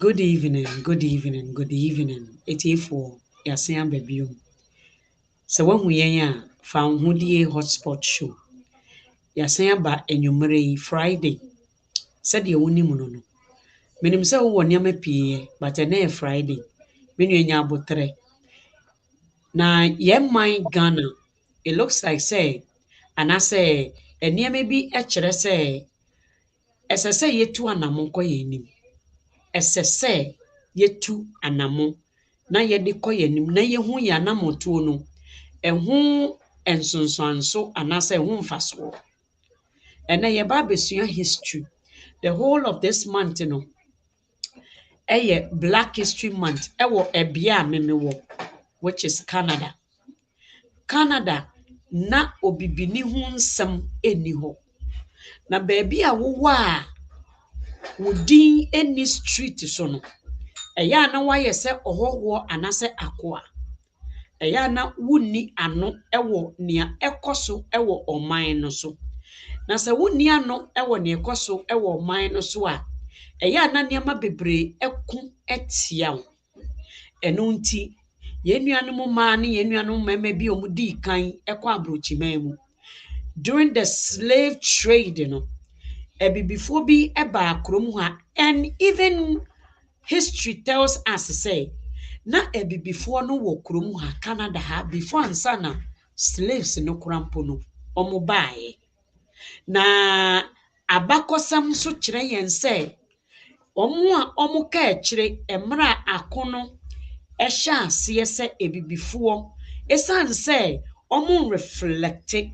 Good evening, good evening, good evening. Etiefo, yɛasen aba bio. Sɛ woahu yɛn a, fa wo ho die hotspot show. Yɛasen aba anwummere yi, Friday. Sɛdeɛ wonim no no. Menim sɛ wowɔ nneɛma pii yɛ, but ɛnnɛ yɛ Friday. Me nua nya abotrɛ. Na yɛn man Ghana, it looks like sɛ, anaasɛ nneɛma bi kyerɛ sɛ, ɛsɛ sɛ yɛtu anammɔ nkɔ yɛn anim. Ɛsɛ sɛ yɛtu anammɔ na yɛde kɔ yɛn anim na yɛhu yɛn anammɔtuo no ɛho nsonsoanso anaasɛ ɛho mfasoɔ. Ɛnɛ yɛba abɛsua history. The whole of this month no ɛyɛ Black History Month ɛwɔ ɛbea a memewɔ, which is Canada. Canada na obibini ho nsɛm ɛnni hɔ. Na baabi a wowɔ a wo din ɛnni street so no, ɛyɛ a na wayɛ sɛ ɔhɔhoɔ anaasɛ akoa. Ɛyɛ a na wonni ano ɛwɔ nea ɛkɔ so ɛwɔ ɔman no so. Na sɛ wonni ano ɛwɔ nea ɛkɔ so ɛwɔ ɔman no so a, ɛyɛ a na nneɛma bebree ɛko ɛtia wo. Ɛno nti, yɛn nuanom mmaa ne yɛn nuanom mmarima bi a wɔn dii kan ɛkɔ aburokyiman mu. During the slave trade no, abibifoɔ bi ɛbaa kurom ha, and even history tells us say, na abibifoɔ no wɔ kurom ha Canada ha before ansa na slaves no kora mpo no ɔmo baeɛ. Na abakɔsɛm nso kyerɛ yɛn sɛ ɔmo a ɔmo ka akyire mmerɛ a ako no ɛhyɛ aseɛ sɛ abibifoɔ ɛsiane sɛ ɔmo reflecte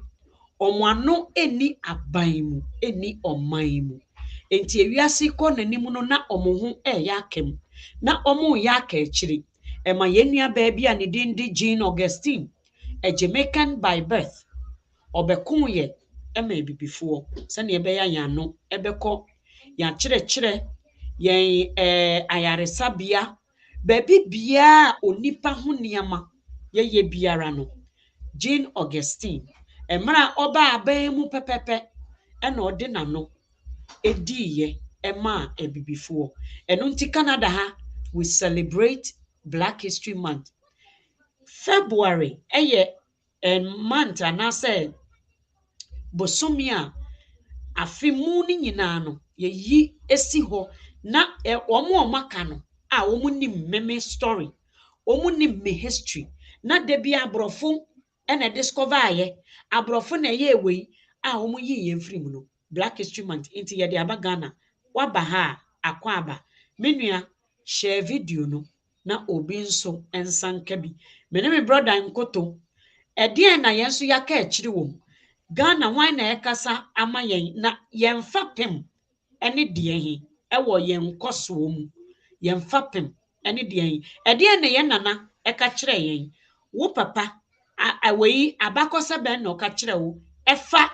ɔmo ano ɛnni aban mu ɛnni ɔman mu. Enti ewiase kɔ n'anim no na ɔmo ho ɛyɛ akam na ɔmo yɛ aka akyire. Ɛma yɛn nua baabi a ne din de Jean Augustine, a Jamaican by birth, ɔbɛko yɛ ɛma abibifoɔ sɛnea ɛbɛyɛ yɛn ano ɛbɛkɔ yɛn akyerɛkyerɛ yɛn ayaresabea baabi biara a onipa ho nneɛma yɛyɛ biara no. Jean Augustine, mmerɛ a ɔbaa aban mu pɛpɛpɛ ɛna ɔde n'ano ɛdiiɛ ɛmaa abibifoɔ. Ɛno nti Canada ha, we celebrate Black History Month. February ɛyɛ month anaasɛ bosomi a afe mu no nyinaa no yɛyi esi hɔ na ɔmo aka no a ɔmo nim meme story, ɔmo nim me history, na da bi aborɔfo ɛna discover ayɛ aborɔfo na ɛyɛ ewei a ɔmo yi yɛn firi mu no. Black History Month nti yɛde aba Ghana, waba ha a akɔ aba. Me nua share video no na obi nso nsanka bi. Me ne me brother Nkoto, ɛdeɛn na yɛn nso yɛaka akyiri wɔ mu. Ghana wan na yɛkasa ama yɛn na yɛmfa pem ɛne deɛ he ɛwɔ yɛn nkɔsoɔ mu. Yɛmfa pem ɛne deɛ he. Ɛdeɛn na yɛn nana ɛka kyerɛ yɛn. Wo papa awei abakɔsɛ bɛn na ɔka kyerɛ wo ɛfa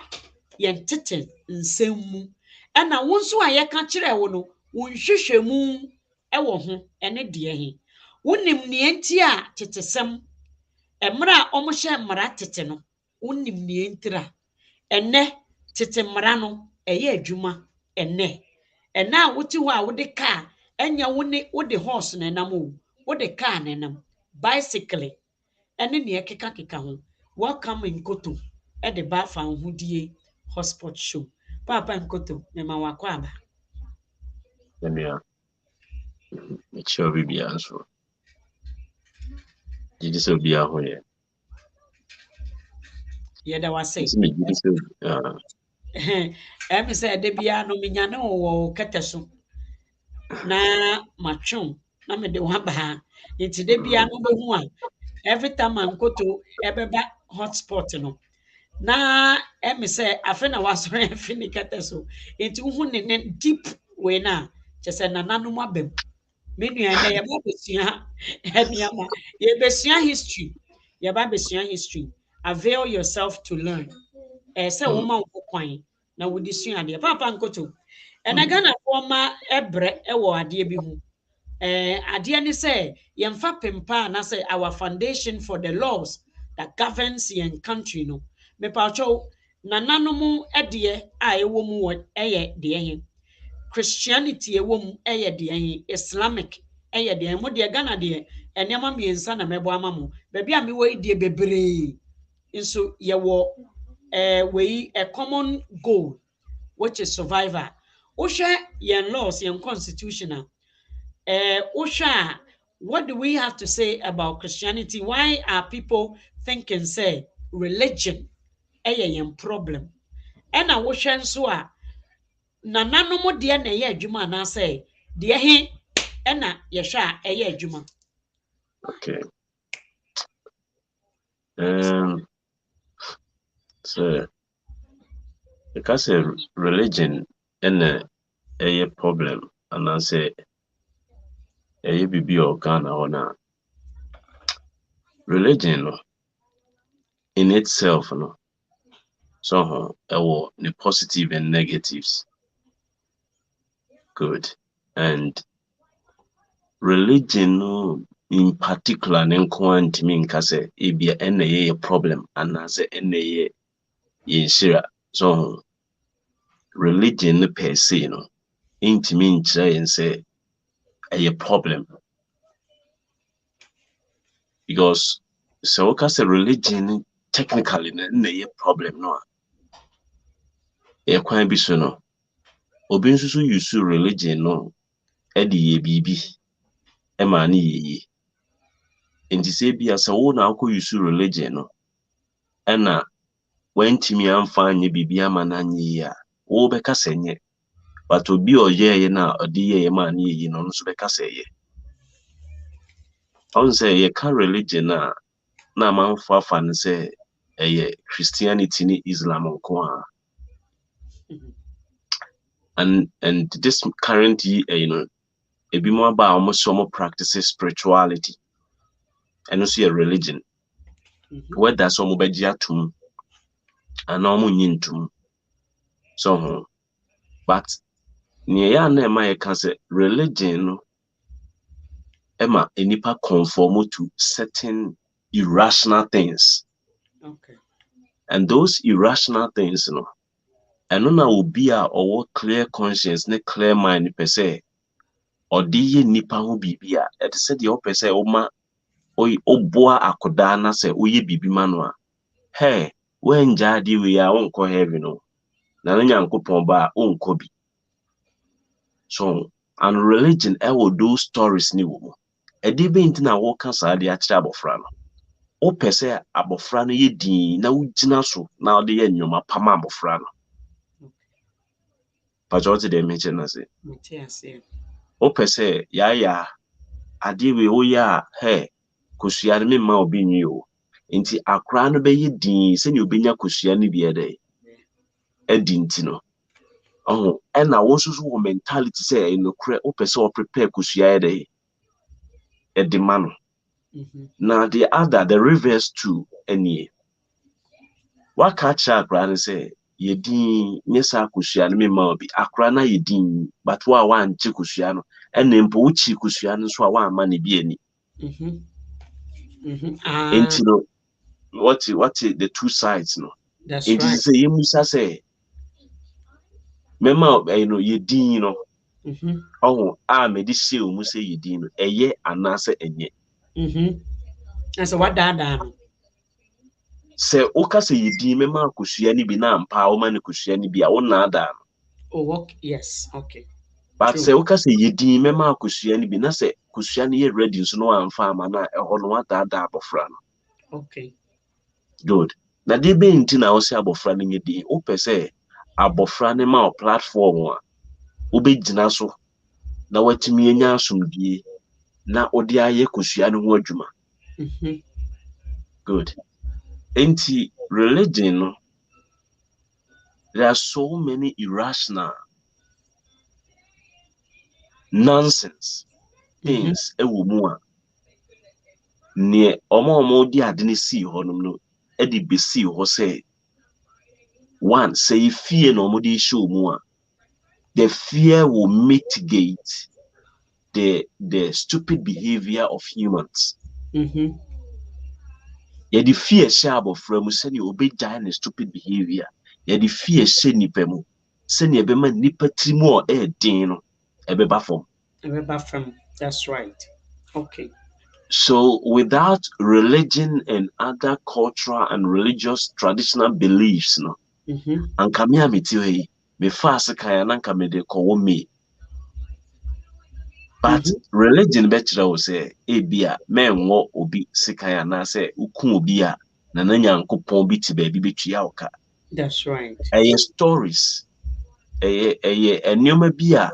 yɛn tete nsɛm mu. Ɛna wo nso a yɛka kyerɛ wo no, wo nhwehwɛmu ɛwɔ ho ɛne deɛ he. Wonim nea nti a tetesɛm mmerɛ a ɔmo hyɛ mmara tete no, wonim nea ntira. Ɛnɛ tete mmara no ɛyɛ adwuma ɛnɛ. Ɛnɛ a wote hɔ a wode car ɛnyɛ wo ne wode horse na ɛnam o, wode car na ɛnam, bicycle ɛne nea ɛkeka ho. Welcome Nkoto ɛde ba fa ho die hotspot show. Papa Nkoto, mema wakɔ aba. Nua, mekyerɛ obi bia nso. Gye sɛ obi aho yɛ. Yɛda wase. Megye sɛ Ɛmi sɛ ɛde bia no menya ne wɔ kɛtɛ so. Na matwom na mede waba ha. Nti de bia no bɛhu a every time Nkoto ɛbɛba hotspot no. Na ɛmi sɛ afe na wasɔre afi ne kɛtɛ so. Nti wohu ne deep way na kyɛ sɛ nananom abam. Me nua na yɛba besua nneɛma. Yɛbɛsua history. Yɛba besua history. Avail yourself to learn. Sɛ woma wo kwan na wodi sua adeɛ. Papa Nkoto, ɛna Ghana forma ɛbrɛ ɛwɔ adeɛ bi ho. Adeɛ ne sɛ yɛmfa pempa na sɛ our foundation for the laws that governs yɛn country no. Me pacho nananom ɛdeɛ a ɛwɔ mu ɛyɛ deɛ he. Christianity ɛwɔ mu ɛyɛ deɛn, Islamic ɛyɛ deɛn. Mo deɛ Ghana deɛ ɛnneɛma mmiɛnsa na mɛbɔ ama mo. Baabi a mewɔ yi deɛ bebree. Nso yɛwɔ wei a common goal, which is survival. Wohwɛ yɛn laws, yɛn constitution a wohwɛ a, what do we have to say about Christianity? Why are people thinking say religion ɛyɛ yɛn problem? Ɛna wohwɛ nso a nananom deɛ na ɛyɛ adwuma anaasɛ deɛ he ɛna yɛhwɛ a ɛyɛ adwuma. Okay. So because religion and a problem, and I say a bibi or Ghana or na religion in itself, no. So the positive and negatives. Good. And religion in particular nko mean kase ebia a problem and as a yinshira. So religion per se no intimi nkyerɛ yɛn sɛ ɛyɛ problem, because sɛ woka sɛ religion technically na ɛyɛ problem no a ɛyɛ kwan bi so no obi nso so use religion no ɛde yɛ biribi ɛma ne yɛyie. Nti sɛ bia sɛ wo na akɔ use religion no ɛna wantimi amfa anyɛ biribi ama no anyɛ yie a wo bɛka sɛ nyɛ, but obi ɔyɛɛyɛ na ɔde yɛyɛ ma ne yɛyie no nso bɛka sɛ yɛ. ɔn sɛ yɛka religion a na amanfo afa no sɛ ɛyɛ Christianity ne Islam nko a. And this current year, ebi mo aba a ɔmo so ɔmo practice spirituality ɛno so yɛ religion, whether so ɔmo bɛgye atom anaa ɔmo nyi ntom so but nea ɛyɛ a na ɛma yɛka sɛ religion no ɛma enipa conform to certain irrational things. Okay. And those irrational things, ɛno na obi a ɔwɔ clear conscience ne clear mind pɛ sɛ ɔde yɛ nipa ho biribi a ɛte sɛ deɛ ɔpɛ sɛ ɔma ɔboa akodaa na sɛ ɔyɛ biribi ma no a, hey, wɔngya adeɛ wei a ɔnkɔ heaven no, na ne Nyankopɔn ba a ɔnkɔ bi. So, and religion ɛwɔ those stories ne wɔ mu. Ɛde bɛ nti na wɔka saa de akyerɛ abɔfra no. Wopɛ sɛ abɔfra no yɛ din na wogyina so na ɔde yɛ nnwoma pam abɔfra no. Pakyɛ ɔte deɛ mekyɛ no sɛ. Wopɛ sɛ yɛayɛ adeɛ wei woyɛ a, hey, kosua no memma obi nwi o. Nti akora no bɛyɛ din sɛnea obɛnya kosua no bi ɛdɛ ɛdi nti no. Ɛna wo nso so wɔ mentality sɛ nokorɛ wopɛ sɛ ɔprepare kosua ɛdɛ ɛde ma no. Now the reverse too any. What catch akra ne say ye din nyesa kosua no memma obi akra na ye din but wa nche kosua no ɛna mpo uchi kosua no so a wa ama ne bi ani. Enti no what the two sides no. That's right. Enti say ye musa say memma ye din no. A me di say o mu say ye din no eye anase enye. And so what that Say oka say ye din memma kosua ni bi na ampa o ma ne kosua ni bi a wona ada no. Oh, okay. Yes, okay. But say oka say ye din memma kosua ni bi na say kosua ni ye ready so no amfa ama na ɛhɔ no wada ada abofra no. Okay. Good. Na de be nti na wo say abofra no nye din. O pɛ say abofra no ma o platform a obegyina so na watimi anya asomdie na odi aye kosua no ho adwuma. Good. Enti religion no, there are so many irrational nonsense things ewo mu a ne omo di ade ne si ho no e di be si ho say one say fear no omo di show mu a the fear will mitigate the stupid behavior of humans. Ye the fear sha abofra mu say ne obegya ne stupid behavior. Ye the fear sha nipa mu. sɛnea ɛbɛma nnipa tiri mu a ɛyɛ no ɛbɛba fam. Remember from that's right. Okay. So without religion and other cultural and religious traditional beliefs, no, Mm-hmm. anka me a mete hɔ yi, mefaa sekan a na anka mede kɔwɔ me. But Mm-hmm. religion bɛkyerɛ wo sɛ ebia mɛnwɔ obi sekan anaasɛ woku obi a na na Nyankopɔn bi te baabi bɛtua wo ka. That's right. Ɛyɛ stories, ɛyɛ nneɛma bi a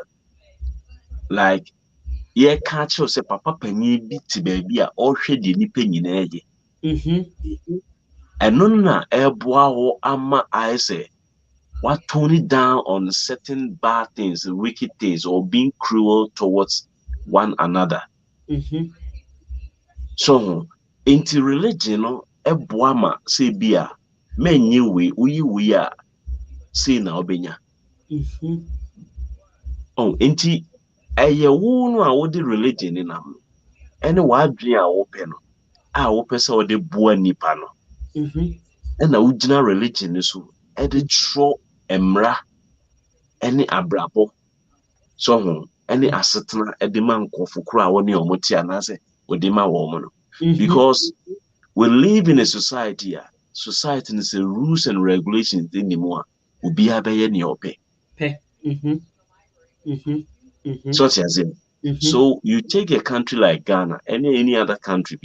like yɛka kyerɛw sɛ papa panyin bi te baabi a ɔrehwɛ deɛ nnipa nyinaa yɛ. Mm-hmm. Ɛno na ɛboa wo ama ayɛ sɛ what tone it down on certain bad things, wicked things, or being cruel towards one another. Mm-hmm. So, into religion, no, ɛboa ma sɛ bi a menyi wei, uyi wei a sei na obenya. Mm-hmm. Oh, nti ɛyɛ wo no a wode religion ni nam no, ɛne w'adwene a wopɛ no, a wopɛ sɛ wode boa nipa no, Mm-hmm. ɛna wogyina religion ni so, ɛde twerɛ mmara ɛne abrabɔ. So ɛne asetena ɛde ma nkɔfo koro a wɔne ɔmo te anaasɛ wɔde ma wɔn no. Because we live in a society is a rules and regulations in the more obiara bɛyɛ nea ɔpɛ. Mm-hmm. Mm-hmm. Mm-hmm. So as in, so you take a country like Ghana, any other country,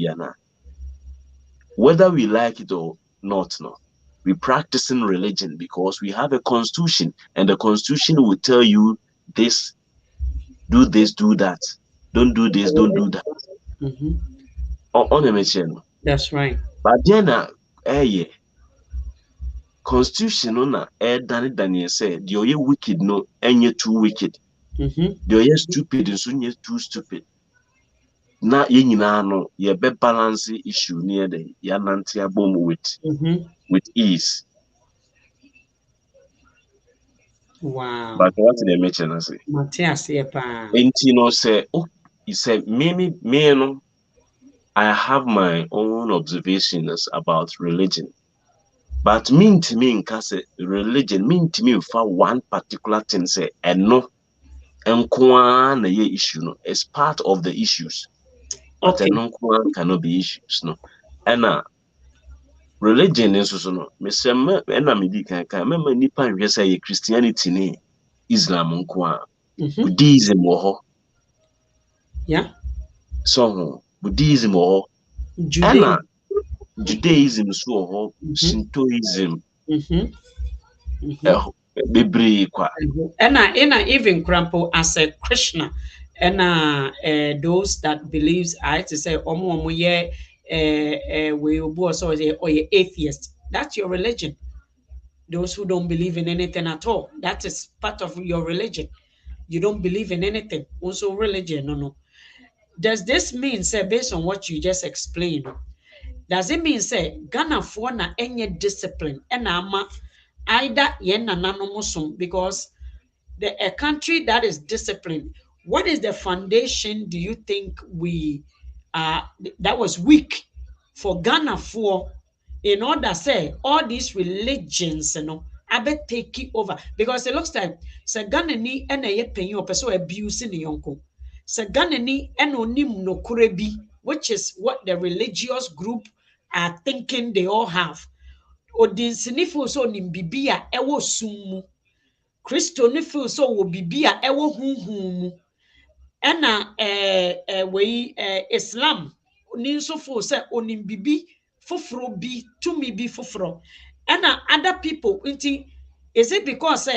whether we like it or not, no, we practicing religion because we have a constitution, and the constitution will tell you this, do that, don't do this, don't do that. Mm-hmm. On a mission. That's right. But then, yeah, constitution no na Daniel said, the wicked no, and you're too wicked. Mm-hmm. The stupid and soon you're too stupid. Na yɛn nyinaa no yɛbɛ balance issue near the yɛanante abom with ease. Wow. But what did they mention as it? Matthias pa. Enti no say, oh, he said, me no, I have my own observations about religion. But mean to me, in religion, mean to me, for one particular thing, say, and no, and na ye issue, no, it's part of the issues. But Okay. no cannot be issues, no. And religion is also no. Me say me na me di kan me nipa nhwe say ye Christianity ni Islam nko a. Buddhism wo ho. Yeah. So Buddhism wo ho. Judaism so wo ho. Shintoism. Bebree kwa. And even Crampo as a Krishna and those that believes I to say omo ye we also or ye atheist. That's your religion. Those who don't believe in anything at all. That is part of your religion. You don't believe in anything. Also religion, no. Does this mean, say, based on what you just explained, does it mean, say, Ghana for na any discipline and ama either yen na nanomosom because a country that is disciplined, what is the foundation do you think that was weak for Ghana for in order say all these religions abe take it over because it looks like say Ghana ni ena ye penyin or person abuse ni yonko say Ghana ni ena onim no bi which is what the religious group are thinking they all have odinsinifu so onim bibi a ewo sum mu Kristo ne feel so wɔ bibi a ɛwɔ huhum mu ɛna Islam ni nso feel sɛ onim bibi foforɔ bi tumi bi foforɔ ɛna other people nti is it because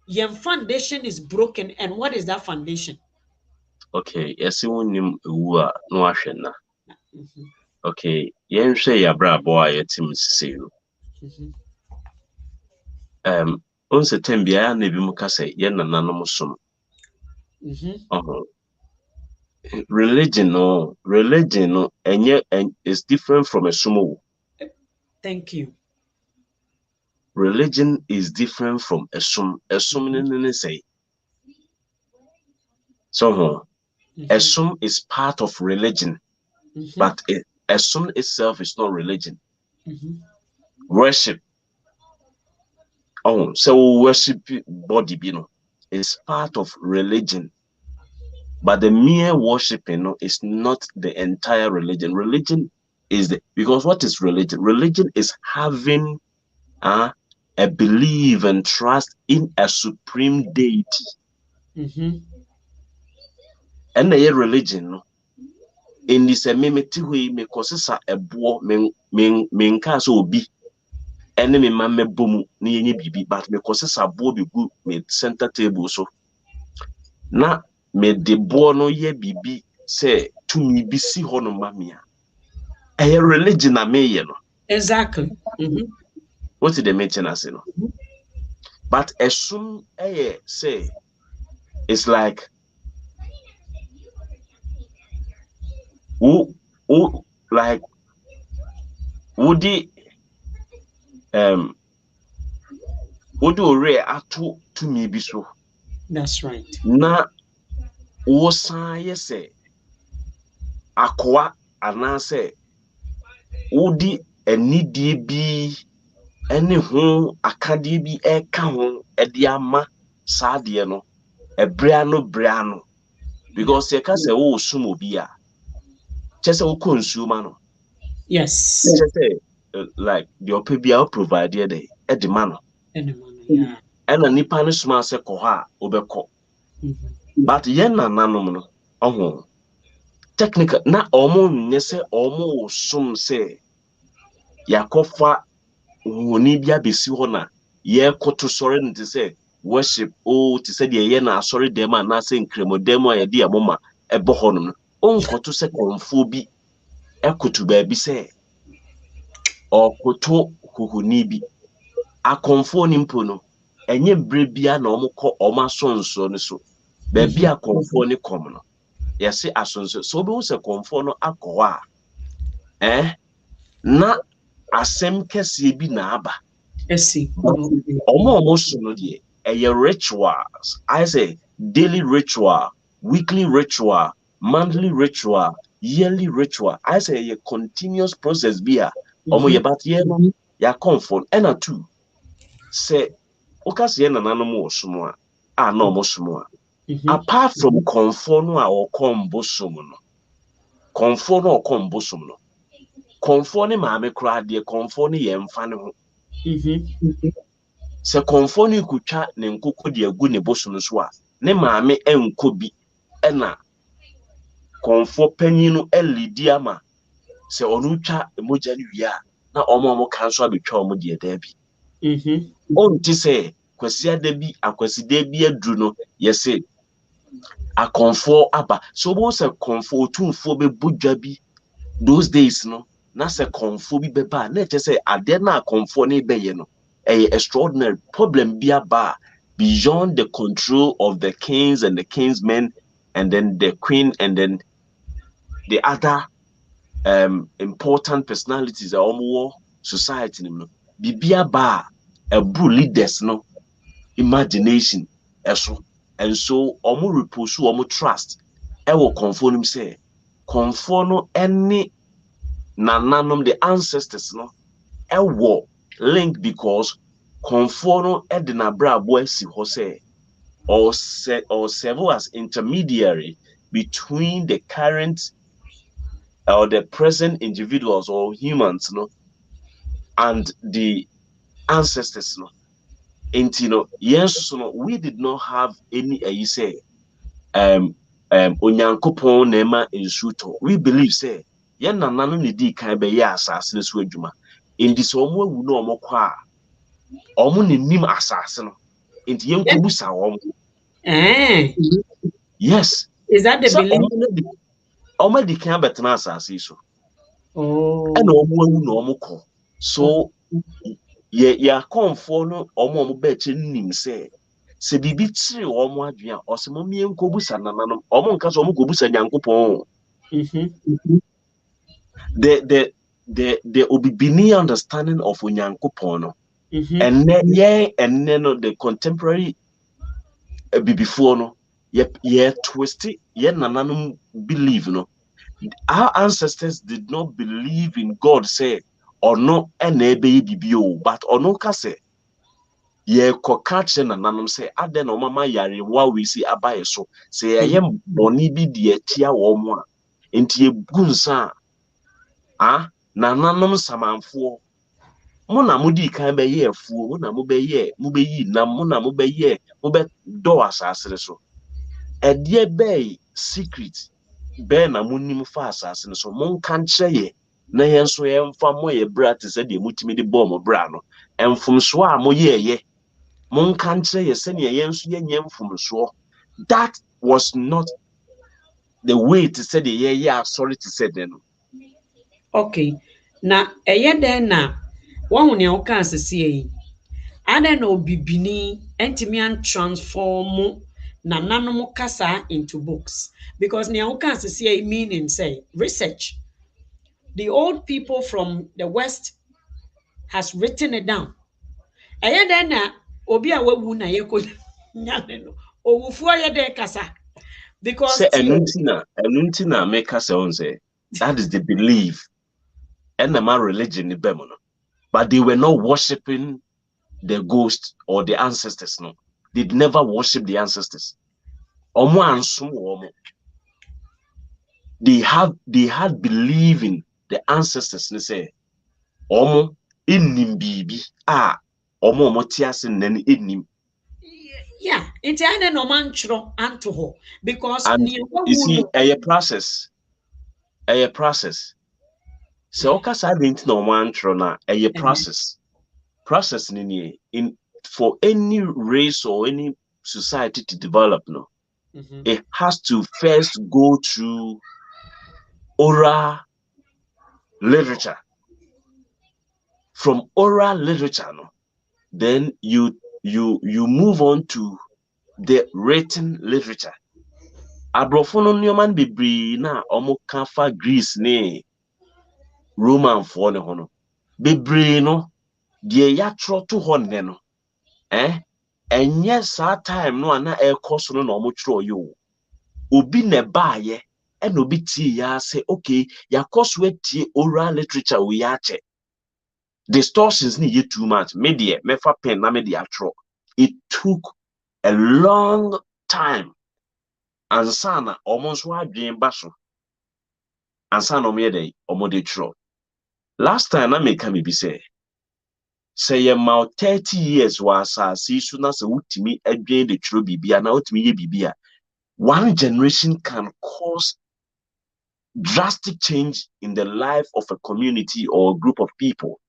your foundation is broken and what is that foundation? Okay, yes, wonim ewu a no ahwɛ na. Okay, yɛnhwɛ yɛ abrabɔ a yɛtem sisi no. Onse tem bia na bi mu ka sɛ yɛn nananom som. Religion no is different from a sumo. Thank you. Religion is different from a sum. A sum ne say. So a sum is part of religion, but a sum itself is not religion. Worship Oh, so worship body, is part of religion. But the mere worshiping, is not the entire religion. Religion is because what is religion? Religion is having a belief and trust in a supreme deity. And the religion, no, in this memeti way, me kosisa ebo men so obi ene me ma mebomu na yenye bibi, but me kosisa bo bi gu me center table so na me de bo no ye bibi se tumi bi si ho no ma me a religion na me ye no. Exactly. What did they mention as no? But as soon say it's like who like would um would ore ato tumi bi so That's right. na wo san ye say akoa anase wodi anidie bi ene ho akade bi eka ho ede ama saade no ebrea no because you can say wo sum obi a chese wo consumer no Yes. chese like the opebia provide there e de ma no Yeah. ena nipa no suma se ko ha obekọ but yen na nanom no oho technical na omo nye se omo sum se yakofa honi bia besi ho na ye koto sori nti se worship ti se de ye na asori dem na se nkremo dem a ye de amoma ebo ho no onkoto se konfo bi ekoto ba bi se okoto huhuni bi akonfo ni mpo no enye bre bia na omukọ omasonso no so ba bi akonfo ni kom no yesi asonso so obi wo se konfo no akọ a na asem kese bi na aba Esi. omo so no de rituals. I say daily ritual, weekly ritual, monthly ritual, yearly ritual. I say a continuous process be a omo ye but ye no ya comfort and a two say okase ye nananom wo somo a na omo somo apart from comfort no a o kombo somo no comfort no o kombo somo no comfort ne maame kra de comfort ne ye mfa ne ho se konfo no kutwa ne nkoko de agu ne boso so a ne maame enko bi na konfo panyin no elidi ama se onu twa emoja ne wi a na omo kan so abetwa omo de da bi onti se kwasi ada bi akwasi da bi aduru no yese akonfo aba so bo se konfo otumfo be bodwa bi those days no na se konfo bi beba na eche se ade na konfo ne beye no a extraordinary problem be about beyond the control of the kings and the kingsmen and then the queen and then the other important personalities of our society no be about a leaders no imagination eso and so omo repose omo trust e will conform say conform no any nananom the ancestors no ewo link because conform no de na brabo asi ho say or serve as intermediary between the current or the present individuals or humans no and the ancestors no and yes so no we did not have any you say onyankopon na ema insuto we believe say yen nanano ne di kan be ya asase ne so adwuma indi so omo awu na omo kwa a omo ne nim asase no enti yen ko busa omo yes Is that the so belief? omo di kan betena asase so Oh. and omo awu na omo ko so ya konfo no omo be che nim say se bibi tiri omo adua osemo mi enko busa nanano omo nka so omo ko busa nyankopon the obibini understanding of onyankopon no and no the contemporary bibifo no ye twist ye nananum believe no our ancestors did not believe in God say or no ene be bibio but ono ka say ye ko catch na nanom say ade na mama yare wa we si abaye so say ye boni bi de atia wo mo a enti egu nsa na nanom samanfo mo na mo di kan be ye afuo mo na mo be yi na mo na mo be do asase so ede be secret be na mo nim fa asase so mo kan kire ye na ye nso ye mfa mo ye bra te se de mutimi de bɔ mo bra no emfumso a mo ye mon kan kire ye se ne ye nso ye nyemfumso. That was not the way to say the yeah sorry to say then. Okay. Na ɛyɛ dɛn na wɔn nea wɔka asese yi adan na obibini ntumi transform nananom kasa into books because nea wɔka asese yi meaning say research. The old people from the West has written it down. Ɛyɛ dɛn na obi a wawu na yɛkɔ nyane no owufoɔ yɛ dɛn kasa because Say enunti na make us say that is the belief and the religion in Bemono. But they were not worshiping the ghost or the ancestors. No, they never worship the ancestors. Omo ansum omo. They had belief in the ancestors. They say omo innim bibi omo tiase nani innim. yeah nti ane na ɔma ntwerɛ anto hɔ because And nea you wawu see no a process. So okay sa dey na ɔmo antwerɛ na a process ni in for any race or any society to develop no. It has to first go through oral literature. From oral literature, no, then you move on to the written literature. Abrofo no nneɛma bebree na ɔmo ka fa Greece ne Roman for ne ho no. Bebree no deɛ yɛatwerɛ to hɔ nnɛ no. Ɛnyɛ saa time no a na ɛkɔ so no na ɔmo twerɛ yi o. Obi na ɛbaayɛ ɛna obi tie ya say okay yakɔ so atie oral literature we yɛakyɛ. Distortions ni ye too much. Media mefa pen na media atwerɛ. It took a long time. Ansa na ɔmo nso adwen ba so. Ansa na ɔmo yɛ dɛ ɔmo de twerɛ. Last time na meka me bi say yɛ ma 30 years wɔ asase so na sɛ wotumi adwen de twerɛ bibia na wotumi yɛ bibia. One generation can cause drastic change in the life of a community or a group of people.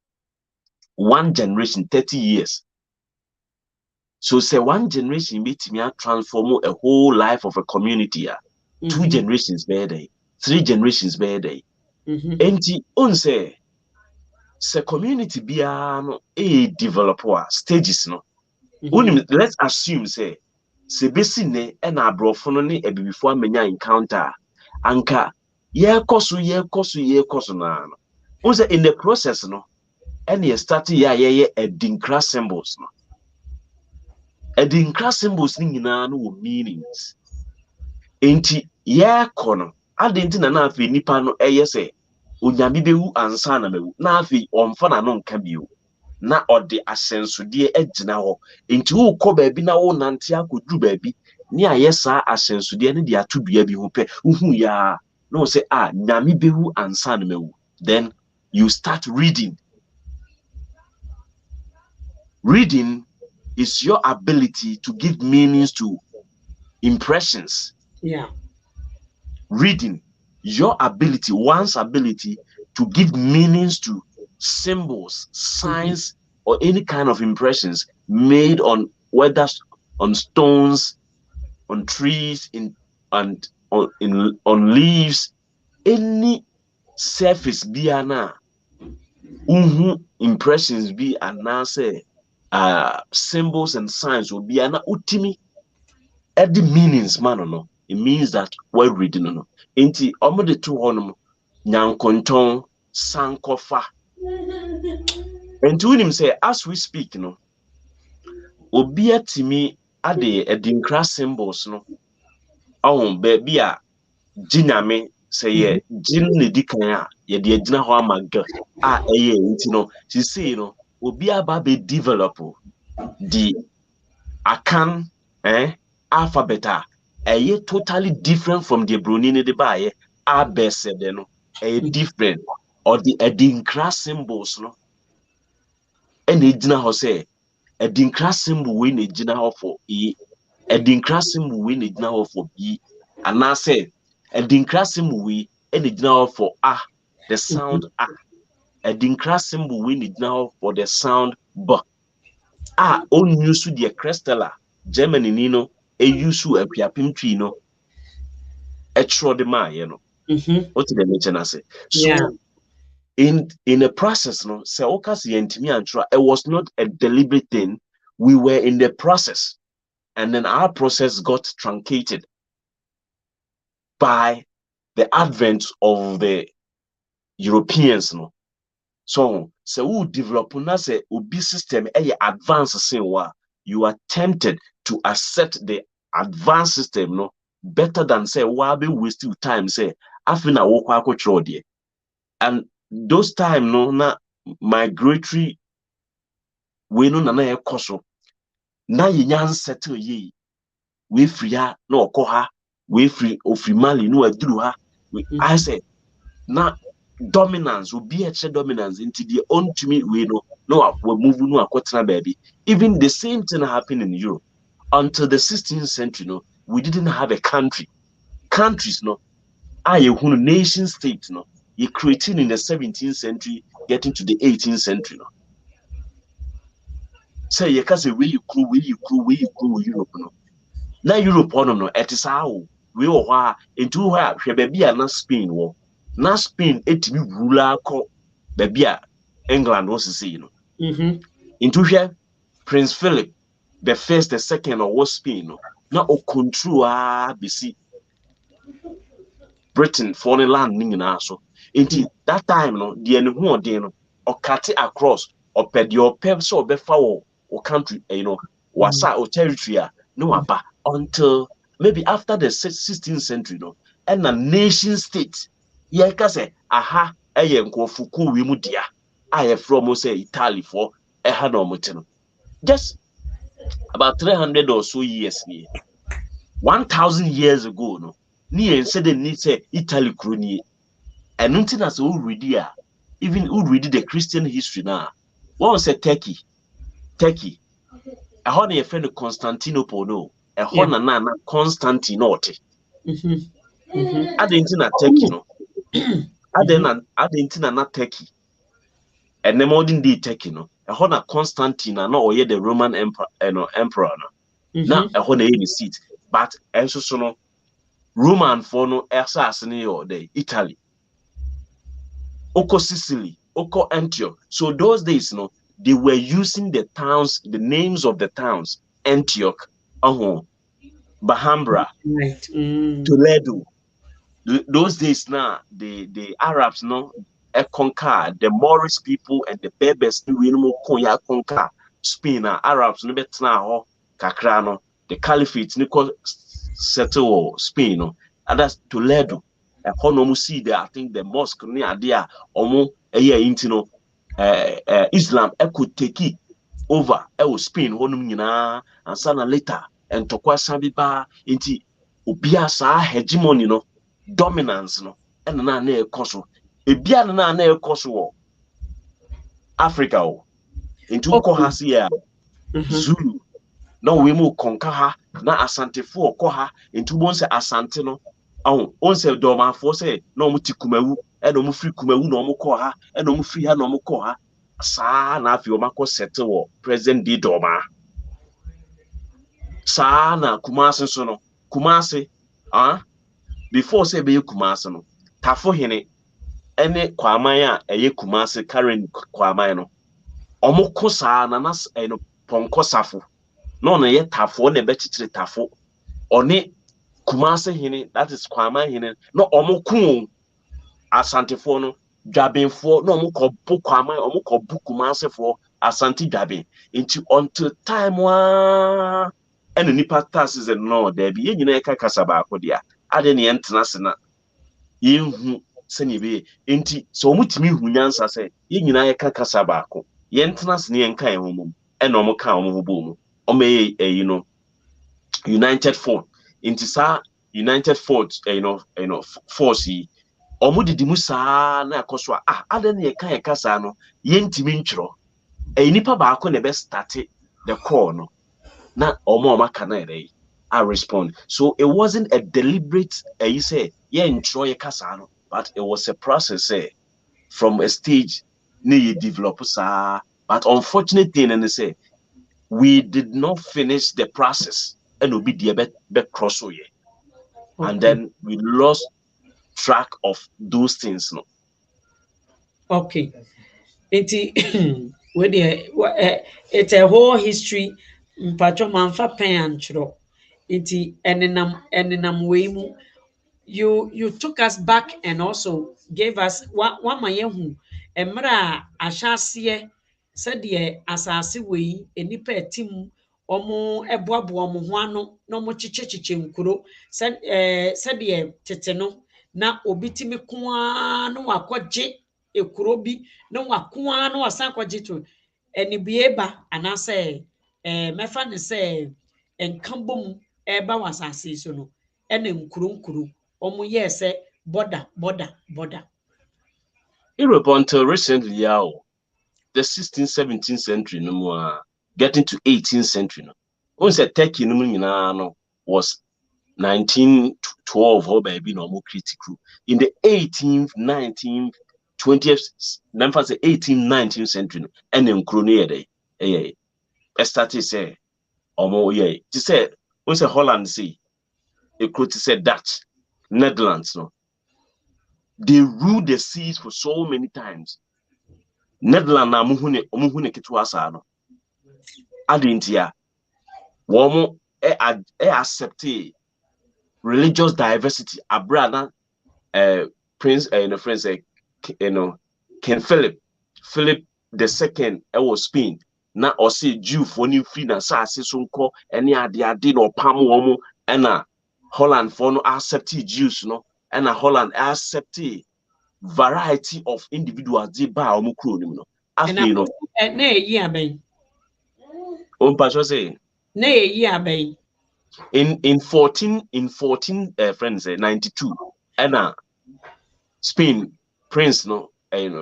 One generation, 30 years. So say one generation between transform a whole life of a community. Two generations better, 3 generations better. Enti on say community bia no develop stages no. Let's assume say besi ne na abrofo no ne ebibifo amenya encounter anka ye koso na no. On say in the process no and you start ye adinkra symbols no. Adinkra symbols ni nyina no meanings. Enti ye kono adenti na afi nipa no say onyame bewu ansa na mewu na afi omfa na no nka bio na ode asensode agina ho enti wo kɔ baabi na wo nante akoduru baabi ni ayesa asensode ne de ato dua bi ho pɛ uhu ya no say nyame bewu ansa na mewu. Then you start reading. Reading is your ability to give meanings to impressions. Yeah. Reading, one's ability to give meanings to symbols, signs, or any kind of impressions made on whether on stones, on trees, on leaves, any surface biana impressions be anase symbols and signs will be an utimi at the meanings man no. It means that we're reading no. Inti omo de two honum nyankonton sankofa. And to him say as we speak no obi atimi ade edinkra symbols no baby a giname say ye gin ne dikan a ye de agina ho amaga eye inti no she say no obi aba be develop the Akan alphabet totally different from the Brunini de Baye abese de no different or the edinkra symbols no and ejina ho say edinkra symbol we na ejina ho for e edinkra symbol we na ejina ho for b and I say edinkra symbol we and ejina ho for the sound edinkra symbol we na ejina ho for the sound b on use the crystalla Germany nino use apiapim twi no etro de ma ye no what the mention I say so in a process no say okas yentimi antro it was not a deliberate thing. We were in the process and then our process got truncated by the advent of the Europeans no so who develop na say obi system advanced say you are tempted to accept the advanced system no better than say why be wasting time say afina wo kwa akotro de and those time no na migratory we no na ekoso na yenyan settle ye we free ha na okoha we free ofri mali no aduru ha I say na dominance will be a dominance into the own to me we know no we're moving no akotena baby. Even the same thing happened in Europe until the 16th century no we didn't have a countries no nation state no you creating in the 17th century getting to the 18th century no say you can say where you Europe no na Europe no it is how we were into where baby na Spain wo na Spain etimi ruler ko baby England was say no into here Prince Philip the first the second or was Spain no na o control BC Britain foreign land ning na so into that time no the ne ho odin no o cut across or ped your pep so be fa o country wasa o territory no aba until maybe after the 16th century no and a nation state ye ka say aha nkofuku wi mu dia from say Italy for no mutino just about 300 or so years near 1,000 years ago no ni said ni say Italy kroni and nothing as already even who read the Christian history now one say Turkey a hon ye friend Constantinople no a hon na Constantine ote adentina Turkey no adentina na Turkey and the modern day Turkey no a hon Constantine no or the Roman emperor no na a hon any seat but enso so no Roman for no assassinate or the Italy Oko Sicily Oko Antioch so those days no they were using the towns the names of the towns Antioch Bahambra Toledo those days now the Arabs no conquer the Moorish people and the Berbers no conquer Spain Arabs no betna ho kakra no the caliphate no settle Spain no and that's Toledo economy see there I think the mosque near there intino Islam could take over Spain honum nyina and sana later and tokwa sabiba inti obia sa hegemony no dominance no and na ekoso ebia na ekoso Africa into kohasi Zulu no we mu konka ha na asantefo ha into bon se asante no on se domafo se no muti kumawu e no mu free kumawu no mu ko ha e no mu free ha no mu ko ha saa na afi o makọ settle present day doma saa na Kumasi so no Kumasi before say be Kumasi no tafo hene ene kwaman a eye Kumasi Karen kwaman no omukọ saa na nas no ponko safo no na ye tafo na be chichire tafo one Kumasi hene that is kwaman hene no omukọ asantefo no dwabenfo no omukọ bu kwaman omukọ bu Kumasi fo asante dwaben into until time and nipa tasses and no there be nyina ka kasaba akodia ade ne yentena sena yehu sene be enti so mutimi hu nyansa se nyina ka kasaba ako yentena sene yenka ehomum and omo ka omo boom. Omo United Front. Into sa United Front, force yi. Omo didi mu saa na akoso adan ye kan ye kasa no ye ntimi ntwro. Nipa baako na be start the call no. Na omo ka na ere I respond. So it wasn't a deliberate you say yeah ntwro ye kasa no, but it was a process from a stage na ye develop sa. But unfortunate thing and say we did not finish the process and we be cross away. And Okay. then we lost track of those things. No. Okay. With it's a whole history. Mpatwa manfa pen antwerɛ. Nti ɛnenam wei mu. You took us back and also gave us one my yehu emra ahyɛaseɛ sɛdeɛ asase wei enipa etim ɔmo ɛboaboa ɔmo ho ano na ɔmo kyekyekyekyɛ nkuro sɛdeɛ tete no na obi timi koaa na wakɔgye ekuro bi na wakoaa na wasan akɔgye to ɛnibie ba anaasɛ mɛfa ne sɛ nkambom ɛba wɔ asase yi so no ɛna nkuro ɔmo yɛɛ sɛ border. Europe until recently, the 16th, 17th century, no more getting to 18th century. No, once a Turkey no was 1912 or baby no more critical. In the 18th, 19th, 20th, number say 18th, 19th century, and then Kronia day, started say, to say, once a Holland say, a could say Dutch, Netherlands, no, they ruled the seas for so many times. Netherlands na muhune kitwa sa no, adentia, womo accept religious diversity abrana Prince friends King Philip the second was Spain na or say Jew for new free na sa so nko any ade no pam womo na Holland for no accept Jews no na Holland accept variety of individuals they ba omo kro nim no afi no na eyi abɛn on pastor say na eyi abɛn in 14 friends 92 and Spain Prince no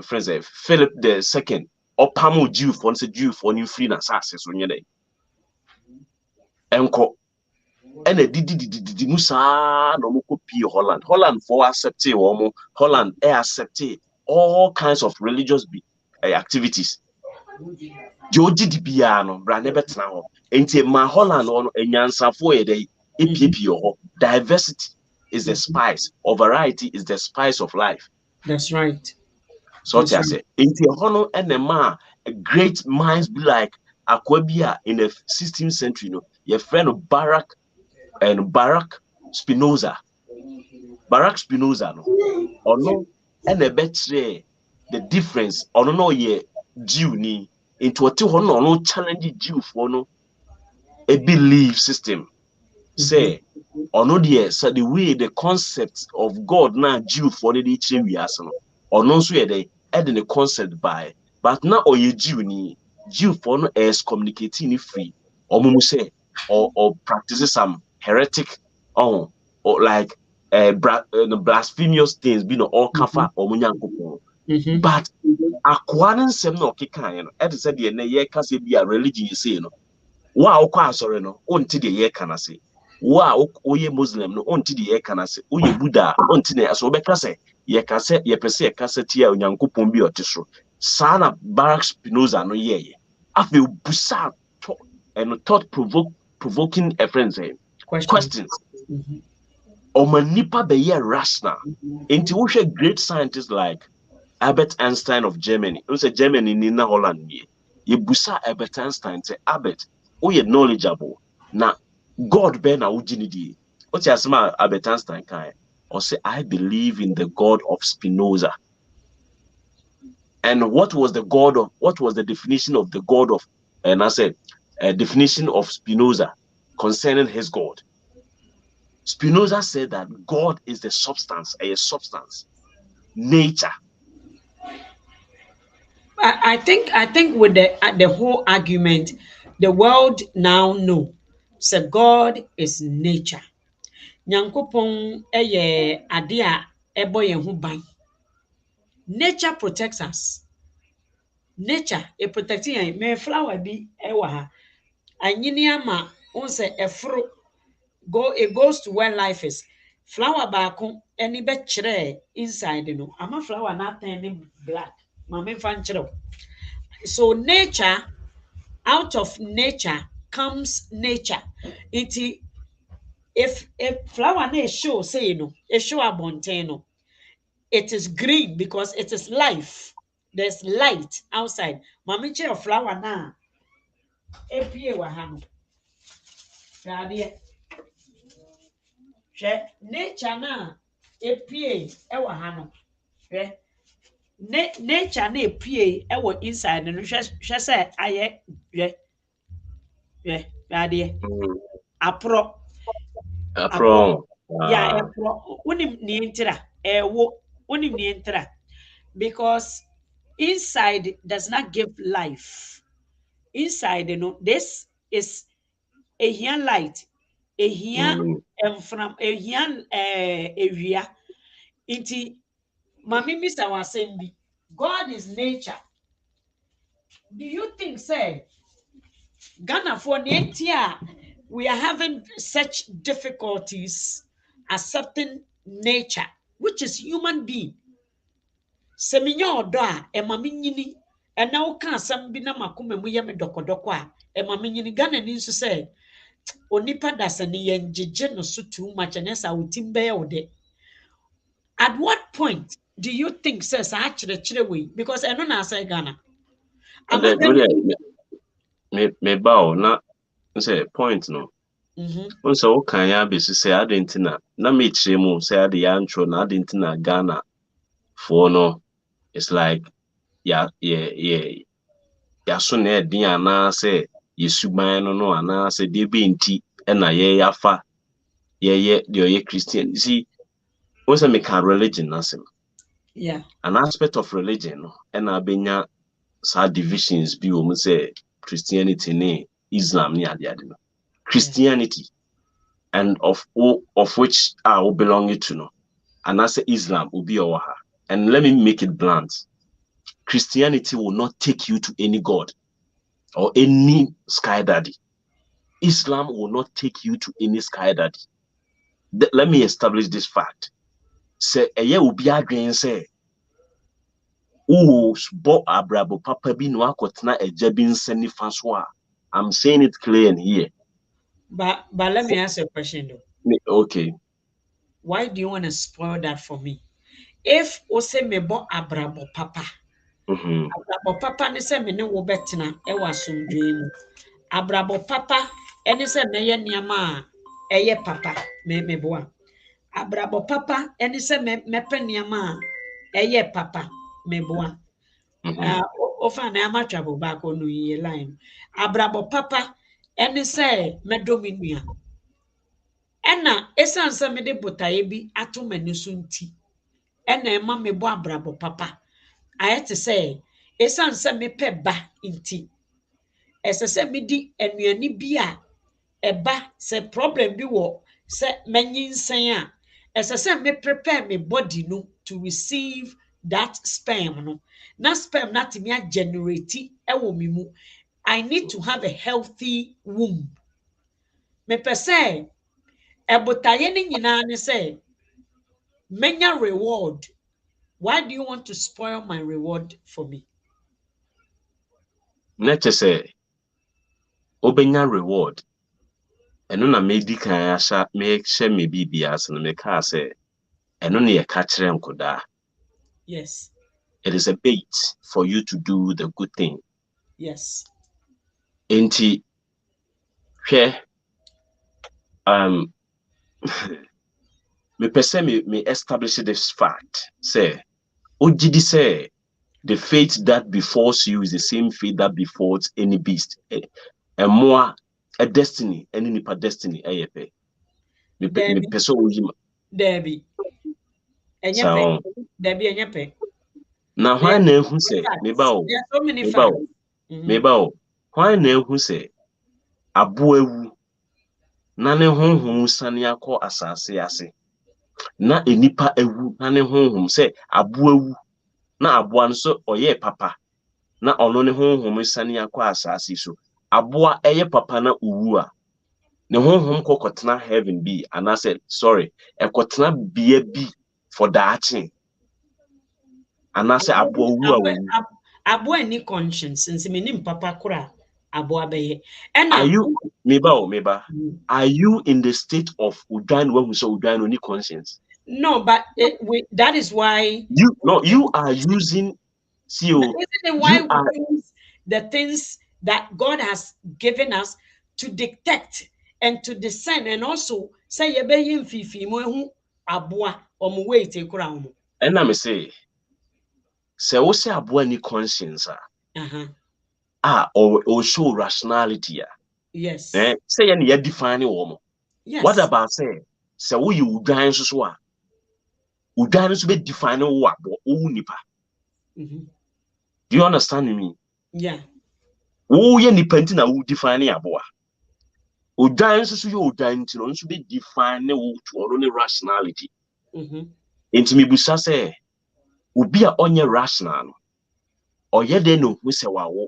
friends Philip the second or pamo Jew for new free na sase so nyɛ enko and didi musa no mo copy Holland for accept Holland accept all kinds of religious activities Joji di bia no bra ne betena ho enti ma Holland no enyansafo ye dey epiepie ho. Diversity is the spice or variety is the spice of life. That's right. So I say enti ho no enema great minds be like Akwabia in the 16th century no your friend Barak Spinoza no ono ene betre the difference ono no ye Jew ni into what you no challenge Jew for no a belief system. Say or no dear so the way the concept of God now Jew for the we as no or no so they add the concept by but now or ye Jew for no as communicating free or mumu say or practices some heretic or like blasphemous things being all kafa or munyanko. But acquiring some no kika as said the ye kase be a religion you say no wow sorry no until the ye can say wow oye Muslim no until the ye can say oye Buddha until the so be kase ye kase ye pese ye kase tia onyankopon bi otisro sana Barak Spinoza no ye afi busa and thought provoking a friend say questions omanipa be ye rational into we great scientists like Albert Einstein of Germany. We say Germany ni na Holland ye. You busa Albert Einstein say Albert, oh you knowledgeable. Na God be na ujinidi. What you asma Albert Einstein kai? Or say I believe in the God of Spinoza. And what was the definition of the God of? And I said a definition of Spinoza concerning his God. Spinoza said that God is the substance, a substance, nature. I think with the whole argument The world now know. So God is nature. Nyankopon eye ade a ebo ye ho ban. Nature protects us. Nature it protects you. Me flower bi ewa ha. Anyini ama unse efro it goes to where life is. Flower baako ani be kire inside no. Ama flower na turn black. Mama fan kire. So nature, out of nature comes nature. If flower na show say no, it show abonten no, it is green because it is life. There's light outside. Mami che flower na epie wa ha no. Rade hwe nature na epie e wa ha no. Hwe nature na epie e wo inside no hwe say aye hwe rade apro apro Apron. yeah apro unim ni ntira ewo unim ni ntira because inside does not give life. Inside, this is a here light, a here and from a here area. Inti Mami Mr. Wasembi, God is nature. Do you think, say, Ghana for nature, we are having such difficulties accepting nature, which is human being? Sɛ menya ɔdɔ a ɛma me nyini ɛna woka asɛm bi na makoma mu yɛ me dɔkɔdɔkɔ a ɛma me nyini Ghana ni nso sɛ onipa dasa ne yɛngyegye no so too much ɛnyɛ sɛ wotim bɛyɛ wo de. At what point do you think sɛ saa akyerɛkyerɛ wei because ɛno na asɛ Ghana me bow na say point no so wo kan ya be say adentina na me kyerɛ mu say ade ya ntro na adentina Ghana for no it's like ya so na edin ana say yesuban no ana say de be nti na ye yafa ye de Christian. See what's a make religion nasem. Yeah, an aspect of religion no and abenya sa divisions bi wo say Christianity ne Islam ne ade no Christianity and of which are belonging to no and as Islam will be our. And let me make it blunt. Christianity will not take you to any god or any sky daddy. Islam will not take you to any sky daddy. Let me establish this fact. Say eye will be again say bo abrabo papa bi no akotena eja bi nsa nifa so a. I'm saying it clear and here. But let me ask you a question though. Okay. Why do you want to spoil that for me? If ose mebo abrabo papa, abrabo papa ne se me ne wo betena e wa somdwe mu. Abrabo papa ene se me ye niama a eye papa me boa. Abrabo papa ene se me pe niama a eye papa me boa. Ofa na amatwa bo ba ko no yi line. Abrabo papa ene se me dominua. Ena esan se me de botaye bi ato mani so nti. Ena ema me bo abrabo papa. Ayete se esan se me pe ba nti. Ese se me di anuani bi a eba se problem bi wo se manyi nsan a ese se me prepare me body no to receive that sperm no. Na sperm na timi a generate e wo me mu. I need to have a healthy womb. Me pe se ebotaye ni nyina ne se menya reward. Why do you want to spoil my reward for me? Neche say obenya reward. Eno na medi kan asha me hye me bibia ase no me ka say eno na ye ka kire nkoda. Yes. It is a bait for you to do the good thing. Yes. Enti hwe me pese me establish this fact say ojidi say the fate that befalls you is the same fate that befalls any beast. And more a destiny, any nipa destiny ayepe. Me pese ojima. Debbie. So Debbie enyepe. na why na ehu say me ba o. Me ba o. Why na ehu say aboa ewu na ne honhom sane akɔ asase ase na enipa ewu na ne honhom se aboa ewu na aboa nso oyɛ papa na ɔno ne honhom sane akɔ asase so aboa ɛyɛ papa na owu a ne honhom kokotena heaven bi anase sorry ekotena bia bi for daakye anase aboa owu a owu. Aboa ni conscience nsi menim papa kora aboa bɛyɛ ɛna Are you meba are you in the state of udwan when we saw udwan only conscience? No, but that is why you are using the reason why you we are use the things that God has given us to detect and to discern, and also say ye be yin fifi mo ehu aboa omo wait ekura omo. and me say wo say aboa ni conscience or show rationality yes say ye define wo. yes What about say wo you udwan so a udwan so be define wo abo wo nipa. Do you understand me? Yeah. Wo ye nipa nti na wo define aboa. Udwan so yo udwan nti no so be define wo to ne rationality. Enti me busa say obi a onye rational no oyɛ de no hu sɛ wawo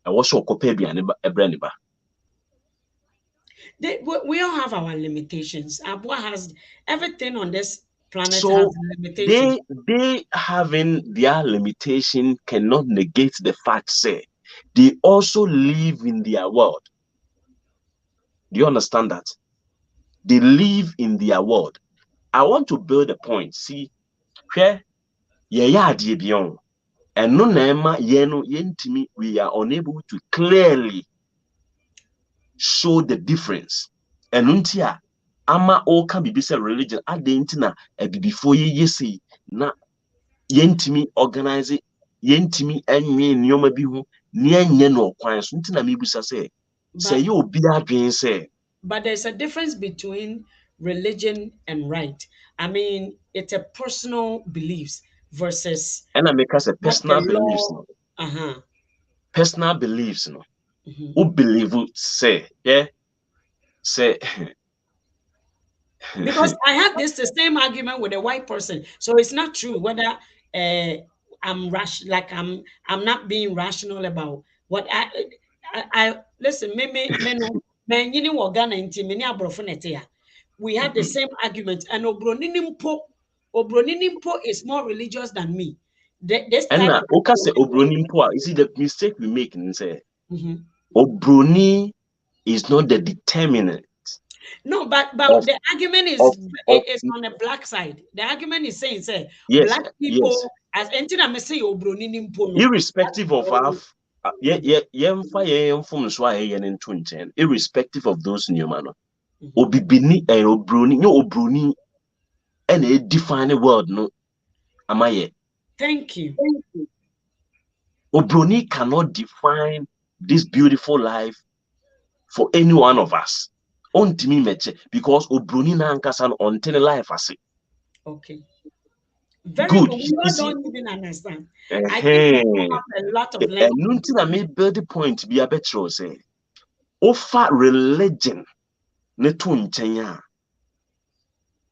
ɛwɔ so okopa aduane ba ebra ne ba. We all have our limitations. Aboa has everything on this planet So has limitations. they having their limitation cannot negate the fact say they also live in their world. Do you understand that? They live in their world. I want to build a point. See, where ade bi on eno na ema ye no yentimi we are unable to clearly show the difference. Enunti a ama o ka bibi say religion adenti na ebibifo ye sei na yentimi organize yentimi enwe nioma bi hu ne enye no kwan so nti na mebusa say you obi adwen say. But there's a difference between religion and right. I mean, it's a personal beliefs versus And I make us a what the personal beliefs law. no. Personal beliefs no. Who believe say say because I had the same argument with a white person. So it's not true whether I'm like I'm not being rational about what I listen, me no Ghana nti me ni abrofo nete ya. We had the same argument, and Obroninimpo is more religious than me. This and type na of oka say obroni mpo you see the mistake we make in say obroni is not the determinant. No, but of, the argument is of, of it's on the black side. The argument is saying, say yes, black people yes. as anything I may say Obroninimpo no. Irrespective of half irrespective of those nneɛma no obibini and obroni no obroni and a define the world no amaye. Thank you. Obroni cannot define this beautiful life for any one of us ontimi meche because obroni na ankasa no ontene life ase. Okay. Very Good. good. We all don't even understand. I think Uh-huh. we have a lot of And learning. nothing I may build the point be a better say offer religion ne to nkyɛn a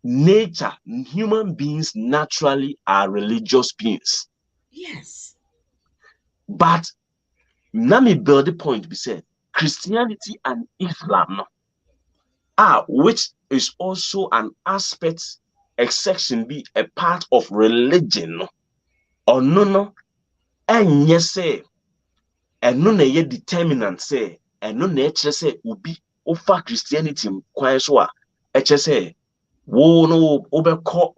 nature human beings naturally are religious beings. Yes. But let me build the point be said Christianity and Islam which is also an aspect a section be a part of religion or no ɛnyɛ sɛ ɛno na ɛyɛ determinant sɛ ɛno na ɛkyerɛ sɛ obi ofa Christianity kwan so a ɛkyerɛ sɛ wo no wobɛkɔ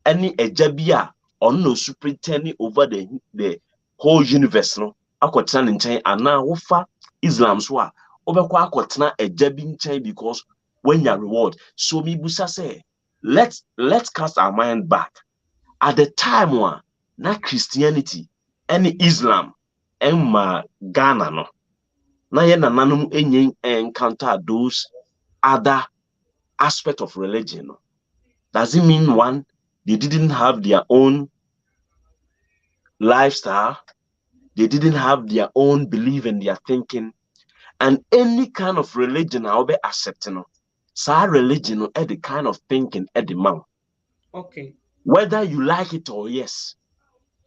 ɛne agya bi a ɔno na superintending over the whole universe no akɔtena ne nkyɛn anaa wofa Islam so a wobɛkɔ akɔtena agya bi nkyɛn because when you reward. So mibusa sɛ let's cast our mind back at the time one na Christianity and Islam ɛmma Ghana no na yɛ nananom enye encounter those other aspect of religion no. Does it mean one they didn't have their own lifestyle, they didn't have their own belief and their thinking, And any kind of religion I'll be accepting. So religion at the kind of thinking at the mouth. Okay. Whether you like it or yes.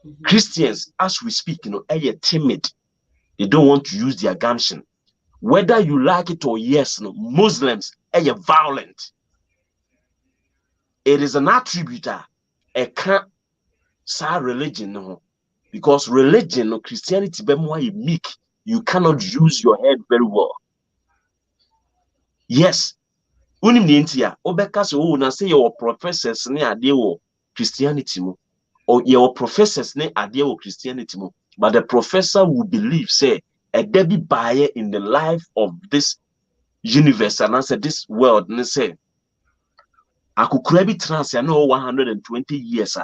Mm-hmm. Christians, as we speak, are timid. They don't want to use their gumption. Whether you like it or yes, Muslims are violent. It is an attribute a can't say religion no, because religion Christianity be more meek. You cannot use your head very well. Yes, unim ni ntia obeka se na say your professors ne ade wo Christianity mo, or your professors ne ade wo Christianity mo, but the professor will believe say a debi buyer in the life of this universe and answer this world ne say akukura bi trans ya no 120 years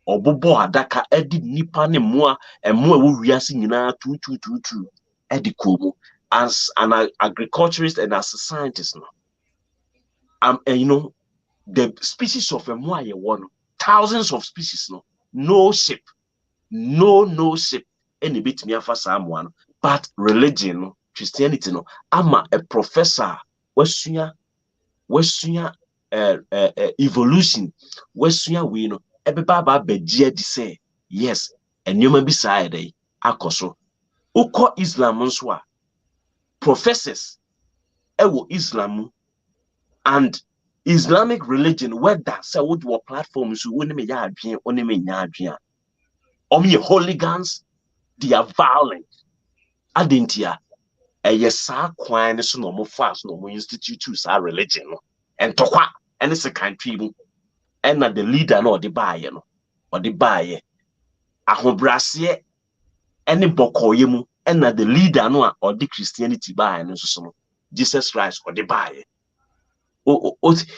obobo adaka edi nipa ne moa emo ewo wiase nyina tu edi komo as an agriculturist and as a scientist no and the species of a moa ye one thousands of species no ship no ship any bit me afa someone but religion Christianity ama a professor wasua evolution wasua we ebeba ba bagia di say yes enoma bi side akoso uko Islam nso a professors ewo Islam and Islamic religion whether say what your platforms so woni me ya adwen oni me nya adwen omo hooligans they are violent adentia sa kwan so no mo fast no mo institute sa religion no entokwa ene se country mu ena the leader no de baaye no ode baaye ahobrase ene bokoye mu ena the leader no a ode Christianity baaye no so no Jesus Christ ode baaye o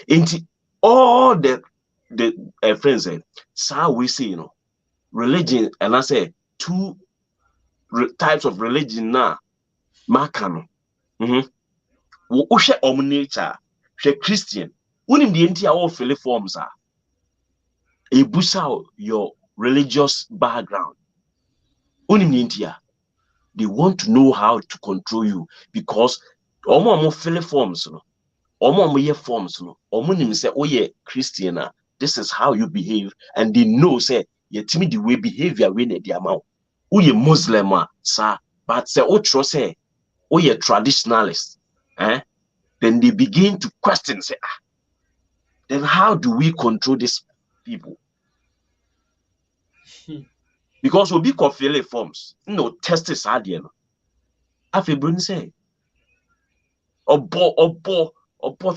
enti all the friends say we say religion and I say two types of religion na makano wo hwe nature hwe Christian unim de enti a wo fill forms ebusa your religious background unim de enti they want to know how to control you because omo fill forms no omo ye forms no omo nim say oye Christian this is how you behave and they know say ye timi the way behavior we na the amount oye Muslim sir but say o trust say oye traditionalist then they begin to question say then how do we control these people because we be fill forms test is hard no afebru say obo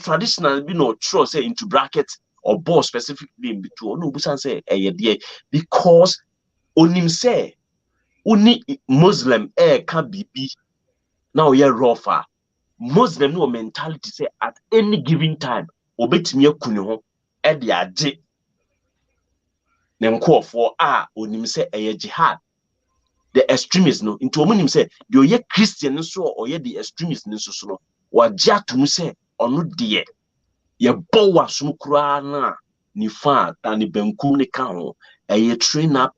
traditional be no trust say into bracket or specific name between no busan say because onim say oni Muslim can be now ye rougher Muslim no mentality say at any given time obetimi akunu ho de age ne nkofo onim say jihad the extremists no into omunim say the oye Christian so or ye the extremists so no wagya tum say ono de ye bowa sum kura na ni fa ta ni benkum ne ka ho train up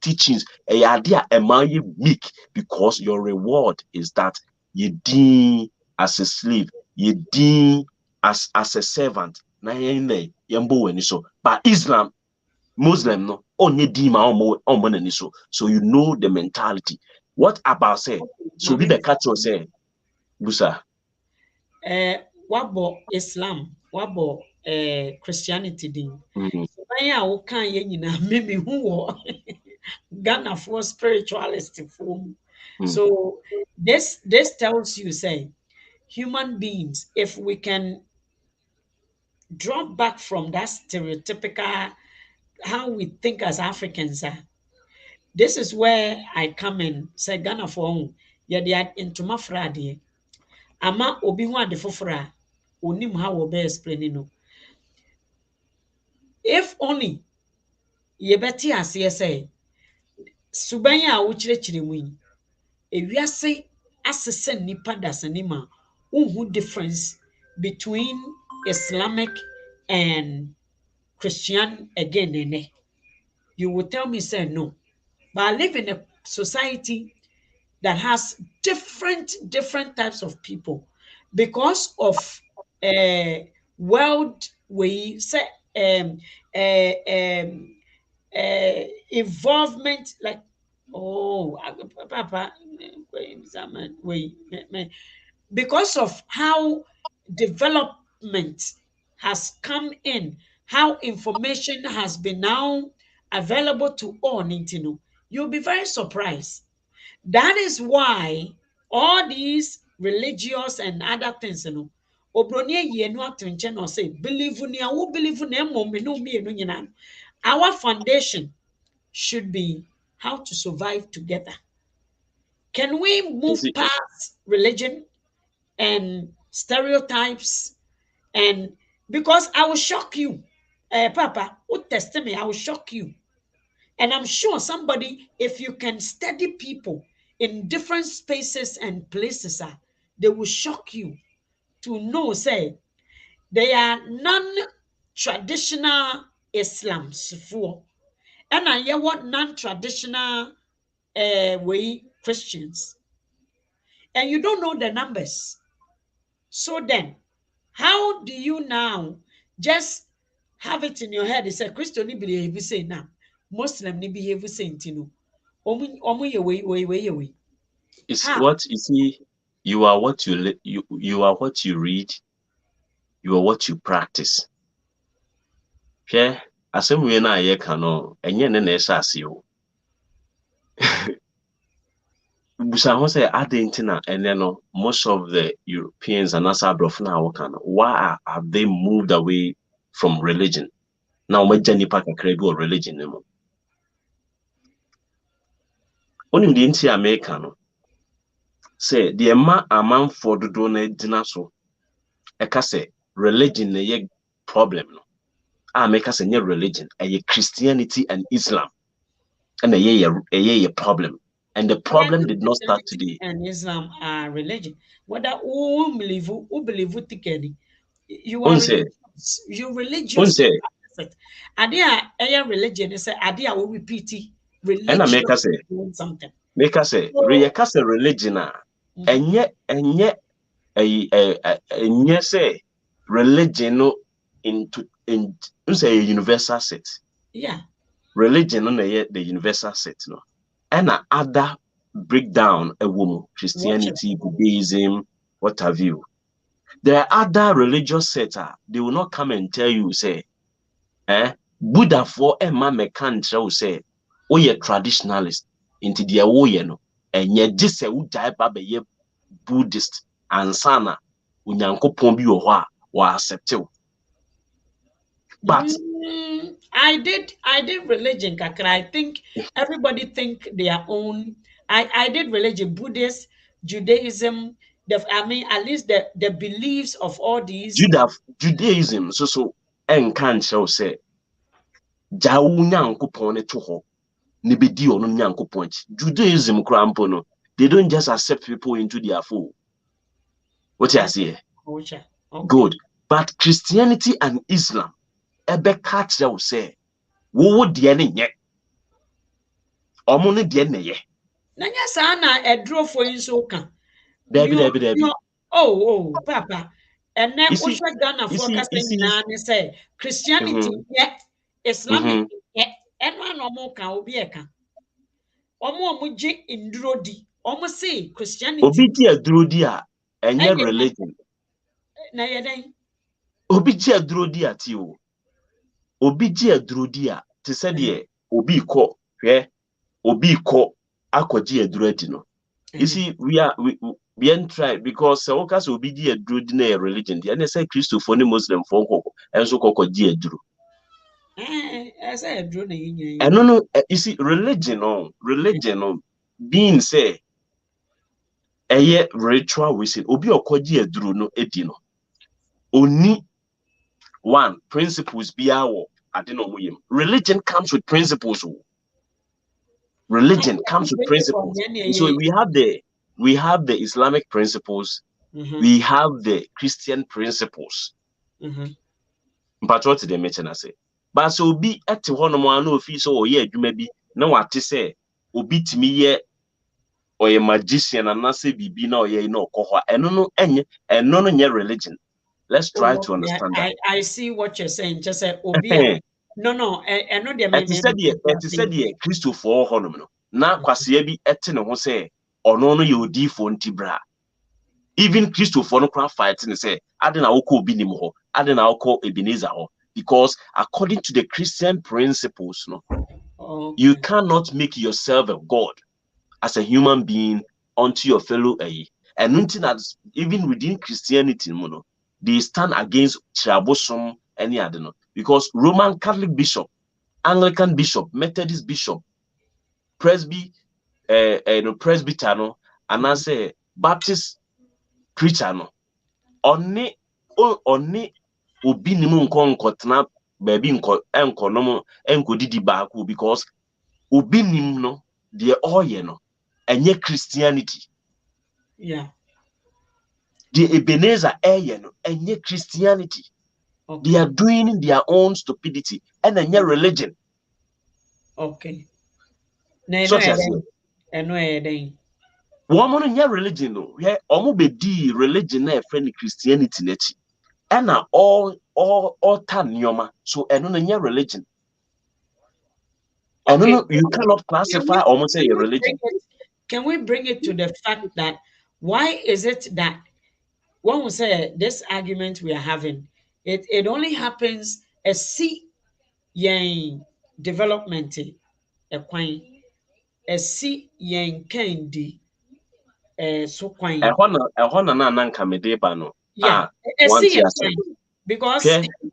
teachings ade a ema meek because your reward is that ye din as a slave ye din as a servant na ye mbo wani so but Islam Muslim no onye din ma omo nani so you know the mentality what about say so be the catch say busa wabo Islam wabo Christianity din ban a wo kan ye nyina me hu wo Ghana for spiritualist form so this tells you say human beings if we can drop back from that stereotypical how we think as Africans this is where I come in say Ghana for yeah they into my Friday ama obi hu ade foforo a onim how we be explain no if only ye beti ase say suban a wo kyerɛkyerɛ mu yi ewiase asese nipa dasanima unhu difference between Islamic and Christian again you will tell me say no but I live in a society that has different types of people because of world we say um, uh, um, involvement like oh papa wait because of how development has come in, how information has been now available to all Nintendo, you'll be very surprised. That is why all these religious and other things, Obronie ye no attention or say, believe in ya, believe in them, no me no nyina. Our foundation should be how to survive together. Can we You move see, past religion and stereotypes and because I will shock you, Papa, who tested me, I will shock you. And I'm sure somebody, if you can study people in different spaces and places, they will shock you to know, say, they are non-traditional Islam's for. And I hear what non-traditional way Christians. And you don't know the numbers. So then, how do you now just have it in your head? It's a Christian ni behave say now, Muslim ni behave say no. Omu ye way. it's How? what you see. You are what you are what you read. You are what you practice. Hwɛ asɛm wei na yɛka no ɛnyɛ ne na ɛhyɛ ase o. Busa ho sɛ adɛn nti na ɛnɛ no most of the Europeans and anaasɛ aborɔfo no a wɔka no have they moved away from religion? Na wɔagya nnipa kakra bi wɔ religion no mu. Wonim deɛ nti a meka no sɛ deɛ ma amanfoɔ dodoɔ no gyina so ɛka sɛ religion na ɛyɛ problem no a meka sɛ nyɛ religion ɛyɛ Christianity and Islam ɛna ɛyɛ problem. And the problem did not start Christianity today. and Islam are religion. Whether who believe what you are Unse, religious. You're religious to unse, practice it. Idea a religion is a idea we repeat it ɛna religious doing something. So yɛka sɛ religion a mhm, ɛnyɛ ɛnyɛ sɛ religion no in unse a universal set. yeah. Religion no na ɛyɛ the universal set no. Ɛna other breakdown ɛwɔ mu Worship. Christianity, Buddhism, what have you. There are other religious sects they will not come and tell you say Buddha for ɛma mɛka nkyerɛ wo sɛ woyɛ traditionalist nti deɛ woyɛ no ɛnyɛ gye sɛ wogyae ba bɛyɛ Buddhist ansa na onyankopɔn bi wɔ hɔ a wɔaccept wo. But I did religion, kakra. I think everybody think their own. I did religion, Buddhist, Judaism. I mean, at least the beliefs of all these. Judaism so ɛnka nkyerɛ wo sɛ gyae wo nyankopɔn ne to hɔ ne bɛdi ɔno nyankopɔn akyi. Judaism koraa mpo no they don't just accept people into their fold. What you say? Culture. Okay. Good. But Christianity and Islam ɛbɛka kyerɛ wo sɛ wo deɛ ne nyɛ ɔmo ne deɛ ne yɛ. Na nya saa na edro for yin so ka. Dabi. Oh, papa. And then You see, Usha Ghana you for see, you see. say Christianity Mhm, yet, Islamic mhm. yet, and one or more can be a can. Omo muji indrodi. Omo say Christianity. Obi di aduro di a And ɛnyɛ religion. na yɛdɛn Obi di aduro di a ti o. Obi di aduro di a te sɛ deɛ obi kɔ hwɛ obi kɔ akɔgye aduro adi no. You see, we ain't try because woka sɛ obi di aduro di na yɛ religion di ɛna sɛ Christopher ne Muslim fo nkɔ ɛnso kɔkɔgye aduro. ɛsɛ ɛduro na yɛnyina yi. Ɛno no you see religion no being say ɛyɛ ritual we say obi ɔkɔgye aduro no edi no oni one principles biara wɔ ade na ɔmo yam. Religion comes with principles. Religion comes with principles. So we have the Islamic principles, we have the Christian principles. Mpatro te de mention ase. But so obi ete hɔ no mo ano ofi so ɔyɛ adwuma bi na wate sɛ obi timi yɛ or a magician and not say bibi na oye no kohwa eno no nye religion. Let's try to understand that. I see what you're saying. Just say obia. No, I know they may It said the Christopher Honum no. Na kwase bi ete ne ho say ono no ye odifo ntibra. Even Christopher no cry fighting and say adena woko obi nim ho, adena woko Ebenezer ho, because according to the Christian principles no, you cannot make yourself a god as a human being unto your fellow and nothing that even within Christianity no, they stand against Chabosom any other no, because Roman Catholic bishop, Anglican bishop, Methodist bishop, presbyter no, and I say Baptist preacher no, only obi ni mu nkotena baby enko no enko didi baako, because obi nim no the oye no enye Christianity. Yeah. The Ebenezer eye no enye Christianity. Okay. They are doing their own stupidity and enye religion. Okay. So woman enye religion no, yeah, omo be di religion na friend Christianity nechi. And all time nyoma, so eno enye religion. Okay. You cannot classify almost say a religion. Can we bring it to the fact that why is it that when we say this argument we are having, it only happens a see yen development a quine a see yen candy so quine a hona na nanka medeba no. Yeah, see a quine. Because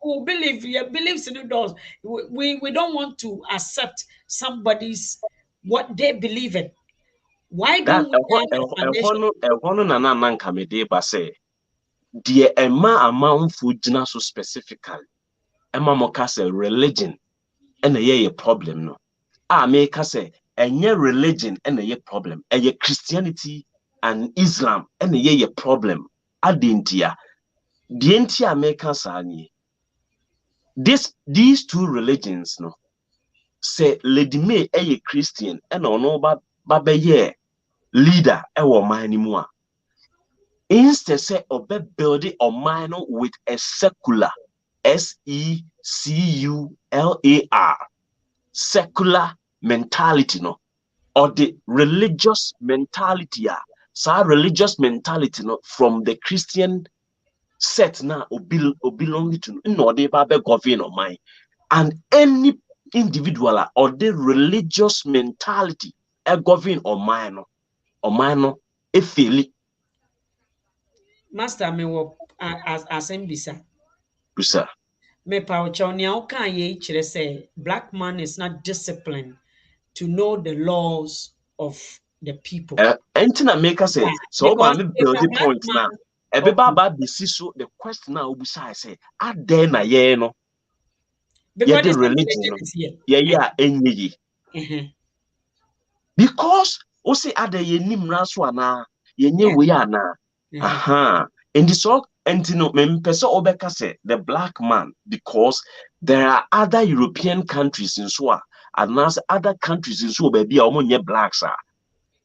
who believe believes in the doors. We don't want to accept somebody's what they believe in. Why don't we say the amount food so specifically Emma Mokase religion and a problem no. Make us say a religion and a problem, a Christianity and Islam and a problem. Adintia. The entire makers are these two religions no say Lady May a Christian and no baba ye leader ewo man mu a instead say obe build it or mine with a secular secular secular mentality no, or the religious mentality religious mentality no from the Christian set now or belong to no they babe govern or mine, and any individual or the religious mentality a govern or mine a feeling. Master me wo as mbisa. Sir. Me pa uchonia oka ye chire say black man is not disciplined to know the laws of the people. Entina make us say so man build the point now. Everybody be see so the question now be say are there na ye no because the religion yeah enyi because o say are there ye nim na so ana ye nye we ana and the so entino me pese obeka say the black man, because there are other European countries in so and other countries in so baby omo nye blacks are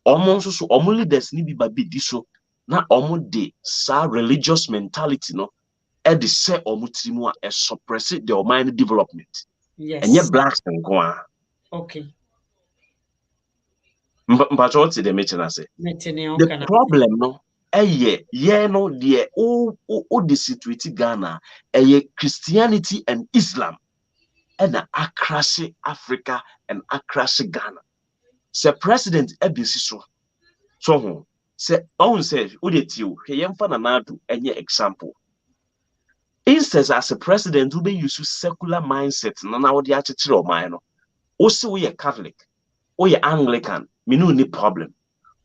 omo so omo leaders ni bi ba bi di so na omo de sa religious mentality no e de say omo trimu a suppress the mind development. Yes. And ye blacks nko. Okay. But what the mention say? The problem no no the the situation Ghana Christianity and Islam and akrase Africa and akrase Ghana. Say president ebisi so say on say udetio heyemfa na nadu enye example. Instead as a president who be use secular mindset na na wodi achechire o man no. O say we Catholic, we Anglican, me no any problem.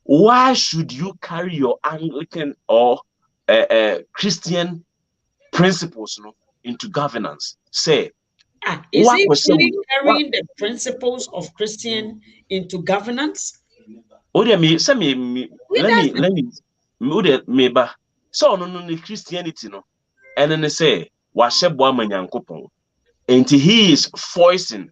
Why should you carry your Anglican or Christian principles into governance? Say, is he really carrying the principles of Christian into governance? Let me so no Christianity no, and then they say washebo amanyankopon, and he is voicing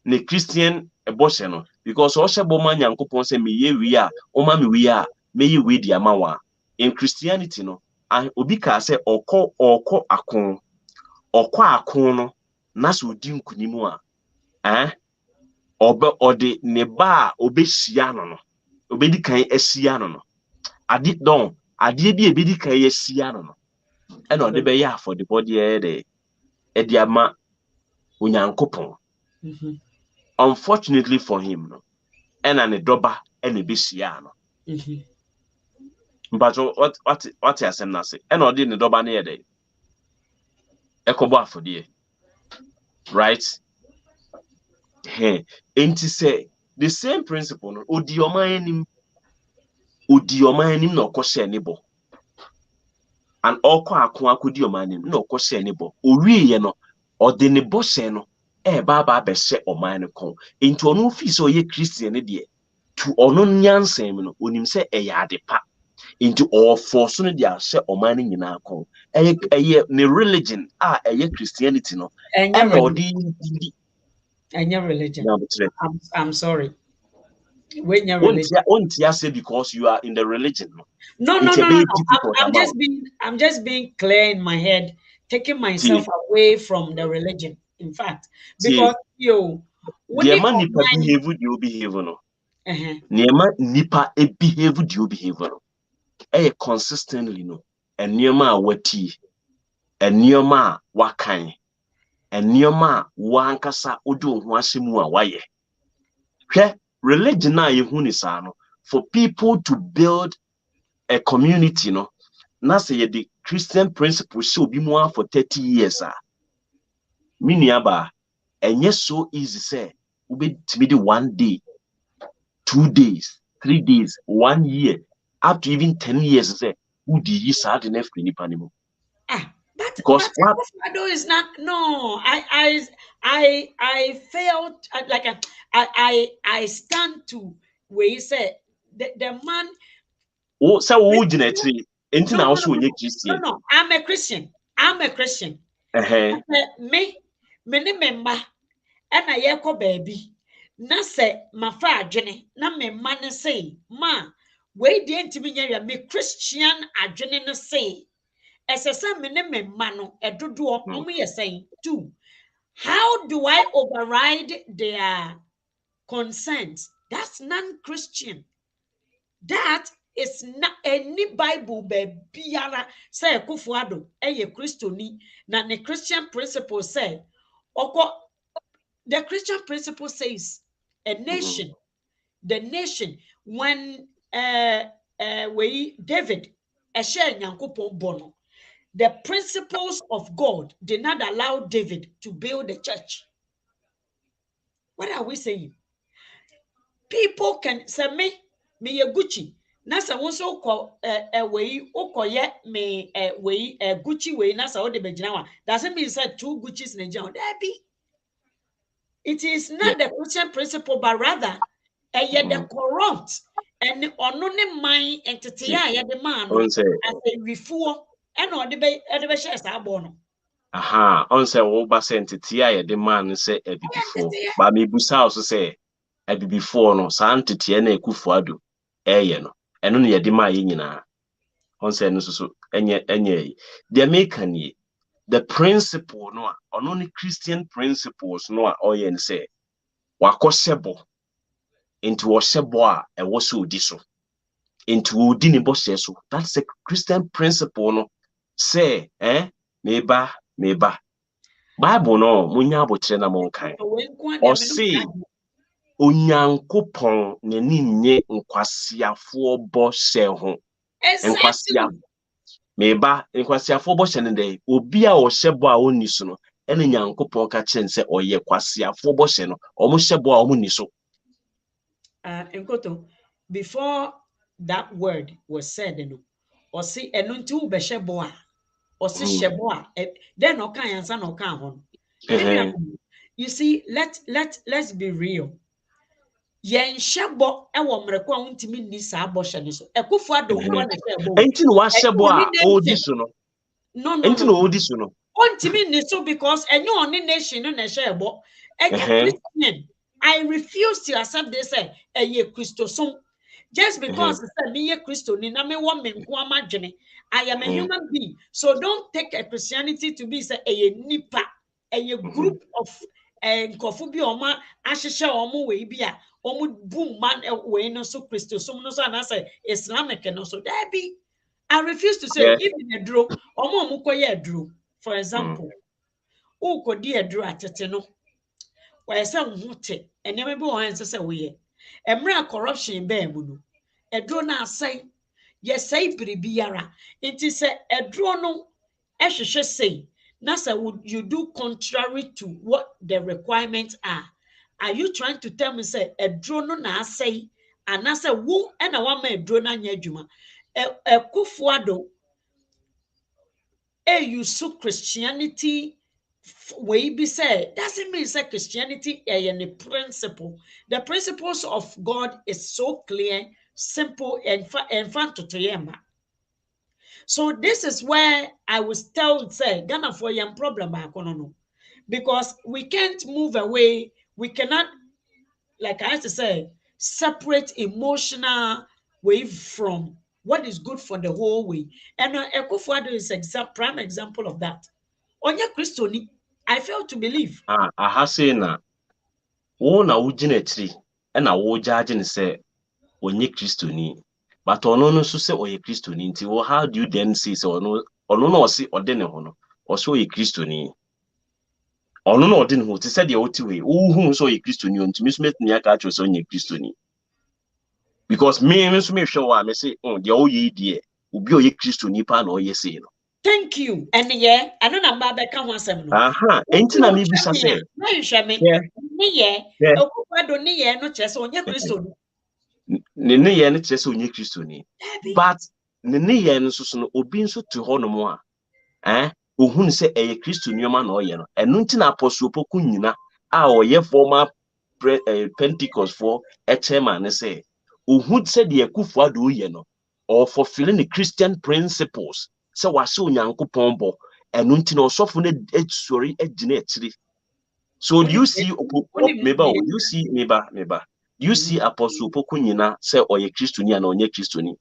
the Christian abortion because Oshabo man Yankopon say me ye we are, o ma me we are, me ye we di amawa. In Christianity no, and Obika say oko akon no, naso di nkunimu ode ne ba obesia no obedi kan asia no ade don ade bi ebedi kan asia no e no de be ya for the body e de ama onyankopon. Unfortunately for him no and ne doba e ne besia no but what asem na say e no de ne doba na ye de ekobo afodie, right? Enti say the same principle no odi oman anim na okoshe ne bo and ọkọ akụ akụdi ọmanim na ọkọshe ne bo owie ye no ode ne bo hye no ba be hye ọman ne kon enti ono fi so ye Christian ne de to ono nyansem no onim se ya adepa enti all force no de ahye ọman ne nyina kon ne religion ye Christianity no Enya na ode religion. I'm sorry. When your religion won't say because you are in the religion no. I'm just being clear in my head, taking myself away from the religion. In fact, because the man nipa behave you behave no. Niema nipa behave you behave no. Consistently no. And niema wati. And niema wakan. And niema wankasa odo ho asemu a waye. Hwe religion na yehu ni sa no for people to build a community no. Na say the Christian principles should be more for 30 years miniaba enye so easy say ube timidi 1 day 2 days 3 days 1 year up to even 10 years say udi yi sa de na free nipa ni mo but Ado is not no I felt like I stand to where you say the man say wo gina tri enti na wo so onye Christian. No, I'm a Christian me ne memba na ye kɔ baabi na sɛ mafa adwene na memma ne sei ma we die ntimi nya ya me Christian adwene ne sei ɛsɛ me ne memma no ɛdodoɔ ɔmo yɛ sei too. How do I override their consent? That's non-Christian. That is not any Bible biara say Kufuado eye Christoni na the Christian principle say the Christian principle says a nation the nation when we David share Nyankopon bono the principles of God did not allow David to build a church. What are we saying? People can say me Gucci na sa won so ko we ukoye me we Gucci we na sa o de begina wa doesn't mean say 2 Guccis na jam there be. It is not the Christian principle but rather the corrupt and ono ne man entity ya the man as a refuo and o de be share sa abo no on say wo ba say entity ya the man say e be before but me busa also say e be before no sa entity na Ekufuado no eno ne yede ma ye nyina on say no so enye the American the principle no ono ne Christian principles no oye ne say wakosebo into osebo a e wo so odi so into odi ne bo so that's a Christian principle no say meba Bible no munya abotre na monkan o say Onyankopon ne nye nkwasiafo bo hye ho nkwasia meba nkwasiafo bo hye ne dey obi a o hye bo a oni so no ene Nyankopon ka chen se oye kwasiafo bo hye no omo hye bo a omo ni so. Nkoto, before that word was said or see enuntu be hye bo a or see hye bo a then o kan yansa na o kan ho. You see, let's be real. Yen shebo e wo mreko a untimi ni sa aboshe ni so Ekufuado nko na shebo enti no wa shebo a odi so no enti no odi so no untimi ni so because enyo oni nation no na shebo Christian I refuse to accept this a Christosum. Just because me a Christo, ni na me wa me nko amadwene. I am a human being. So don't take a Christianity to be say a nipa, a group of nkofo bi oma ahyehye omo we bi a omo boom man we no so Christosum no so anase Islamic no so there be. I refuse to say even a draw omo koye draw. For example, ukodi a draw atete no. Why say wote enema bi wo han say woye emra corruption be mu no edro na asai ye say biribiara nti say edro no ehwehwe say na say you do contrary to what the requirements are you trying to tell me say edro no na asai anase wo na wa ma edro na nya adwuma ekufuado you so Christianity way be said doesn't mean that Christianity is any principle. The principles of God is so clear, simple, and fun to yema. So this is where I was told say Ghana for young problem no. Because we can't move away. We cannot, like I used to say, separate emotional wave from what is good for the whole way. And Ekufuado is prime example of that. Onye Christoni, I fail to believe. Aha say na wo na wo gina tiri e na wo judge ne say onye Kristoni. But ono no so say oye Kristoni nti wo how do you then say say ono no ose ode ne ho no ose oye Kristoni. Ono no ode ne ho ti say de oti we wo hu so oye Kristoni ntumi so metumi aka cho so onye Kristoni. Because me so me hwe wa me say de o ye die obi oye Kristoni pa na oye say no. Thank you. And yeah, I don't know about that kind of asem no. Enti na me bisa say. Na hwe me. Ni ye, Ekufuado ni ye no chese onye Kristoni. Ne ye ne chese onye Kristoni. But ne ye no so no obi nso te ho no mo a ohun se eye Kristoni ma na oye no. Enu nti na apostle poku nyina a oye former Pentecost for chairman ne say ohun se de Ekufuado oye no or fulfilling the Christian principles. So wase onyankopon bo enu nti na osofo na sorry agina akiri. So do you see you see apostle poku nyina say oye Kristoni and onye Kristoni.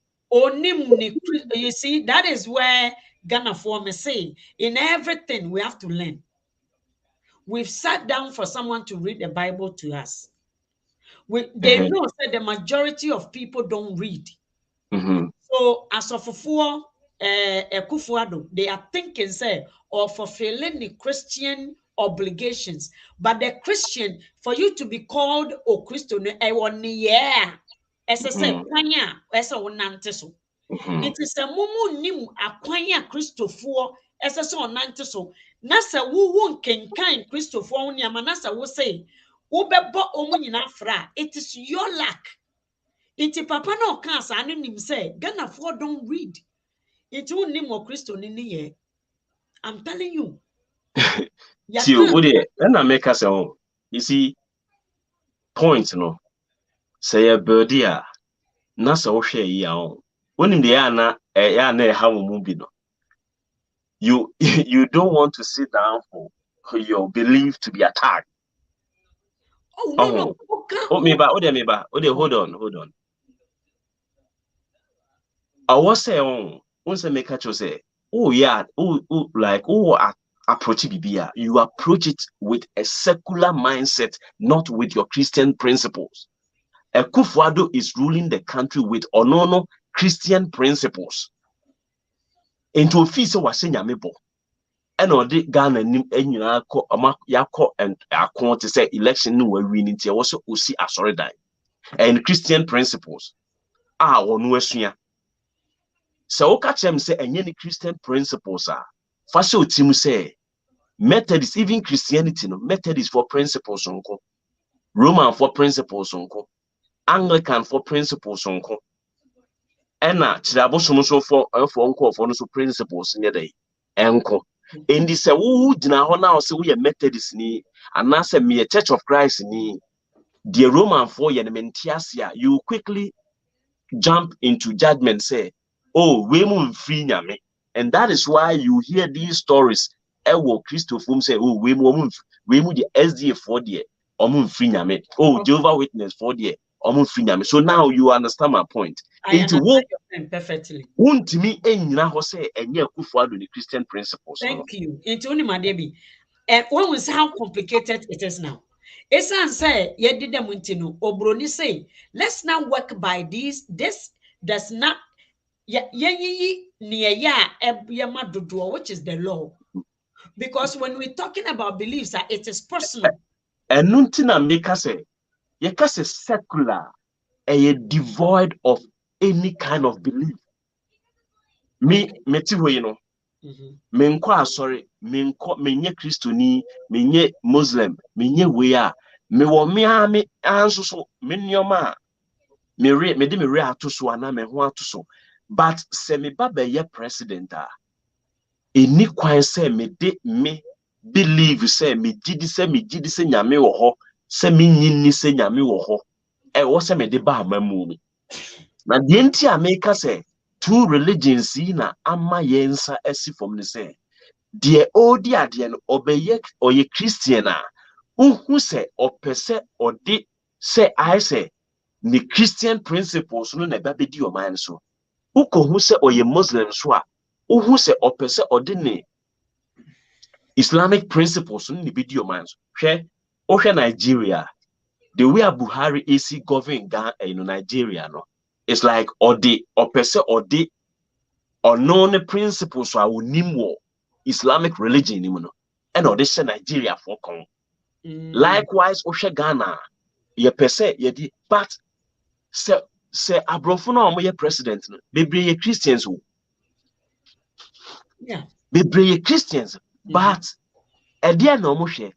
You see, that is where Ghana for me say in everything we have to learn. We've sat down for someone to read the Bible to us. They know that the majority of people don't read. So as of Ekufuado, they are thinking say of fulfilling the Christian obligations. But the Christian, for you to be called O Christo, as I say, kwanya, as a nante it is a mumu nim akwanya Christopher, as a son nante so. Nasa wu won can kind Christopher on Yamanasa will say, Ubebo omunina fra, it is your lack. Iti papa no cancer and him say, Ghana for don't read. It won't name more Christo in the year. I'm telling you. See, and I make us own. You see, point no. Say a birdia, Nasa share ya. When in the Anna, how movie no. You don't want to sit down for your belief to be attacked. Oh no. Hold on. I was saying, once I make a say, approach Bibia. You approach it with a secular mindset, not with your Christian principles. Ekufuado is ruling the country with onono Christian principles. Into a feast was saying Yamibo. And on the Ghana and Yako and Akon to say election were winning to also see a sorry die. And Christian principles are on Western. So catch them say any Christian principles are. First Timu say Methodist, even Christianity, no Methodist for principles unko. Roman for principles unko. Anglican for principles unko. Ena chirabosomo for unko for no principles in day. Enko. And this who dina ho na say we Methodist ni anase me Church of Christ ni the Roman for yenmentiasia you quickly jump into judgment say oh we move free nyame. And that is why you hear these stories. Ewo Christopher say oh we move the SDA for there omun free nyame. Oh, Okay. Jehovah Witness for the omun free nyame. So now you understand my point. I Into understand your point perfectly. wontimi enyina ho say enye Akufo-Addo the Christian principles no. Thank you. Into Madebi. And when we see how complicated it is now. It's say ye did them no obroni say let's now work by these. This does not near which is the law. Because when we're talking about beliefs, it is personal. Enu nti na make say ye ka say secular devoid of any kind of belief. Me meti ho yi no. Menkɔ asɔre, menye Kristoni, menye Muslim, menye wei a mewɔ me anso so me nneɔma a mede me re ato so ana me ho ato so. But sɛ me ba bɛyɛ president a ɛni kwan sɛ mede me believe sɛ megye di sɛ nyame wɔ hɔ, sɛ menyi nni sɛ nyame wɔ hɔ, ɛwɔ sɛ mede ba amamu mu. Na deɛ nti a meka sɛ two religions yi na ama yɛn nsa asi fam ne sɛ deɛ odi adeɛ no ɔyɛ Christian a uhu sɛ ɔpɛ sɛ ɔde sɛ ayɛ sɛ ne Christian principles no na ɛba bɛdi ɔman so. Ukohu sɛ ɔyɛ Muslim so a uhu sɛ ɔpɛ sɛ ɔde ne Islamic principles no na bɛdi ɔman so. Hwɛ Nigeria, the way Buhari AC govern Ghana, Nigeria no, it's like ɔpɛ sɛ ɔde ɔno ne principles a onim wɔ Islamic religion ni mu no and or this Nigeria for kon. Likewise ohwe Ghana ye pese ye di but se abrofo na omo ye president no bebre ye Christians o. Yeah. Bebre ye Christians but ede na omo hwe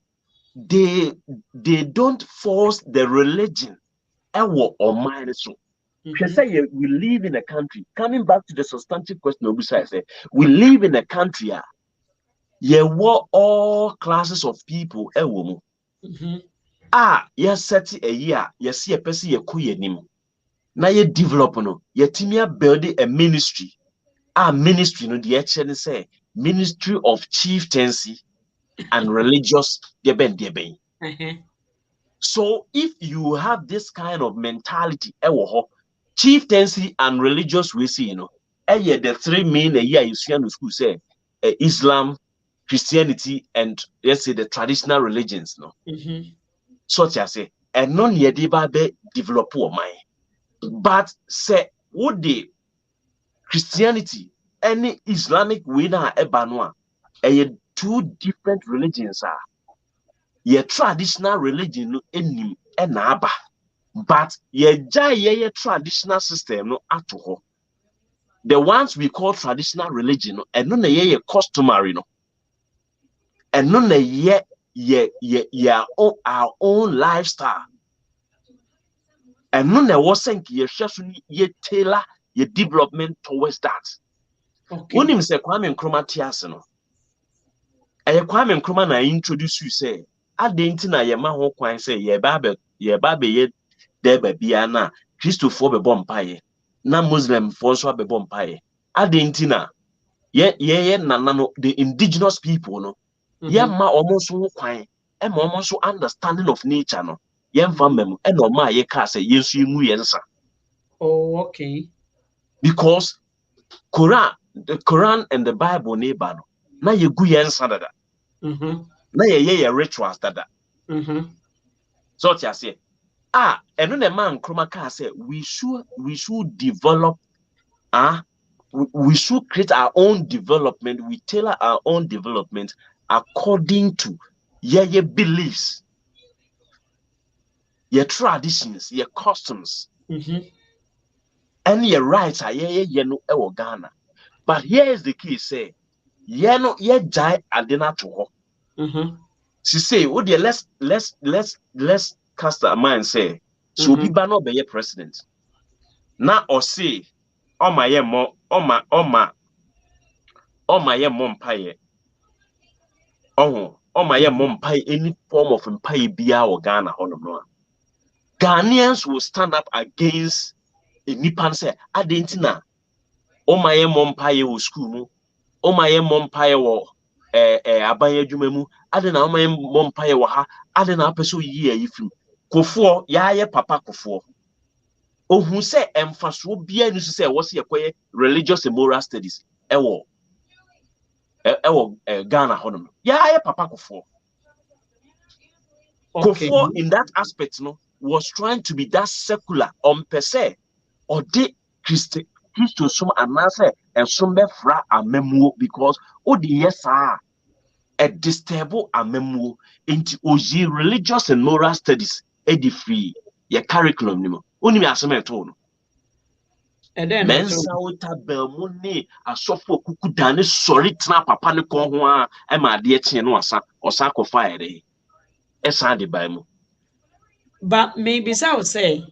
they don't force the religion ewo oman so. We live in a country, coming back to the substantive question Obisa say we live in a country ye were all classes of people ewo mu. Yes set a year, yes see a person ye kuyenim. Na ye develop no, ye timia build a ministry. Ministry no the action say ministry of chieftaincy and religious deben. So if you have this kind of mentality, chieftaincy and religious we see, the three main you see in school say Islam, Christianity, and let's say the traditional religions, no. Such as say, and none yet be develop mind. But say would the Christianity any Islamic winner ebanwa two different religions are ye traditional religion no enim enaba. But ye traditional system no atoho. The ones we call traditional religion, and no ye customary no, and no ye our own lifestyle. And no wasn't ye tailor your development towards that. When him say Kwame Nkrumah tiaseno, Kwame Nkrumah na introduce you say, adenti na ye ma ho kwan say ye ba be ye de ba bia na Christopher be bompaye na Muslim for so be bompaye. Adenti na ye nana no the indigenous people no ye ma omo so ho kwan e ma omo so understanding of nature no ye mfa mem e no ma ye ka say yesu emu ye nsa. Oh, okay. Because the Quran and the Bible neighbor no na ye gu ye nsa dada. Na ye rituals dada. So what you say? And then the man Nkrumah ka say we should develop we should create our own development. We tailor our own development according to your beliefs, your traditions, your customs, and your rights are no Ghana. But here is the key: say no jai adena to ho. She say, oh dear, let's cast our mind say so be no be president. Now or say oh my mpaye. Oh my mpaye any form of mpaye bia or Ghana no. Ghanaians will stand up against a Nipan say adentina. Oh my mpaye wo school no. Oh my mpaye wo aban adwuma mu ade na ɔma mbɔ mpaeɛ wɔ ha ade na apɛ sɛ oyi ayi fim kofoɔ yɛayɛ papa kofoɔ ohun sɛ ɛmfasoɔ biara ni so sɛ ɛwɔ sɛ yɛkɔyɛ religious and moral studies ɛwɔ Ghana hɔ nom yɛayɛ papa kofoɔ Okay. kofoɔ in that aspect no was trying to be that secular ɔmpɛ sɛ ɔde Christo som anaasɛ ɛsom bɛfra amamuo because wode yɛ saa a disturbo amamuo nti oyi religious and moral studies edi free yɛ curriculum ni mu onim asɛm ɛtoo no mensa wota baamu ne asɔfo kuku dane sɔre tena papa ne kɔn ho a ɛma adeɛ kyeɛ no ɔsa kɔfa ɛde ɛsan de baa mu. But maybe I would say,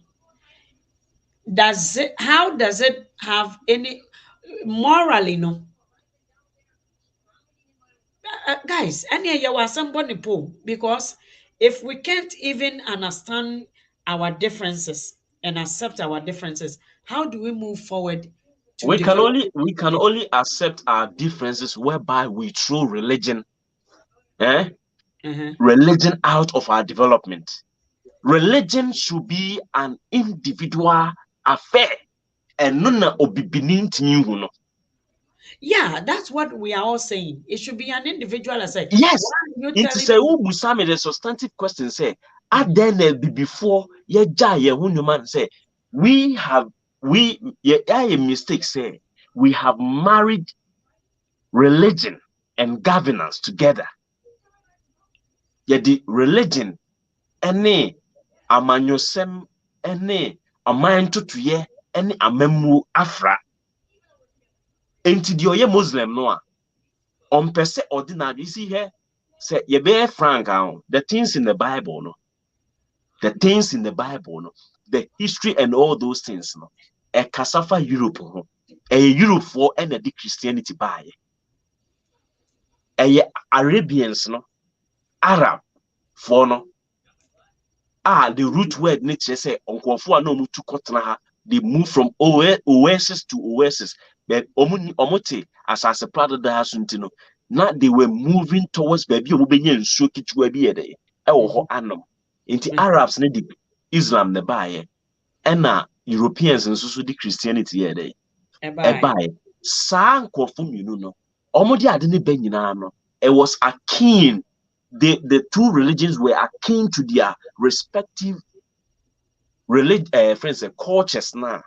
how does it have any morally no? Guys, any you was somebody poor because if we can't even understand our differences and accept our differences, how do we move forward to We can develop? only accept our differences whereby we throw religion religion out of our development. Religion should be an individual affair and none obibini ntimi hu no. Yeah, that's what we are all saying. It should be an individual asset. Yes. Why are you It telling is a me? Busami the substantive question say, are there before ye ja ye man say we a mistake say we have married religion and governance together. Ye the religion ene amanyosem ene aman tutuye ene amemu afra. Enti di oye Muslim no a ompese ordinary you see here say ye be frank the things in the Bible no the history and all those things no e kasafa Europe ho Europe for and the Christianity by Arabians no Arab for no the root word nature say onkofo no mu tukotena ha they move from oasis to oasis but omote asase prado da asunti no na they were moving towards baby obenya nsuo kitua bi yede e wo ho anom nti Arabs ne di Islam ne bae na Europeans nso so di Christianity yede e bae saa nkofo mienu no omode ade ne ba nyina no it was akin the two religions were akin to their respective friends and cultures na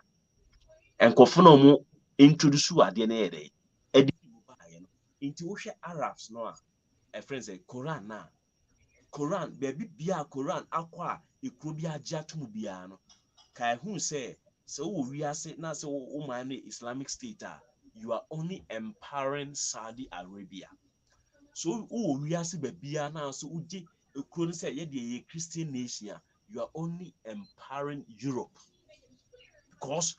nkofo no mo introduce ade na yede edi bae no nti wo hwe Arabs no a friends Quran na Quran baby bia Quran akwa ekro bi agya to mu bia no kai hu say wo wiase na say wo man Islamic State you are only empowering Saudi Arabia so wo wiase ba bia na so uji ekro no say ye de Christian nation you are only empowering Europe because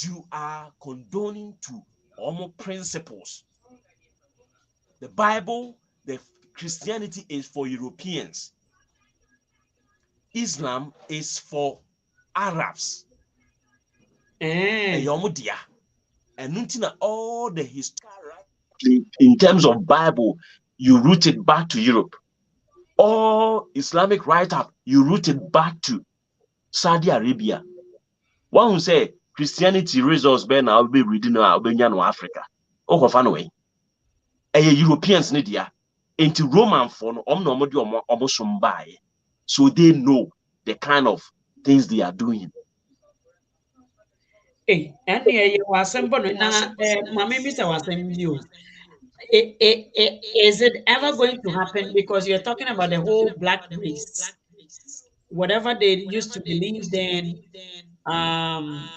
you are condoning to almost principles. The Bible, the Christianity is for Europeans. Islam is for Arabs. And all the history in terms of Bible, you root it back to Europe. All Islamic write-up, you root it back to Saudi Arabia. One who say Christianity results ben I'll be reading no Africa. Oh, fun way. Europeans need ya into Roman for no so they know the kind of things they are doing. Hey, and you was now, Mammy, Mr. was you. Is it ever going to happen? Because you're talking about the whole black race, whatever they used to believe then. Um,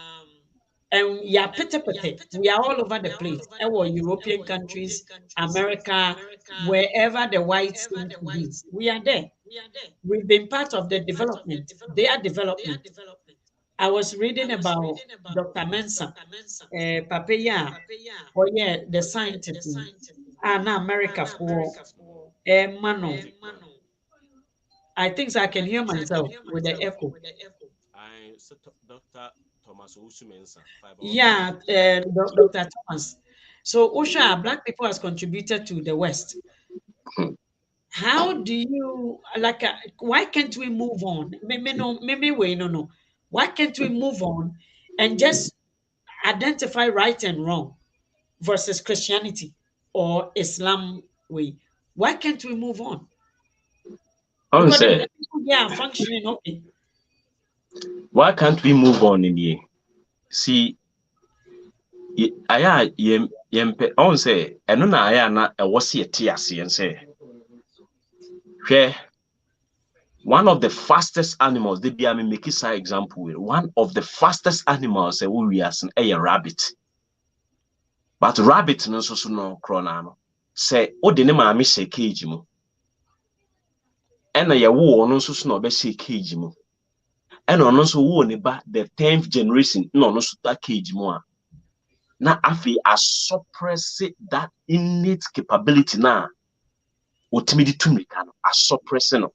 and yeah, pete pete. We are all over the place. Our European countries, America, wherever the whites seem to be, we are there. We've been part of the development, their development. I was reading about Dr. Mensah, Papaya, oh yeah, the scientist, and America for Mano. I think so I can hear myself with the echo. I Dr. Thomas Osumensa, fiber Yeah, Dr. Thomas. So, Osha, black people has contributed to the West. How do you like? Why can't we move on? Me way no. Why can't we move on and just identify right and wrong versus Christianity or Islam way? Why can't we move on? I Because the say, way people they are functioning, okay. why can't we move on in here? See, I yempe. I say, and no, I na a was here tears and say, where one of the fastest animals, they be I make a side example. One of the fastest animals, we are a rabbit. But rabbit no so no crona no. Say, o de ne maame hyɛ cage mu. Ɛna yɛwo ɔno nso so na ɔbɛhyɛ cage mu. Ɛna ɔno nso wo ne ba the 10th generation na ɔno nso ta cage mu a. Na afi suppress that innate capability na otimi di tumika no suppress no.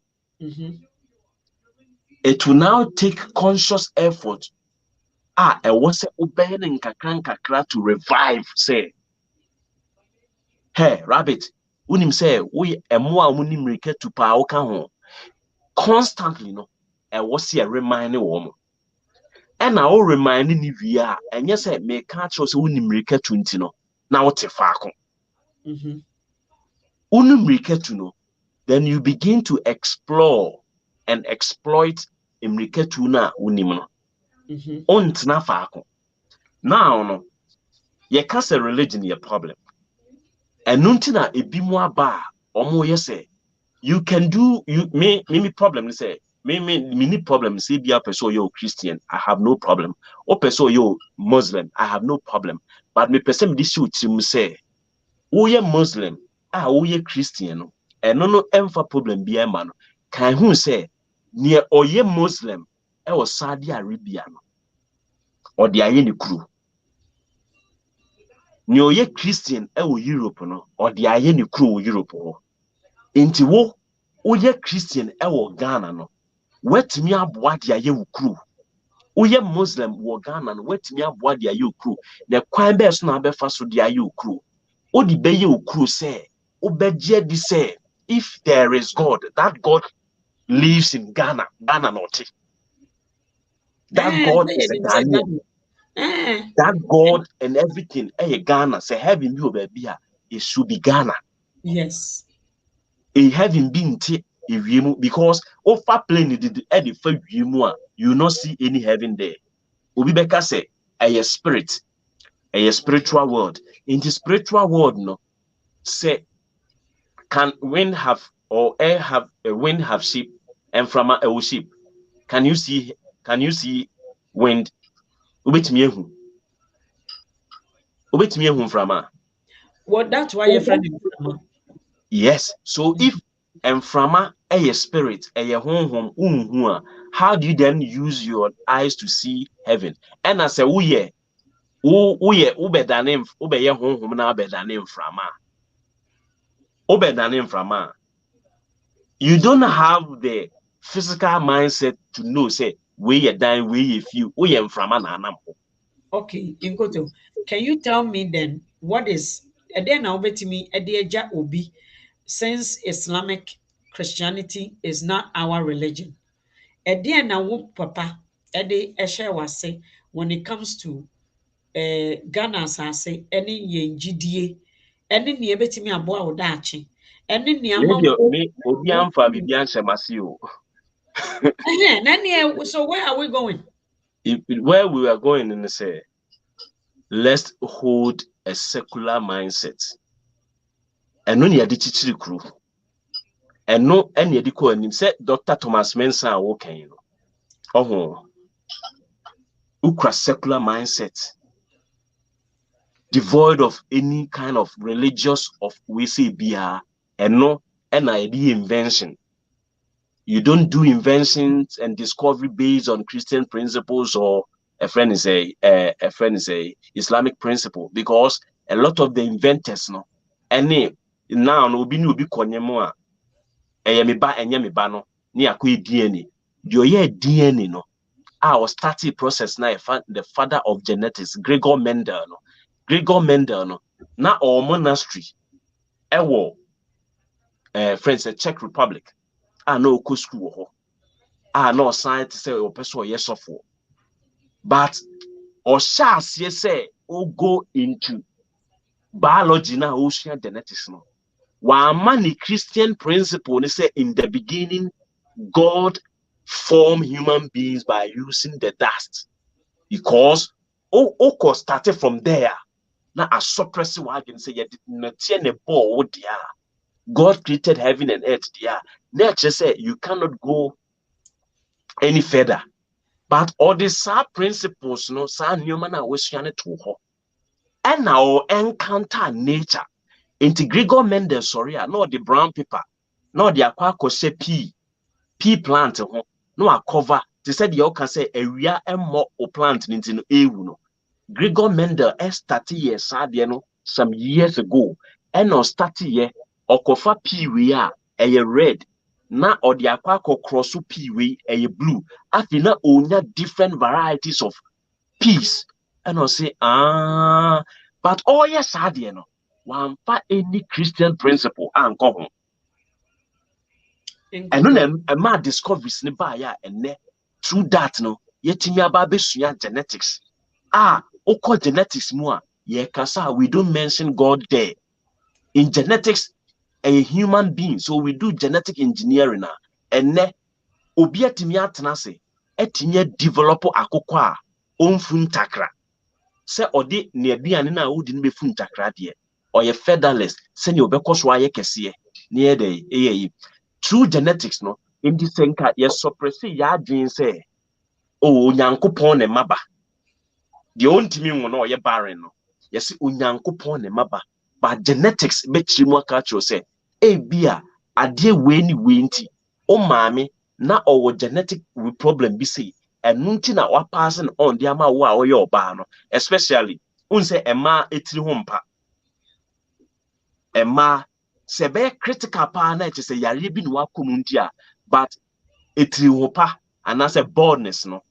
It will now take conscious effort. Ɛwɔ sɛ wobɛyɛ ne nkakra to revive say. Hey, rabbit, unim say we ɛmoa a ɔmo mmirika tu paa woka ho. Constantly no was here reminding woman and now reminding you and yes I may catch us unimrika to no now what a faco unimrika to know then you begin to explore and exploit imrika to na unimno ontna faco now no ye cast a religion your problem and nuntina a bimwa bar or yes you can do you me problem say me problem say be a person you Christian I have no problem or person you Muslim I have no problem but me person this shoot him say oh you Muslim oh you Christian and no emfa problem be a man can who say near or ye Muslim or Saudi Arabia or the ayeni crew near ye Christian Europe no or the ayeni crew Europe inti wo oye Christian Ghana no wetimi aboa de aye ukru oye Muslim wo Ghana no wetimi aboa de aye ukru the kwan be so na abefa so de aye ukru odi beye ukru say obeje di say if there is God that God lives in Ghana not that God is a Ghanaian that God and everything Ghana say heaven be oba it should be Ghana yes a heaven being because over plane did you not see any heaven there. Obi beka say a spirit, a spiritual world. In the spiritual world, no say can wind have or air have a wind have ship and from a ship. Can you see wind? Ubit me from well that's why your friend yes. So if Emframa a spirit, a honhom, how do you then use your eyes to see heaven? And I say, uye ubedane ubeye honhom na ubedane Emframa. Ubedane Emframa. You don't have the physical mindset to know, say, we ye dying, we ye few, we Emframa na anam. Okay, Nkoto, can you tell me then what is then now bet me Edeja Obi since Islamic Christianity is not our religion. Then now papa Ede Eshe was say when it comes to Ghana say any yenjidie any ne betimi aboa odachi any ne ama Me obi amfa bibi ansemasi o. so where are we going? Where we were going in say let's hold a secular mindset. And no near the chichiri crew. And no any edico and him said Dr. Thomas Mensa walking, you know. Oh, ukra secular mindset, devoid of any kind of religious of we say beer and no NID invention. You don't do inventions and discovery based on Christian principles or a friend is a Islamic principle because a lot of the inventors no any now no be konyemo me ba enye me ba no ni akoy DNA the oye DNA no was starting process na the father of genetics Gregor Mendel no na our monastery ewo friends Czech Republic no ɔkɔ school hɔ no ɔsan te sɛ ɔpɛ sɛ ɔyɛ sɔfoɔ but ɔhyɛ aseɛ sɛ go into biology na ɔsua genetics no wama ne Christian principle ne say in the beginning God formed human beings by using the dust because started from there na suppress what can say na tie ne ball dia God created heaven and earth dia nature say you cannot go any further but all the same principles no sa nneoma na wesua ne to ho and now encounter nature into Gregor Mendel sorry no the brown paper no the akwa pea plant ho no a cover they said the can say area more o plant into ewu no Gregor Mendel started here sadie no some years ago and no started here okofa pea we a red na or the akwa cross pea we blue afi na onya different varieties of peas and I say but all yes sadie no one fa any Christian principle anko ho and no ma discoveries ne ba ya enne through that no yetimi aba besua genetics oko genetics mu a ye kasa we don't mention God there in genetics a human being so we do genetic engineering na enne obi atimi atena se etinye develop akoko a onfun takra se odi ne aduane na wodi ne befun takra de oye featherless se ne obekoso aye kese ne ye dey through genetics no in the senka yes suppress ya adwin say onyankopon ne maba the ontimi nwo no ye barren no yes onyankopon ne maba but genetics be chirimu aka cho say bia ade we ni we nti o maame na owo genetic problem bi say enu nti na wa passing on the ama wo a wo ye oba no especially unse ema etiri ho mpa ema se be critical pa na say yare bi no akomu nti a but etiri ho pa ana say boldness no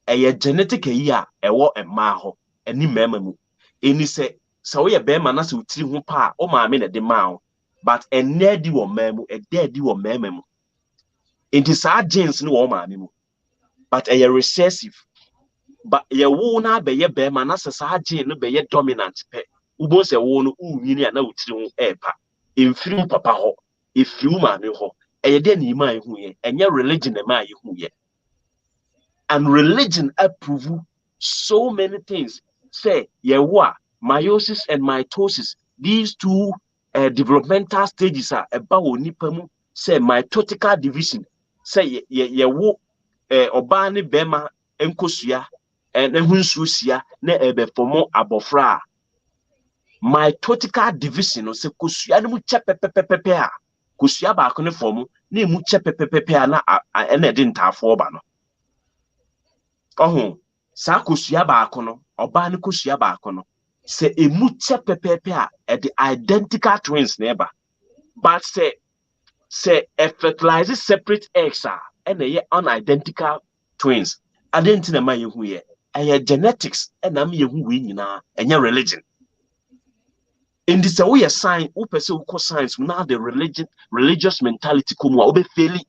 eye genetic yi a ewo ema ho ani mema mu eni se wo ye be ma na se utiri ho pa o maame na de ma ho but enne di wo mema di wo mema mu enti sa genes no wo maame mu but eye recessive but ye wo na be ye be ma na se sa gene no be ye dominant pe ubo se wo no unyini na utiri ho epa emfirim papa ho efirim maame ho eye de na ima ehu ye enye religion na ma ehu ye and religion approve so many things say yewa meiosis and mitosis these two developmental stages are about nipa mu say mitotic division say yewo oba ne bema enkosua and ehunsuosia na ebe formo abofra mitotic division no say kosua ne mu chepepepepe a kosua ba ko ne formo na emu chepepepepe a na ene de ntafo ba no sa kosua ba akono oba ne kosua ba akono se emu chepepepe a the identical twins neighbor but say fertilize separate eggs and ye unidentical twins identity na ma yehu ye genetics and am yehu we nyina enye religion in this way sign who person who science now the religious mentality komu a obe faili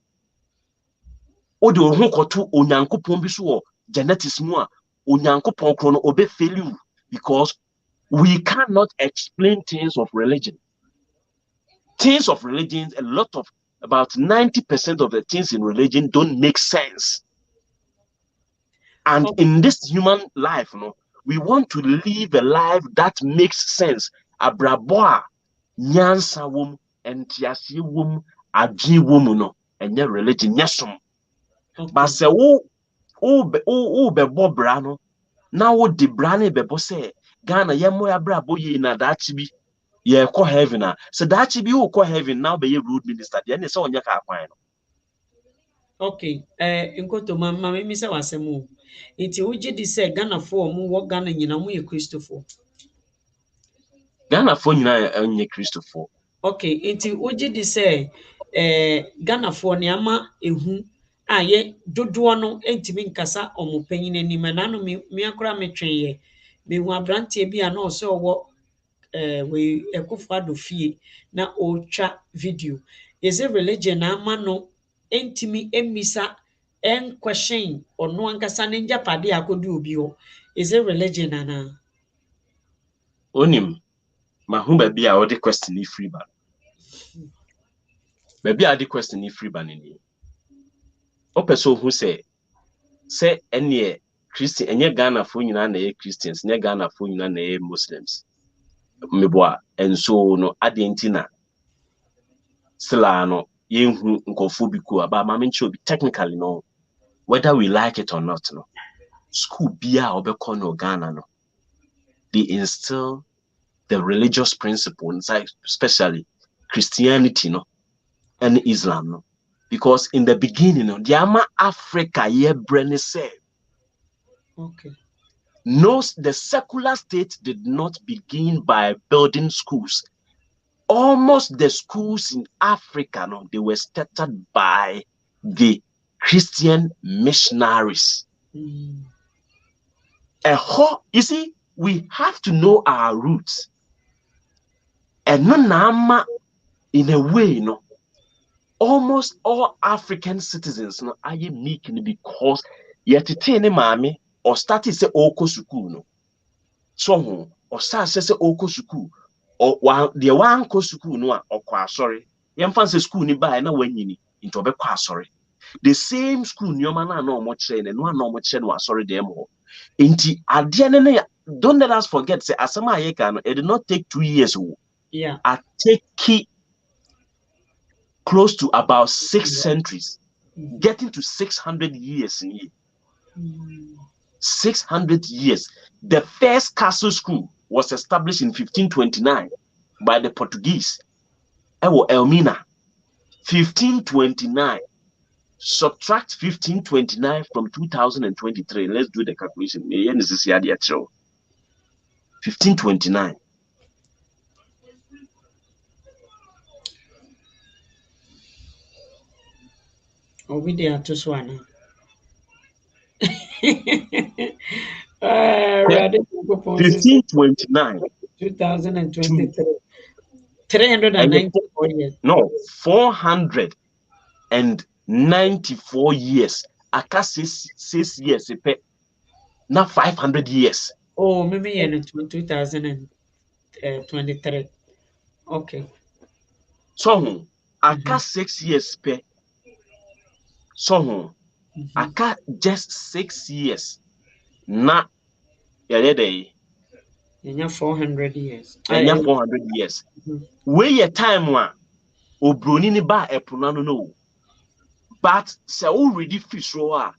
o de ohun koto onyankopon bi so genetics mu a onyankopon kro no obe fail because we cannot explain things of religion. Things of religion, a lot of about 90% of the things in religion don't make sense. And in this human life, we want to live a life that makes sense. Abraboa, nyansa wom, entiasi wom, adji wom no, and your religion, yesum. But say be bobra no na wo di brane bebo say Ghana yemo ya brabo yi na dachi bi ye ko heaven a so dachi bi wo ko heaven now be ye road minister de na say onya ka kwan no okay Nkoto mama me say wasem nti wo gi di say Ghana fo mo wo Ghana nyina mo ye Christopher Ghana fo nyina enye Christopher okay nti wo gi di say Ghana fo ne ama ehu ye dodo no entimi nkasa omopanyin anim na no me akora metwen ye me hu abrante bi a na oso wo we ekofo ado fie na o twa video Is it religion ama no entimi emisa en question or no ankasa ne njapade akodi obi ho? Is it religion ana? Onim mahu baby a odi question ni free ban. Baby a di question ni free ban ni. O person who say enye Christian enye Ghana fo nyina na ye Christians, enye Ghana fo nyina na ye Muslims. Meboa enso no adentina sila no yenhu nkofo bi ku aba ma menche obi technically no whether we like it or not no school bia obekọ no Ghana no they instill the religious principle inside, especially Christianity no and Islam no, because in the beginning no the ama Africa ye brand say Okay. no, the secular state did not begin by building schools. Almost the schools in Africa, no, they were started by the Christian missionaries. Mm. You see, we have to know our roots. And no nama, in a way, no, almost all African citizens no, are unique because yet mami or started say oko suku no. So or start say oko suku. Or the one ko school no or sorry. Yam fancy school ni by na wanyini into obekwa sorry. The same school nyoma na no mo chain and one no mo chain was sorry them all. Inti adiane don't let us forget say asama yeka no it did not take 2 years. Yeah. I take key close to about 6 centuries, getting to 600 years in here. 600 years. The first castle school was established in 1529 by the Portuguese. Elmina. 1529. Subtract 1529 from 2023. Let's do the calculation. 1529. Obi dey ato so ana. 1529 2023. 394 years. No, 494 years. Aka 6 years. Not 500 years. Oh, maybe in 2023. Okay. So, aka 6 years. So, aka just 6 years. Na, day. Yanya 400 years. Yanya 400 years. Where your time one, obroni ni ba epunano no. But se already fish roa.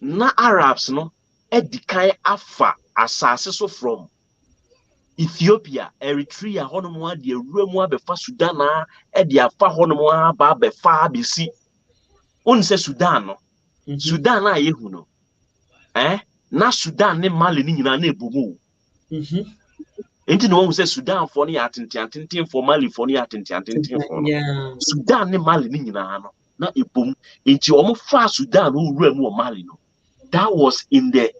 Na Arabs no, edikai afa asase so from Ethiopia, Eritrea, honomwa de rumu abefa Sudan na edi afa honomwa ba befa abesi. Unse Sudan no. Sudan na yehu no. Na Sudan ne Mali ni nyina na ebumu. Enti no one say Sudan for ni atenten for Mali for ni atenten for no. Yeah. Sudan ne Mali ni nyina no na ebum. Enti omo fa Sudan no rumu Mali no. That was in the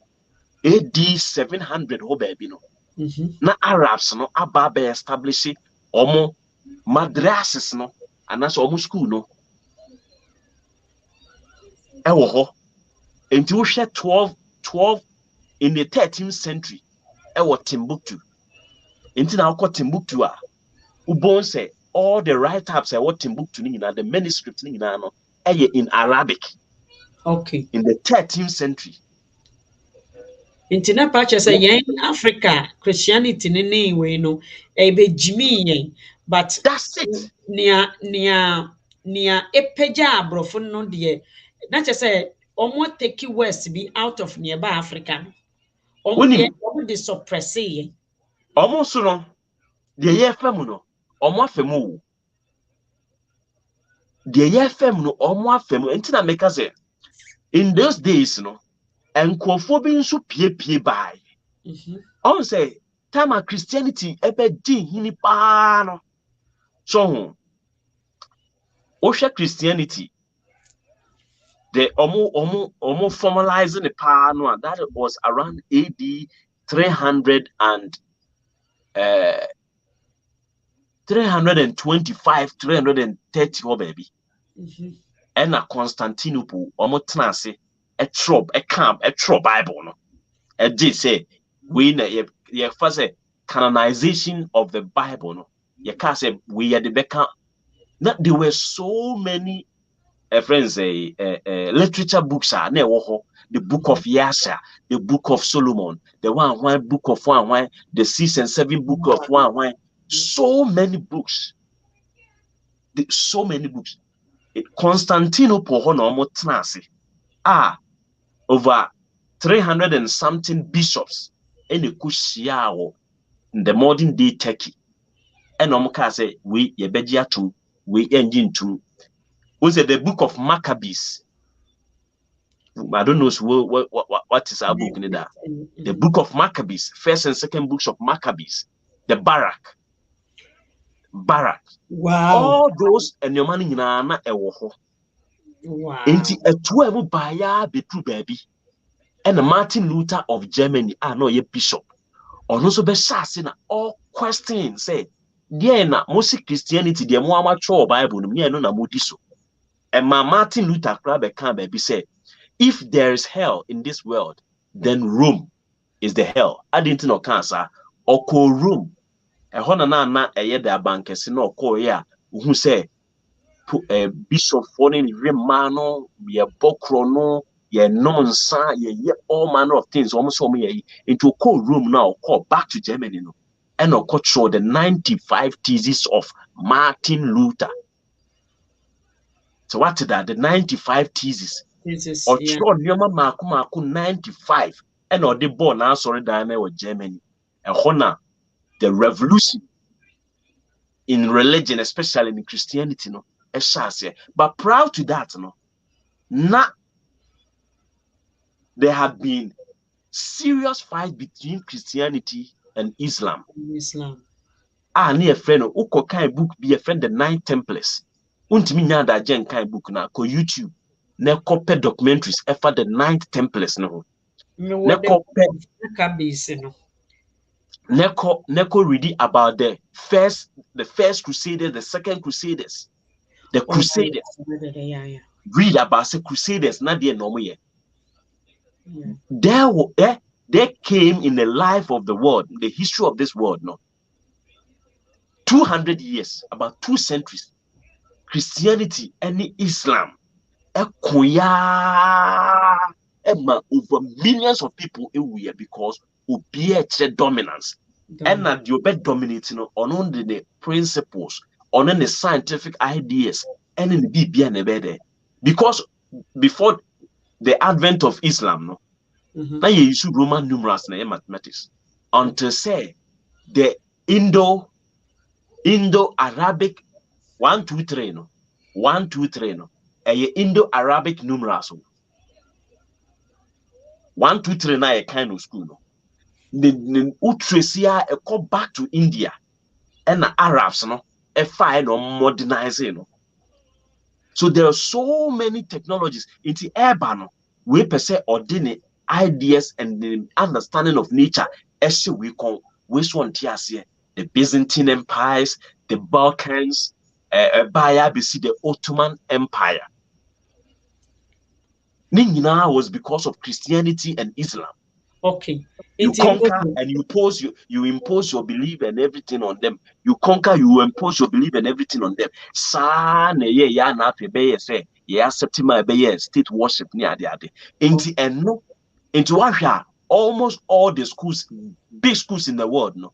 AD 700 ho baby no. Na Arabs no aba be establish omo madrasas no anaso omo school no. Ewo ho. Enti wo hwe 12 in the 13th century ewo Timbuktu. Enti na akọ Timbuktu a ubon say all the write-ups ewo Timbuktu ni nyina the manuscript ni nyina no in Arabic. Okay. In the 13th century. Nti na pa che say yen Africa Christianity ni we no e be jimi yen but that's it. Nia epeja abrofo no de na che say omo take west be out of nearby Africa. Omo de suppress yen. Omo so no de ye fam no omo afam o. De ye fam no omo afam enti na make say in those days no enkofo bi nso pie by. On say time of Christianity ebe di hini pa no. So Christianity the omo formalizing the pa no that was around AD 300 and 325, 330 hɔ baabi. Mhm. Ɛna Constantinople ɔmo tena ase ɛtwerɛ Bible no. Ɛgye sɛ wei na yɛfa sɛ canonization of the Bible no. Yɛka sɛ wei yɛde bɛka. Now there were so many friends literature books na ɛwɔ hɔ. The book of Yasha, the book of Solomon, the book of the 6 and 7 book of so many books. So many books. Constantinople hɔ na ɔmo tena ase. Over 300 and something bishops in the modern day Turkey. And ɔmo ka sɛ we yɛbɛgye atom, we engine to. Was it the book of Maccabees? I don't know what is our book in that. The book of Maccabees, first and second books of Maccabees, the Barak. Wow. All those and your money in Anna ewoho. Wow. Enti etuemu baya betru baby. And Martin Luther of Germany, no ye bishop. Ono so be shase na all questions say, "Dear na most Christianity, dear mo amateur Bible, no na modi so." And Martin Luther can baby said, if there is hell in this world, then Rome is the hell. I didn't know cancer or call Rome. A honana na a yeda bankers no call ya who say bishop falling remano, ye bokrono, ye nonsa, ye all manner of things almost for me into call Rome now, call back to Germany no. And I'll control the 95 theses of Martin Luther. So what is that? The 95 theses. Or Nyoma Maku 95. And or the born now sorry Diana or Germany. And honor the revolution in religion, especially in Christianity, no. But prior to that, no, there have been serious fights between Christianity and Islam. Near friend Uko kind book be a friend the 9 Templars. Untimi nyada jen kind book na ko YouTube. Ne copy documentaries for the 9 Templars no. Neko reading about the first Crusaders, the second Crusaders, the Crusaders. Read about the Crusaders, not the normal year. They came in the life of the world, the history of this world, no. 200 years, about 2 centuries. Christianity and Islam. Over millions of people everywhere because obey dominance. And that you be dominating on the principles, on the scientific ideas, and in the BB because before the advent of Islam, no, now you use Roman numerals and mathematics until say the Indo-Arabic 1, 2, 3 no 1, 2, 3 no Indo-Arabic numerals 1, 2, 3 na a kind of school no. The Utresia go back to India and the Arabs no a fine or modernizing no. So there are so many technologies into urban we per se ordinate ideas and the understanding of nature as we call which one the Byzantine empires, the Balkans, the Ottoman Empire. Nina was because of Christianity and Islam. Okay. You conquer and you impose your belief and everything on them. You conquer, you impose your belief and everything on them. Accept my state worship near the into what almost all the schools, big schools in the world, no.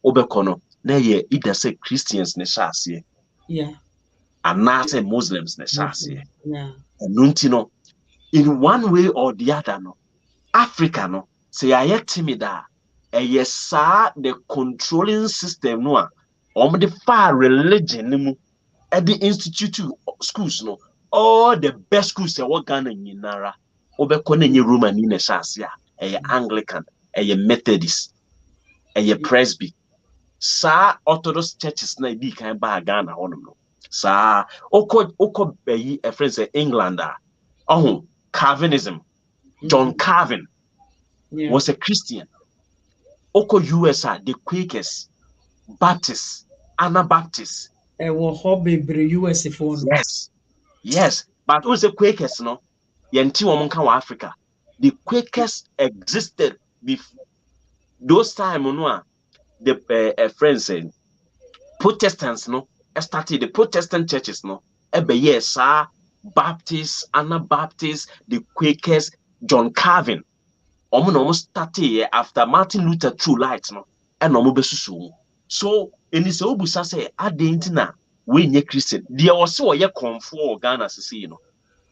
Obekono, either say Christians ne and now say Muslims ne and in one way or the other, no. Africa no say I timid yes the controlling system no the far religion at the institute schools no all the best schools what Ghana in Nara obekone Roman in Anglican Methodist Presby sa Orthodox churches na di kan ba Ghana honom no sa oko bayi a friend say England Calvinism John Calvin was a Christian. Oko USA, the Quakers, Baptists, Anabaptists. ɛwɔ hɔ bebree US foɔ no. Yes, yes. But also Quakers, no? Yenti woman can Africa. The Quakers existed before those time, no? The friends and Protestants, no? Started the Protestant churches, no? Ebe yes, Baptists, Anabaptists, the Quakers, John Calvin. Omo no started after Martin Luther True Light, no? And omo besusu. So, in this obusa say, adentina, we nye Christian. Dia wase oye konfo Ghana sisi, no?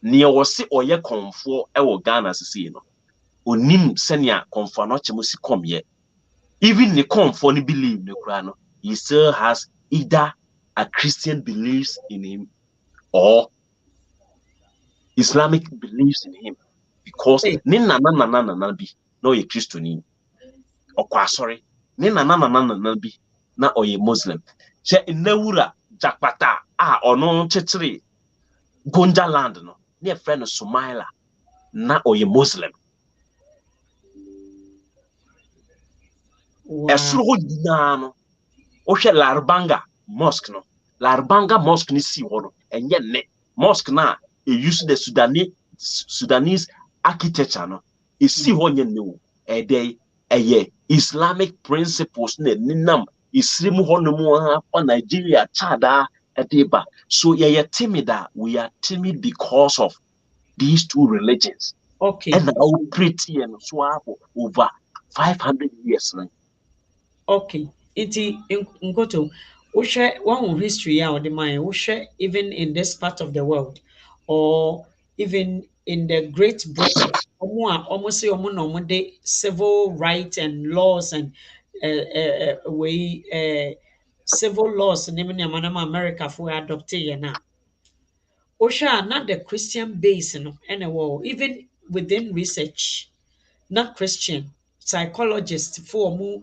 Nea wɔse ɔyɛ kɔnfoɔ wɔ Ghana sisi no onim sɛnea kɔnfoɔ no kyɛ mu si kɔmyɛ even the kɔnfoɔ no believe no kura no he still has either a Christian beliefs in him or Islamic beliefs in him because Hey, ne nana bi na ɔyɛ Kristoni ɔkɔ asɔre ne nana bi na ɔyɛ Muslim hyɛ nnawura Jakpata a ɔno kyekyere Gonja land no ne yɛfrɛ no Sumaila na ɔyɛ Muslim. wow. Ɛsoro hɔ nyinaa no wohwɛ Larbanga mosque no Larbanga mosque no si hɔ no ɛnyɛ nnɛ mosque no a use the Sudanese architecture no ɛsi hɔ nyɛ nnɛ o ɛdɛ ɛyɛ Islamic principles na ɛnenam ɛsiri mu hɔ no mu a Nigeria Chad a ɛde ba so yɛyɛ timid a we are timid because of these two religions Okay. ɛna operate no so for over 500 years no. Okay. Iti Nkoto, wohwɛ wɔn history a wɔde ma yɛn, wohwɛ even in this part of the world or even in the Great Britain, wɔn say wɔn na wɔn de civil rights and laws and wei civil laws ne mu nneɛma nam America fo adopt yɛn a, wohwɛ a na the Christian base no ɛna ɛwɔ hɔ. Even within research. Not Christian psychologists for mu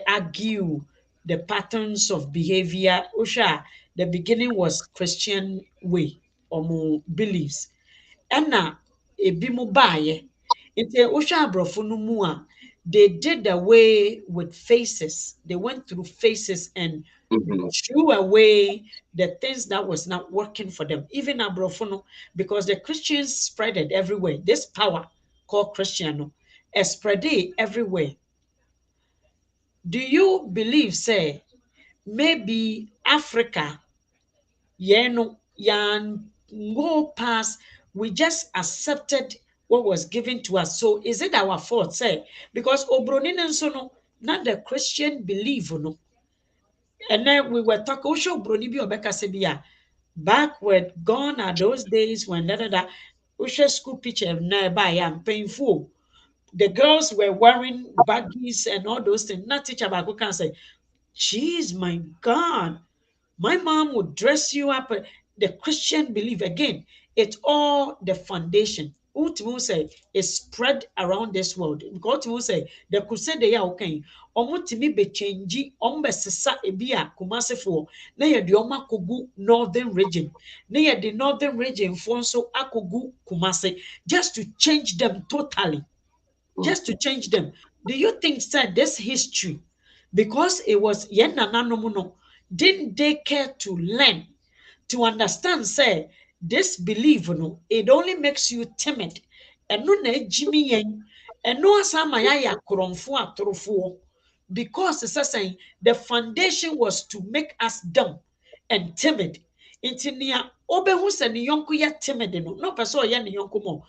argue the patterns of behavior. Osha, the beginning was Christian way or mu beliefs. Ɛna ebi mu baayɛ. Nti osha aborɔfo no mu a, they did away with phases. They went through phases and Mhm. threw away the things that was not working for them. Even aborɔfo no, because the Christians spread it everywhere. This power called Christian no, spread it everywhere. Do you believe, say, maybe Africa, yeah, no, yan go past, we just accepted what was given to us. So is it our fault, say? Because Obronin and so no, not the Christian belief, no. And then we were talking, Osho Broni bi Obeka Sebia, backward, gone are those days when Osho school picture nearby and painful. The girls were wearing baggies and all those things. Not teacher Baku can say, Jeez, my God, my mom would dress you up. The Christian belief again, it's all the foundation. Ultimately say it spread around this world. Because ultimately say the crusade they are okay. Omo timi be change ombe sesa ebia kumase for na ye de oma kogu northern region. Na ye the northern region for so akogu kumase just to change them totally, just to change them. Do you think that this history, because it was yen nananom no, didn't they care to learn, to understand, say, this belief, no, it only makes you timid. And no na Jimmy yen, and no asama ya kromfo atrofo. Because it's saying the foundation was to make us dumb and timid. Intinia obehu se ni yonko ya timid no person ya ni yonko mo.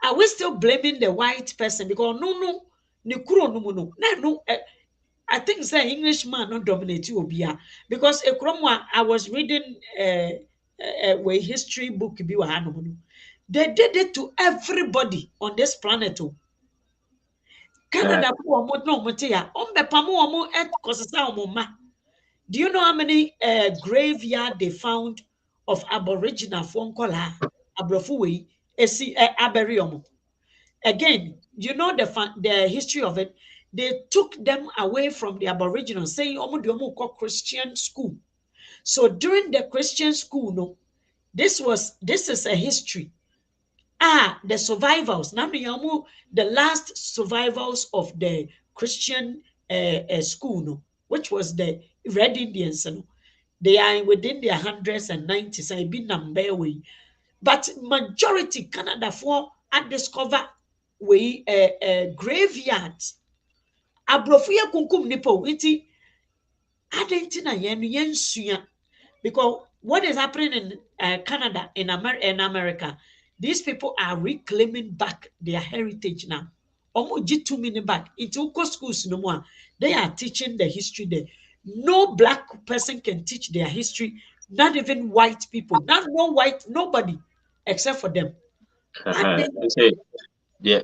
Are we still blaming the white person? Because no, ni kuro no mu no. Na no, I think say Englishman not dominate you obia. Because I was reading a history book bi wa hanom no. They did it to everybody on this planet. Oh. Uh, Canada po omo no omo te ya. Ombe pamo omo et kosesa omo ma. Do you know how many graveyard they found of Aboriginal Fonkola, Abrofuwe, Esi Aberi omo? Again, you know the history of it. They took them away from the Aboriginals, saying "Omo di omo kɔ Christian school." So during the Christian school, no, this is a history. The survivals. Now the last survivals of the Christian school, no, which was the Red Indians, they are within their hundreds and nineties. I be number way, but majority Canada for I discover we graveyards. Abrofia kunkum nipo iti adentina yen because what is happening in Canada in America, these people are reclaiming back their heritage now. Omo ji 2 minutes back into Uko schools no more. They are teaching the history there. No black person can teach their history, not even white people, not no white, nobody except for them. And they, Say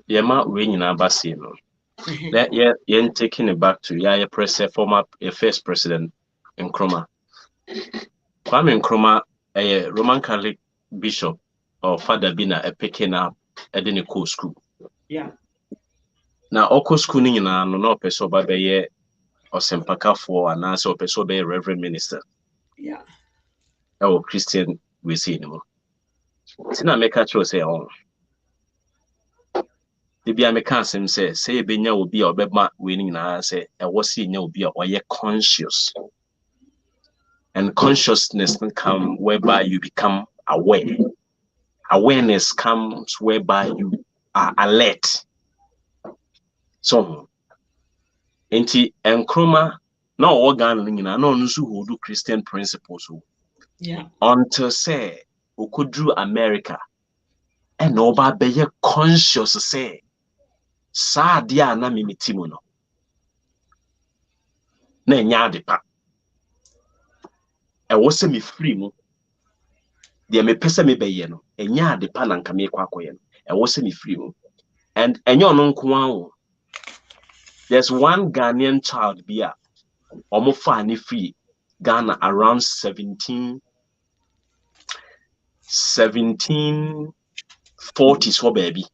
the amount we in Abasi, no. uh-huh, That yeah, taking it back to yeah, former first president Nkrumah. Kwame Nkrumah, a Roman Catholic bishop or father been a picking up at the school. yeah, Now, Oko school ni na no person ba be Osempakafoɔ anaasɛ ɔpɛ sɛ ɔbɛyɛ reverend minister yeah, ɛwɔ Christian wesi no mu. Nti na meka kyerɛ sɛ de bia meka asɛm sɛ yɛbɛnya obi a ɔbɛma wei no nyinaa sɛ ɛwɔ sɛ yɛnya obi a ɔyɛ conscious. And consciousness can come whereby you become aware. Awareness comes whereby you are alert. So, nti Nkrumah na ɔwɔ Ghana no nyinaa na ɔno nso hold Christian principles. yeah, Until say Okudru America and oba beye conscious say saa dia na mimitimu no na nya de pa e wo se me free mu de me pese me beye no nya de pa na nka me kwakoye no e wo se me free mu and enyo no nko an. There's one Ghanaian child bia omo fa ni free Ghana around 1740s ho baby.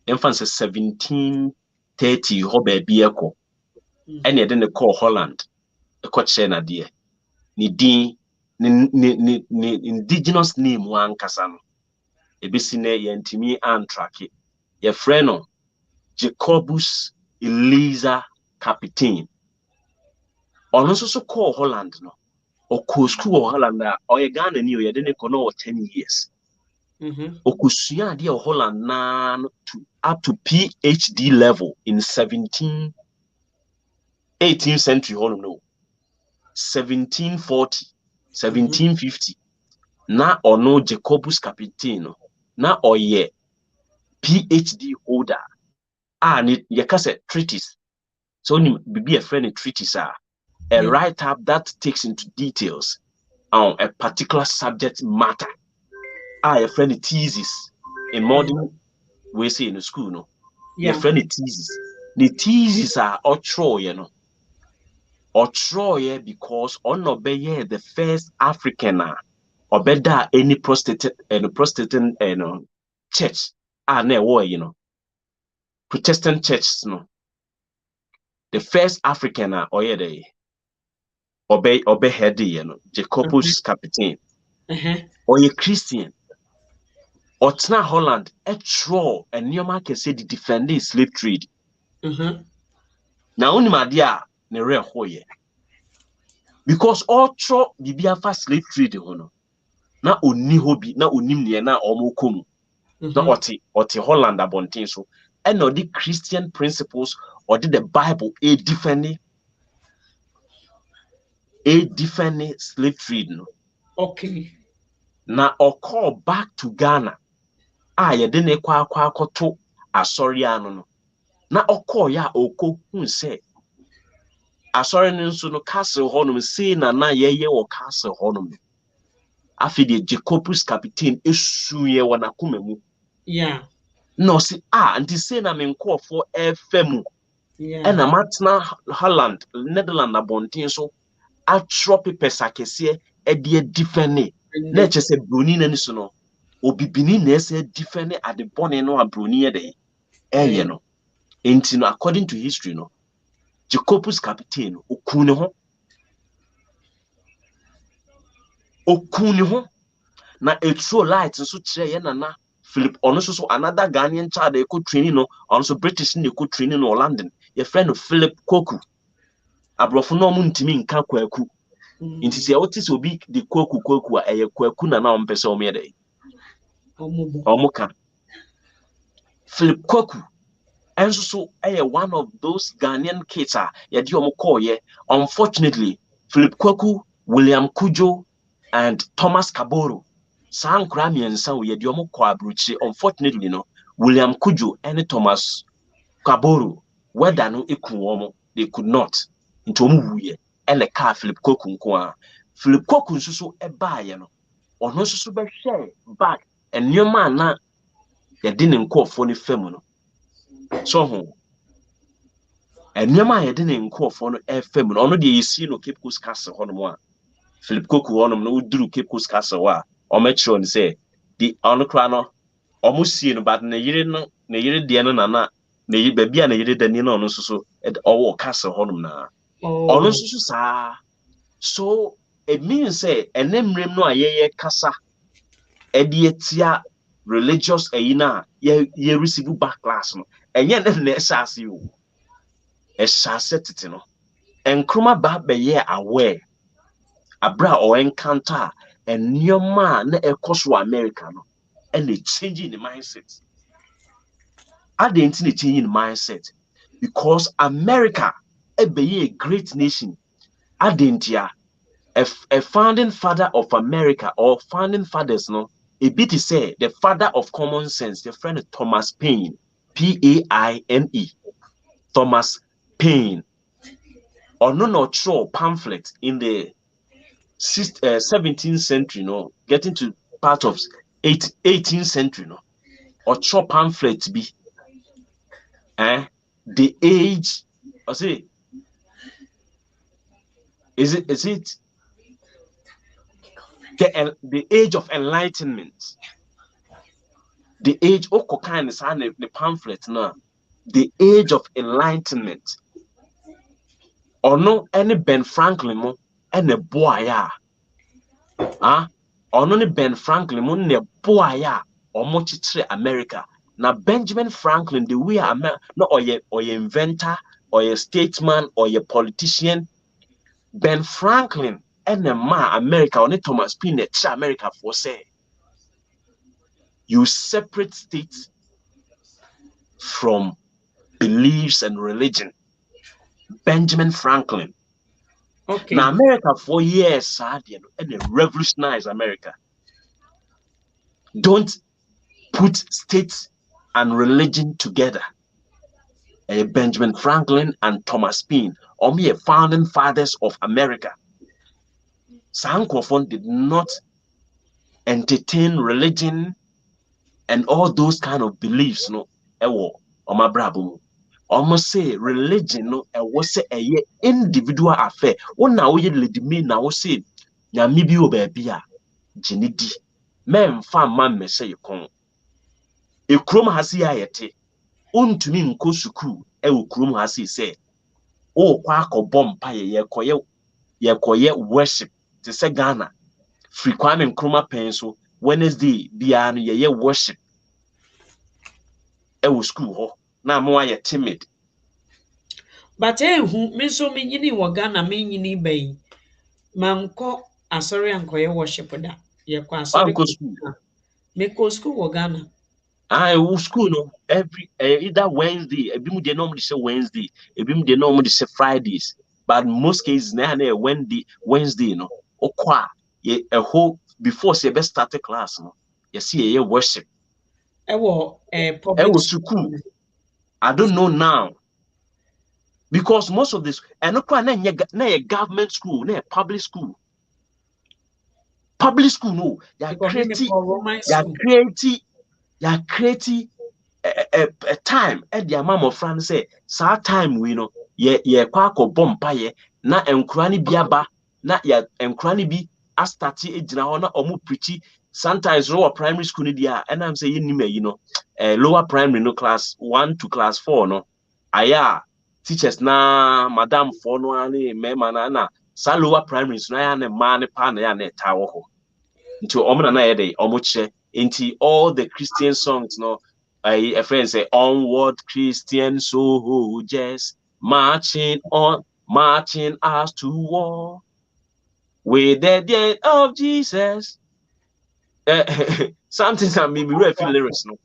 Infants 1730 ho baby eko. And then they call Holland. The coach na dear. Ni din ni indigenous name one kasano. Ebisine yentimi antrake. Ye freno Jacobus Eliza Captain. Ono so call Holland no. O ko school Holland or ye Ghana ni o ye didn't know 10 years. Okusua dia Holland na to up to PhD level in 18th century Holland no 1740 1750 na ono Jacobus Captain na oye PhD holder ni yakase treatise so ni bibi a friend treatise a write up that takes into details on a particular subject matter a friend thesis in modern we say in school no your friend thesis the thesis are otroye no otroye because onobeye the first African obeda any Protestant church na wo Protestant churches no the first African oye dey obey head Jacobus Captain oye Christian Otna Holland etro enioma kese di defend slave trade. Na oni madia ne re hoye. Because otro bibia fa slave trade ho no. Na oni hobi na onim ne na omokomu. Na oti Holland abonten so. And the Christian principles or the Bible a defend slave trade no. Okay. Na call back to Ghana. Ye de kwa akoto asori ano no na okọ ya oko hu se asori no nso no castle honum sei na yeye wo castle honum afi de Jacobus Captain esuye wona komemu yeah no si anti sei na menkofo efemu na matna Holland Netherlands abonten so atropi pesakese e de defend na chese broni na ni so no obibini na ese defend at the born no abroni de no enti no according to history no Jacobus Captain okune ho na etro light so kire ye nana Philip ono so another Ghanaian child e ko training no ono so British ne ko training no London your friend Philip Koku abrofo no mu ntimi nka kwaku Inti se otis obi the kwaku a kwaku na na ompese omede. Omuka. Philip Kwaku enso so one of those Ghanaian kids yedi omukọ ye. Unfortunately, Philip Kwaku, William Kujo, and Thomas Kaboro. San krami ensa we yedi omukọ abruchi. Unfortunately, no, William Kujo and Thomas Kaboro, whether no eku they could not. Into omu wuye. And the car Philip Kwaku nko. Philip Kwaku nso so ye no. Ono nso so be share back and new man na yɛde ne nkɔɔfoɔ no fam no so ho ɛnneɛma a yɛde ne nkɔɔfoɔ no fam no ɔno deɛ yɛsie no Cape Coast Castle hɔ nom a Philip Koku hɔ nom no woduru Cape Coast Castle hɔ a ɔmɛkyerɛ no sɛ de ɔno koraa no ɔmo sie no but ne yere deɛ no nana ne yere baabi a ne yere dani no ɔno nso so ɔwɔ Castle hɔ nom na ɔno nso so saa so it means sɛ ɛnɛ mmerɛm no a yɛyɛ kasa ɛde etia religious ayina ye receive backlash no enye na esase o esase tete no enkroma ba be ye aware abra o encounter ennyoma na ekoso America no and change in the mindset identity change in mindset because America be a great nation identity a founding father of America or founding fathers no a bit to say the father of common sense, the friend Thomas Paine, Paine, Thomas Paine, or no true pamphlet in the 17th century, no, getting to part of 18th century, no, or true pamphlet be, the age, I say, is it the age of enlightenment? The age of cocaine is the pamphlet now. The age of enlightenment. Or no any Ben Franklin mo and a boy or no Ben Franklin mo ne boy or much America. Now Benjamin Franklin the way no or your inventor or your statesman or your politician. Ben Franklin and the America on Thomas Paine America for say you separate states from beliefs and religion. Benjamin Franklin. Okay. Now America for years and they revolutionized America. Don't put state and religion together. Benjamin Franklin and Thomas Paine, only founding fathers of America. Sankophon did not entertain religion and all those kind of beliefs, no. Almost say religion no was a individual affair. One now you lead me now say Yamibi obebia jinidi. Men fan man me say you con. A chrome has yete. Untumi nko suku chrome has say. Oh kwako bompa ye koye worship. To say Ghana. Frequent chroma pencil Wednesday biano ye worship. School ho. Na mo ye timid. But who me so me nyini wo Ghana me nyini bai. Manko asori ankoye worship da. Ye kwa asori School. Me ko school wo Ghana. School no every either Wednesday, ebimu dey normally say Wednesday, ebimu dey normally say Fridays, but most cases na Wednesday no. Okwa ye a whole before say best start the class no. You see ye worship. Public school. I don't know now. Because most of this and na a government school, na public school. Public school no, you create a time at the amount of France say sa time we know ye kwako bompa ye na enkurani biaba na ya enkurani bi astati ejina ho na omu preach sometimes lower primary school ni dia and I'm saying you know lower primary no class 1 to class 4 no aya teachers na madam for no ani me na sa lower primary so na ya na ma ne pa na ya na tawo ho nti omo na ye dey omo che nti all the Christian songs no a friend say onward Christian soldiers marching on, marching us to war. with the death of Jesus. Something that made me read lyrics. No,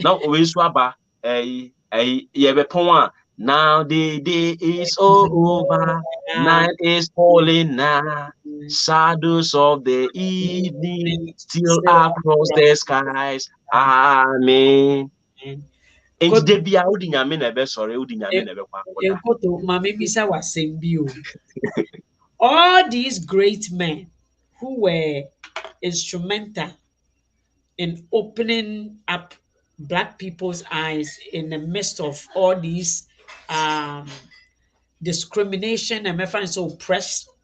now we swaba. Now the day is over. Night is falling now. Shadows of the evening still across the skies. Amen. Enti de bia wodi nyame na ebe sori wodi nyame na ebe kwa koda. Nkoto, mama bisa wasɛm bi o. All these great men who were instrumental in opening up black people's eyes in the midst of all these um, discrimination and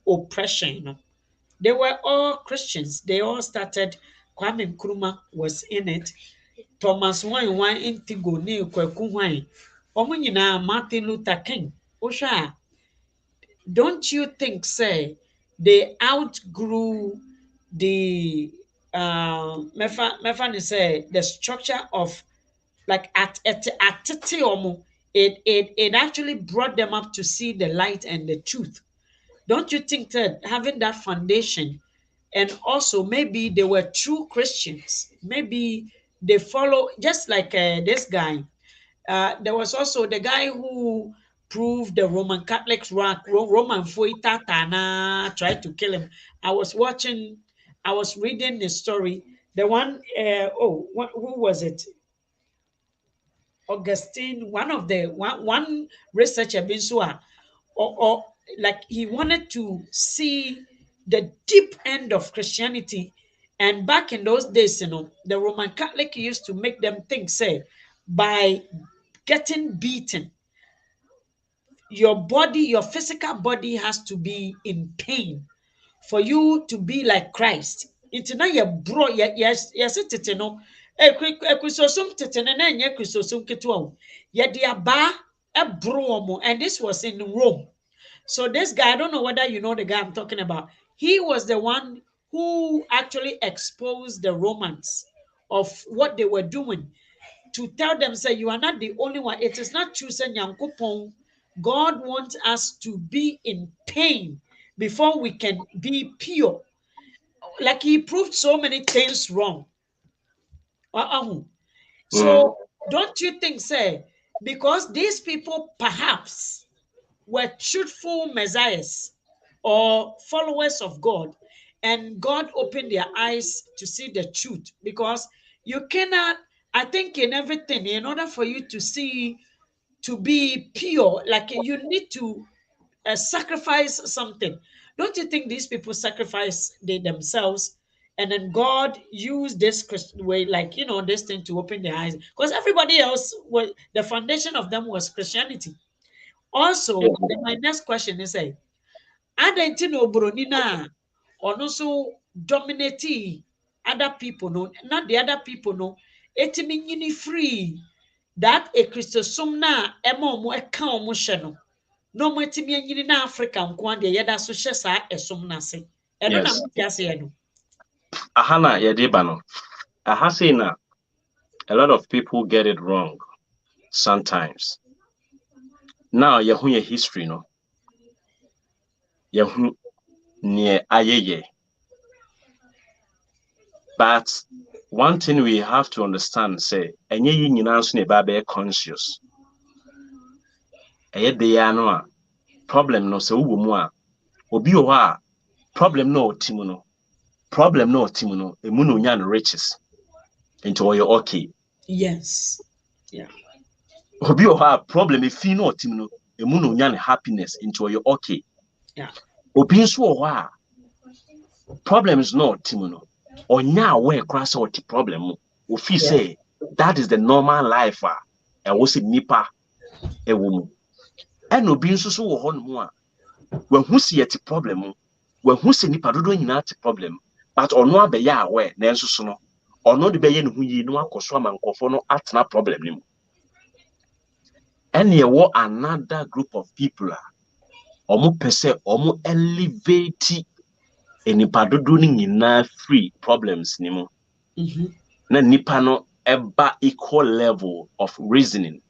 oppression. You know. They were all Christians. They all started. Kwame Nkrumah was in it. Thomas Wine Intigo ne Kwaku Wine. Ọmụ nyinaa Martin Luther King. Wohwɛ a, don't you think, say, they outgrew the mefa say the structure of like at it actually brought them up to see the light and the truth. Don't you think that having that foundation, and also maybe they were true Christians, maybe they follow just like this guy. There was also the guy who proved the Roman Catholics Roman Fuitatana tried to kill him. I was reading the story. The one, who was it? Augustine, one researcher, Binsua, or like he wanted to see the deep end of Christianity. And back in those days, the Roman Catholic used to make them think, say, by getting beaten, your physical body has to be in pain for you to be like Christ. It's not your bro, yes, it no. Ekrisosum tete na enye krisosum ketewa. Ye dia ba ebro mo, and this was in Rome. So this guy, I don't know whether you know the guy I'm talking about. He was the one who actually exposed the Romans of what they were doing, to tell them, say, you are not the only one. It is not true, say, Nyankopon. God wants us to be in pain before we can be pure. Like he proved so many things wrong. So don't you think, say, because these people perhaps were truthful messiahs or followers of God, and God opened their eyes to see the truth, because you cannot, I think, in everything, in order for you to see, to be pure, like you need to sacrifice something. Don't you think these people sacrifice themselves, and then God used this way, like, this thing to open their eyes? Because everybody else, the foundation of them was Christianity. Also, my next question is, adenti na obroni na ono so dominate other people, no, not the other people, no, etimi nyini free that a Christosum na ema omo eka omo hye no, no mo etimi nyini na Africa nko ade yeda so hye sa esom na se. Eno na mo tiase eno. Ahana yediba no. Aha say na a lot of people get it wrong sometimes. Now yehu ye history no. Yehu ne ayeye. But one thing we have to understand, say, enye yi nyina so ne ba be conscious. Eye de ya no a problem no se wo mu a obi o ha problem no otimu no. Problem no otimu no emu no nya no riches. Into oyo okay. Yes. Yeah. Obi o ha problem efi no otimu no emu no nya no happiness into oyo okay. Yeah. Obi nso o ha problems no otimu no onya aware cross what problem o fi say that is the normal life e wo se nipa e wo mu. And obi nso so wo ho no a when who see it problem, when who see nipa dodo nyina te problem, but ono abeya aware na enso so no ono de beye ne hu yi no akoso amankofo no atena problem nim. And ye wo another group of people omo pese omo elevate nipa dodo ni nyina free problems nim. Na nipa no eba equal level of reasoning,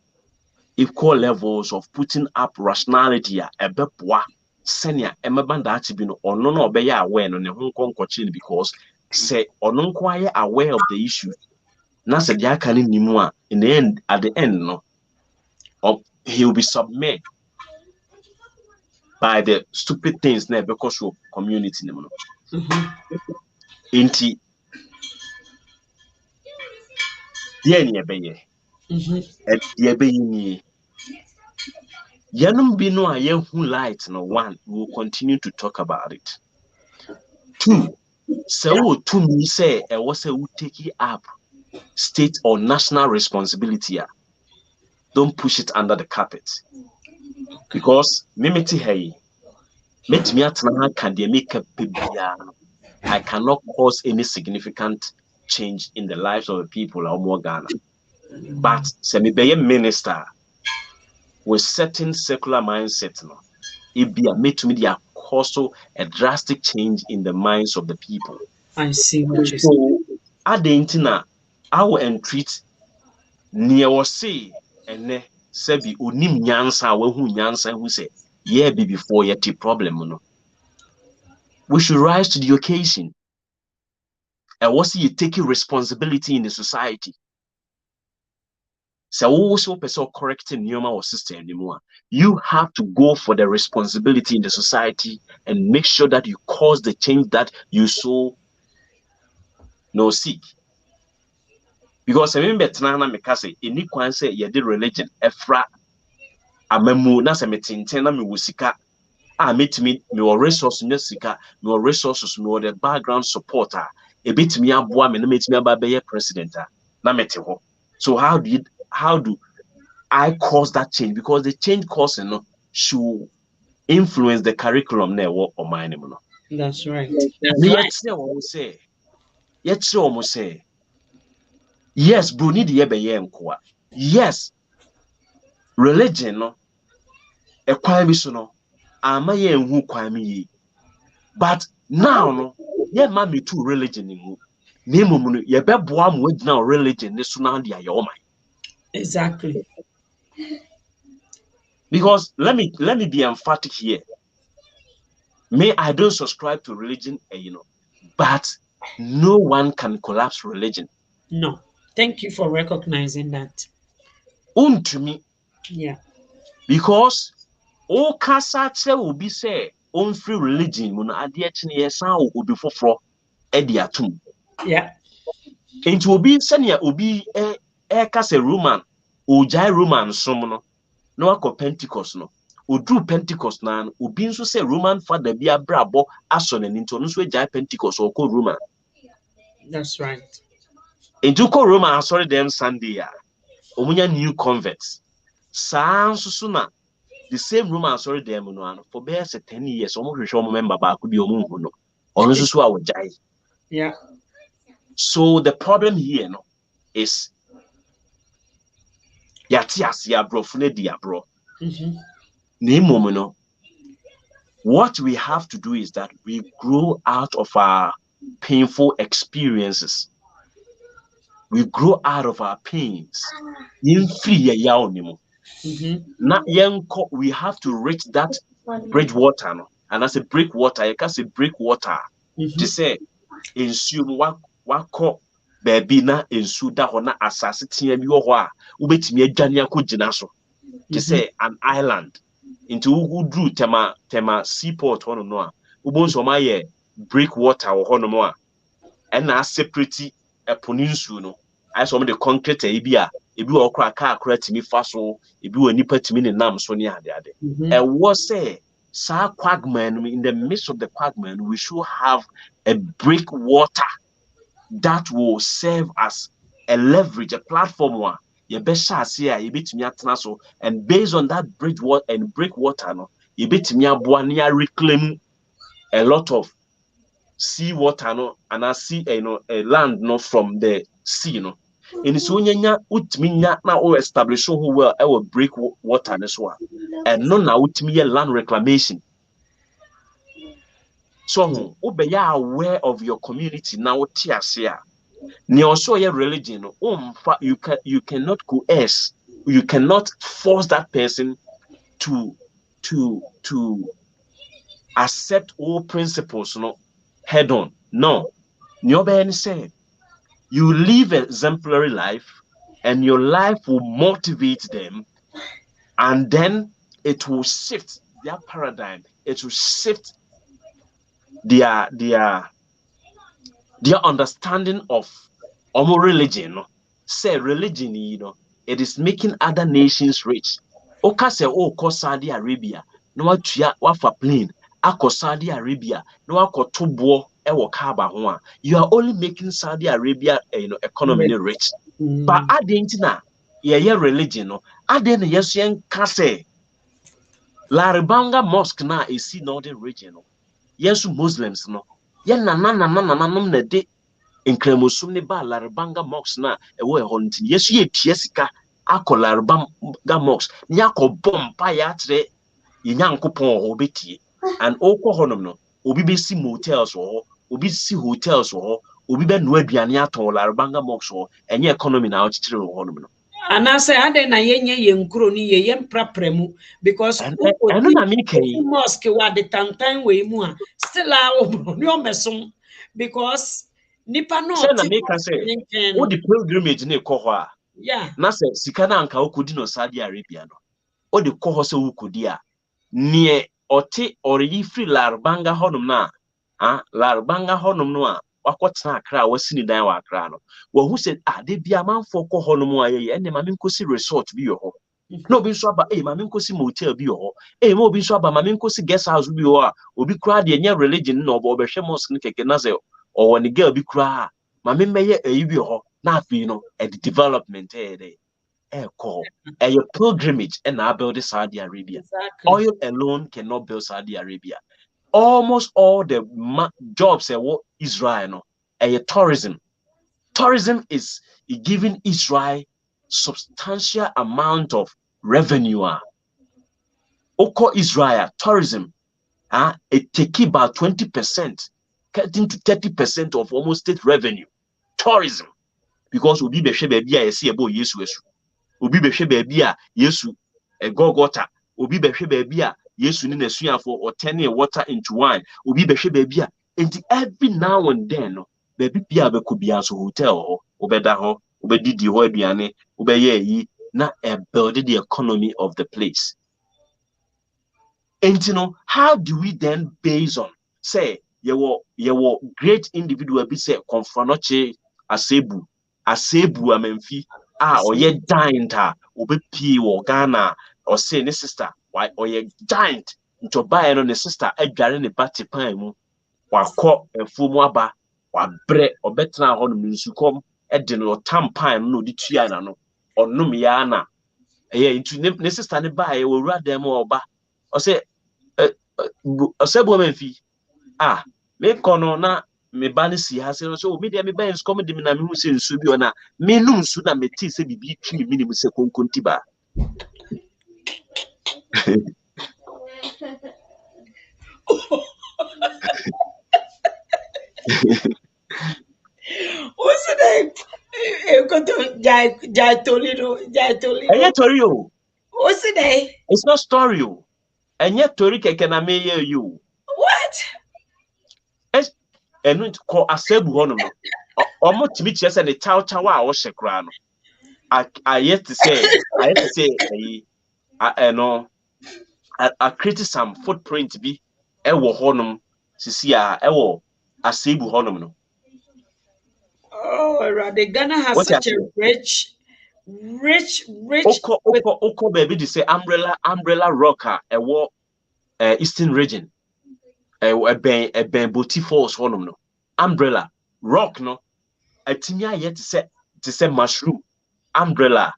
equal levels of putting up rationality a ebeboa senior emeba that be no ono no obey aware no ne ho nkonkochi because say ono nko aware of the issue na say dia aka ni nimu a in the end at the end no he will be submerged by the stupid things na because of community no enti dia ni ebeye dia ebeye ni yanum bi no a yehu light no one we will continue to talk about it. Two, so to me say I was a take it up state or national responsibility. Don't push it under the carpet. Because mimiti hey, met me at can they make a I cannot cause any significant change in the lives of the people of more Ghana. But semi be minister with certain secular mindset no, it be a made to me the also a drastic change in the minds of the people. I see what you're saying. So adentina I will entreat near was say and sebi onim nyansa wahu nyansa who say yeah be before yet problem no. We should rise to the occasion. And what's you taking responsibility in the society? So also person correcting Newman or system anymore. You have to go for the responsibility in the society and make sure that you cause the change that you so no seek. Because I remember Tanana Mekase, any kwan say ye did religion, efra amemu na se metinten na me wusika meet me resource sika, me resources, me the background supporter, a bit me aboa me na metimi aba be president na mete ho. So how do I cause that change? Because the change cause should influence the curriculum na wo o man no. That's right. Yet say yes, Bruni de yebeye nkoa. Yes, religion no e kwan bi so no ama ye nhu kwan mi. But now no ye ma me to religion nhu. Na mum no ye beboa mo agina religion ne so na de aye o man. Exactly. Because let me be emphatic here. Me, I don't subscribe to religion, but no one can collapse religion. No. Thank you for recognizing that. To me, Yeah. because all kasa will be say on free religion mun ade chine yesan obi foforo e de atum. Yeah. Enti obi senia obi kasa Roman o jai Roman som no na wako Pentecost no odru Pentecost na obi nso say Roman father bi abrabo aso na nti ono nso jai Pentecost o ko Roman. That's right. Enti ko Roman sorry them Sunday ya omunya new converts. Sa nso na the same Roman sorry them no for be 10 years omo hwehwe omo member ba ko bi omo hu no ono nso so a jai. Yeah. So the problem here no is yati asia brofo na dia bro. No, what we have to do is that we grow out of our painful experiences. We grow out of our pains. We have to reach that bridge water. No? And as a break water, you can say break water. To say, ensure wako baby na ensu da ho na asase tia bi ho a ubetimi adwane akogina so. To say an island. Into Udru tema seaport hono no a ubonso ma ye break water hono mo a and na separate a peninsula no I saw the concrete ebi okra aka akra timi fa so ebi wa nipa timi ne nam so ne ade e was say sa quagman in the midst of the quagman we should have a break water that will serve as a leverage, a platform one you better see a bit me so and based on that bridge water and breakwater no you bit me reclaim a lot of sea water no and I see a land no from the sea no and so nyanya utmi nya na o establish who well I will break water this one and no na utmi land reclamation so obeya aware of your community now tiasia also your religion you cannot coerce, you cannot force that person to accept all principles no head on. No. Nyobe say you live an exemplary life and your life will motivate them, and then it will shift their paradigm. It will shift their understanding of religion. No? Say religion, it is making other nations rich. Oka say, oh, ko Saudi Arabia, no wafa plane, ako Saudi Arabia, no wako tubo ewo kaba hoa. You are only making Saudi Arabia, economy rich. But adding na yeah religion, no, adding yes yen kase. Laribanga Mosque na isi northern region, no. Yes, Muslims, no. Yen na na de nkremusum ne ba Laribanga Mosque na ewo e honti. Yes, ye piesika ako Laribanga Mosque. Ni ako bomba ya tre yenyankopon ho betie. And okọ honom no, obi be si motels ho, obi si hotels ho, obi be no aduane aton Laribanga Mosque ho, enye economy na ochire ho honom no. And I say, I didn't yen crony, yen prapremu, because mosque what the time way more still our no meson because nipa no what the pilgrimage ne kɔ hɔ a yeah na sɛ sika na anka wokodi no Saudi Arabia no o de kɔ hɔ sɛ wokodi a ne ɔte ɔreyi free Laribanga hɔnom na Laribanga hɔnom no a wakɔtena Accra a wasi ne dan wɔ Accra no wahu sɛ de bia manfo kɔ hɔnom a yɛyɛ ɛne ma menkosi resort bi wɔ hɔ na obi nso aba ma menkosi motel bi wɔ hɔ ma obi nso aba ma menkosi guest house bi wɔ a obi kura de nyɛ religion na ɔbɛhwɛ mosque ne keke na sɛ ɔwɔ ne girl bi kura ma memmɛyɛ ayi bi wɔ hɔ na afei no the development call a pilgrimage and I build Saudi Arabia. Exactly. Oil alone cannot build Saudi Arabia. Almost all the jobs what Israel no a tourism. Tourism is giving Israel substantial amount of revenue. Oko Israel tourism it take about 20%, getting to 30% of almost state revenue. Tourism. Because obi behwe baby a yesi ebo Yesu esu. Obi behwe baby a Yesu Golgotha. Obi behwe baby a Yesu ni nasuafo or turning water into wine. Obi behwe baby a and every now and then no baby bia be ko bia so hotel ho, obeda ho, obedidi ho aduane, obeye yi na build the economy of the place. And how do we then base on say you great individual be say Konfanoche Asebu amemfi or ye giant obepi or Ghana or say ne sister why or ye giant into buy no ne sister adware ne party pan mu wakọ efumu aba wa bre obetna ho no nsukom de no tampan no di tua na no onum ya na into ne sister ne buy we wura dem oba o say Asebu amemfi me kono na me ba ne si ha se so me dia me ba nsukom de me na me hu se nsu bi ona me num nsu na me ti se bibi twi me minim se konkonti ba what's the name Nkoto Jai Tolino Torio what's the name it's not story o enye tori keke na me ye you what enu ko Asebu hono no omo timi kire se ne chow a wo hye kra no I yet to say I created some footprint bi ewo honum sisi a ewo Asebu honum no the Ghana has such a rich Oko baby they say umbrella rocker ewo eastern region ben Boti Falls honum no umbrella rock no atimi ayet to say mushroom umbrella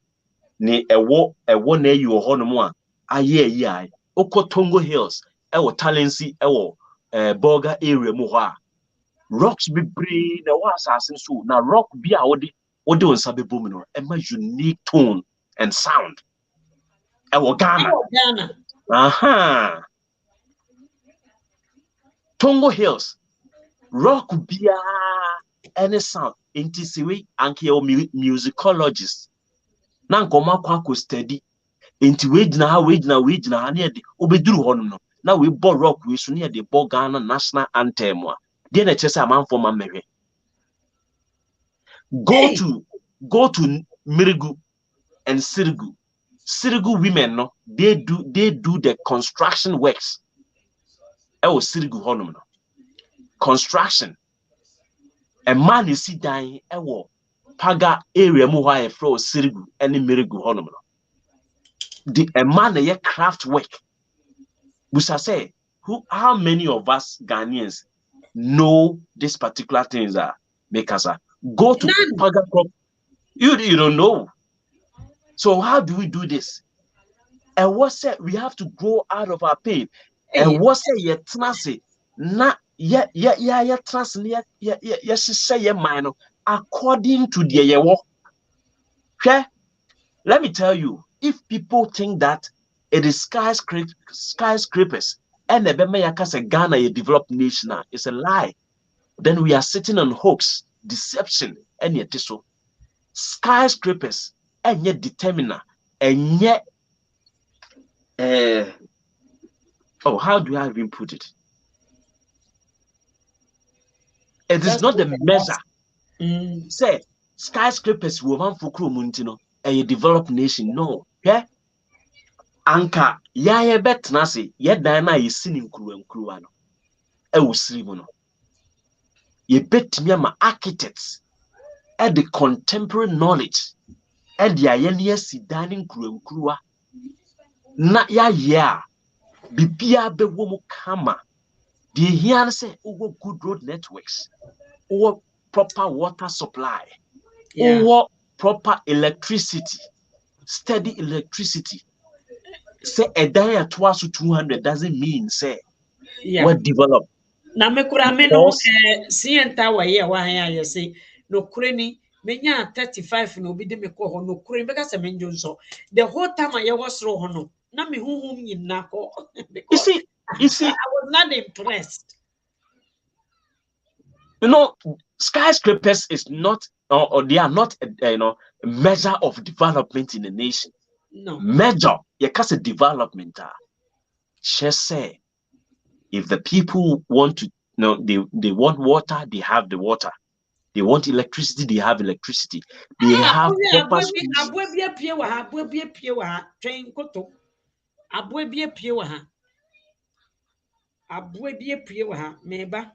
ni ewo na yi honum a aye yi Oko Tongo Hills ewo Talensi ewo Burger area mu ho a rocks be bree na wa assassin so na rock bi a wode on sabe bom no e ma unique tone and sound ewo Ghana aha Tongo Hills rock bia any sound into siwe anke o musicologist na nkoma kwa ko study into we gyina ha na e de obeduru ho no Now we bought rock, we soon near the Ghana national anthem. Then it says a man for my Mary. Go to Mirigu and Sirigu. Sirigu women, no, they do the construction works. Oh, Sirigu honum no. Construction. A man is see dying, Paga area mu high fro Sirigu and Mirigu honum no. A man a craft work. Busa say, how many of us Ghanaians know this particular things are make us go to Paga crop? You don't know. So how do we do this? And what said we have to grow out of our pain. And what say ye trance na ye trance ye say ye mind according to the ye work. Okay? Let me tell you, if people think that it is skyscrapers and the Bema Ghana a developed nation, it's a lie. Then we are sitting on hoax, deception, and yet so skyscrapers and yet determiner and yet how do I even put it? It is not the measure. Say skyscrapers will want for Muntino, a developed nation. No, yeah. Anka ya bet nasi ye dana is sinning kruano. I will sleep no. Ye bet me my architects at the contemporary knowledge and the ayenia si dining krua. Na ya bibia be womu kama. The here say good road networks or proper water supply or proper electricity, steady electricity. Say a day at 200 doesn't mean say what develop. Na me kura me no sienta wa ye wa han ya say no kure ni menya 35 no obi de me ko ho no kure be ka se me njo nso the whole time I was ro ho no na me huhum nyina ko you see I was not impressed. You know, skyscrapers is not or they are not a measure of development in a nation. No measure you can say development. Just say if the people want to they want water, they have the water. They want electricity, they have electricity. They have proper schools. Abwe bi apie wa ha, abwe bi apie wa ha, twen Nkoto. Abwe bi apie wa ha. Abwe bi apie wa ha, meba.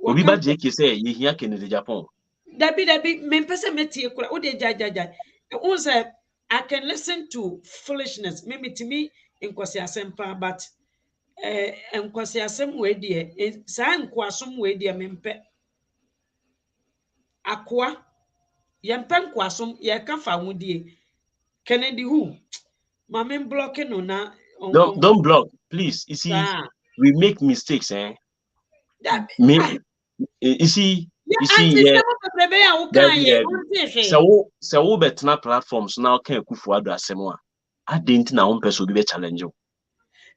Obi ba JK say ye here Kennedy Japan. Dabi me pese metie kura. O de jajaja. O say I can listen to foolishness. Maybe to me nkwasi asempa but nkwasi asem we de sa nkwasom we de mempe. Akwa yempe nkwasom ye ka fa wudie. Kennedy who? Mama blocking no na. Don't block, please. You see, we make mistakes, you see, yeah. So better platforms now can kufu adu asemo a. I didn't na one person be challenge you.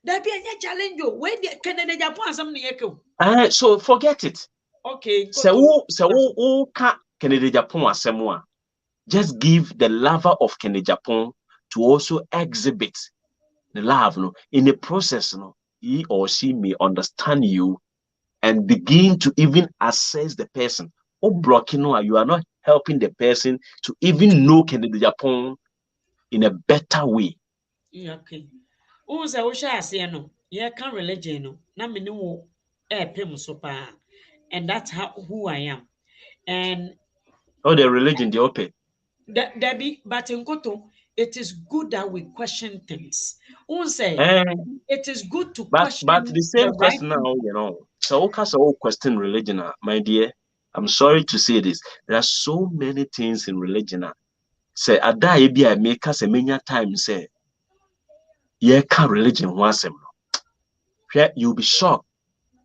That be a challenge you. When Canada Japan some yeko. So forget it. Okay. So ka Canada Japan asemo a. Just give the lover of Canada Japan to also exhibit the love, no, in the process, no, he or she may understand you and begin to even assess the person. Oh, blocking, you are not helping the person to even know Canada Japan in a better way. Yeah, okay. Oh, so we shall say no. Yeah, can religion no. Na me no pem so pa. And that's who I am. And the religion they open. Debbie, but in Nkoto, it is good that we question things. Say it is good to question. But the same person now, so question religion, my dear. I'm sorry to say this. There are so many things in religion. Say ada be I make us a many times say can religion once you'll be shocked,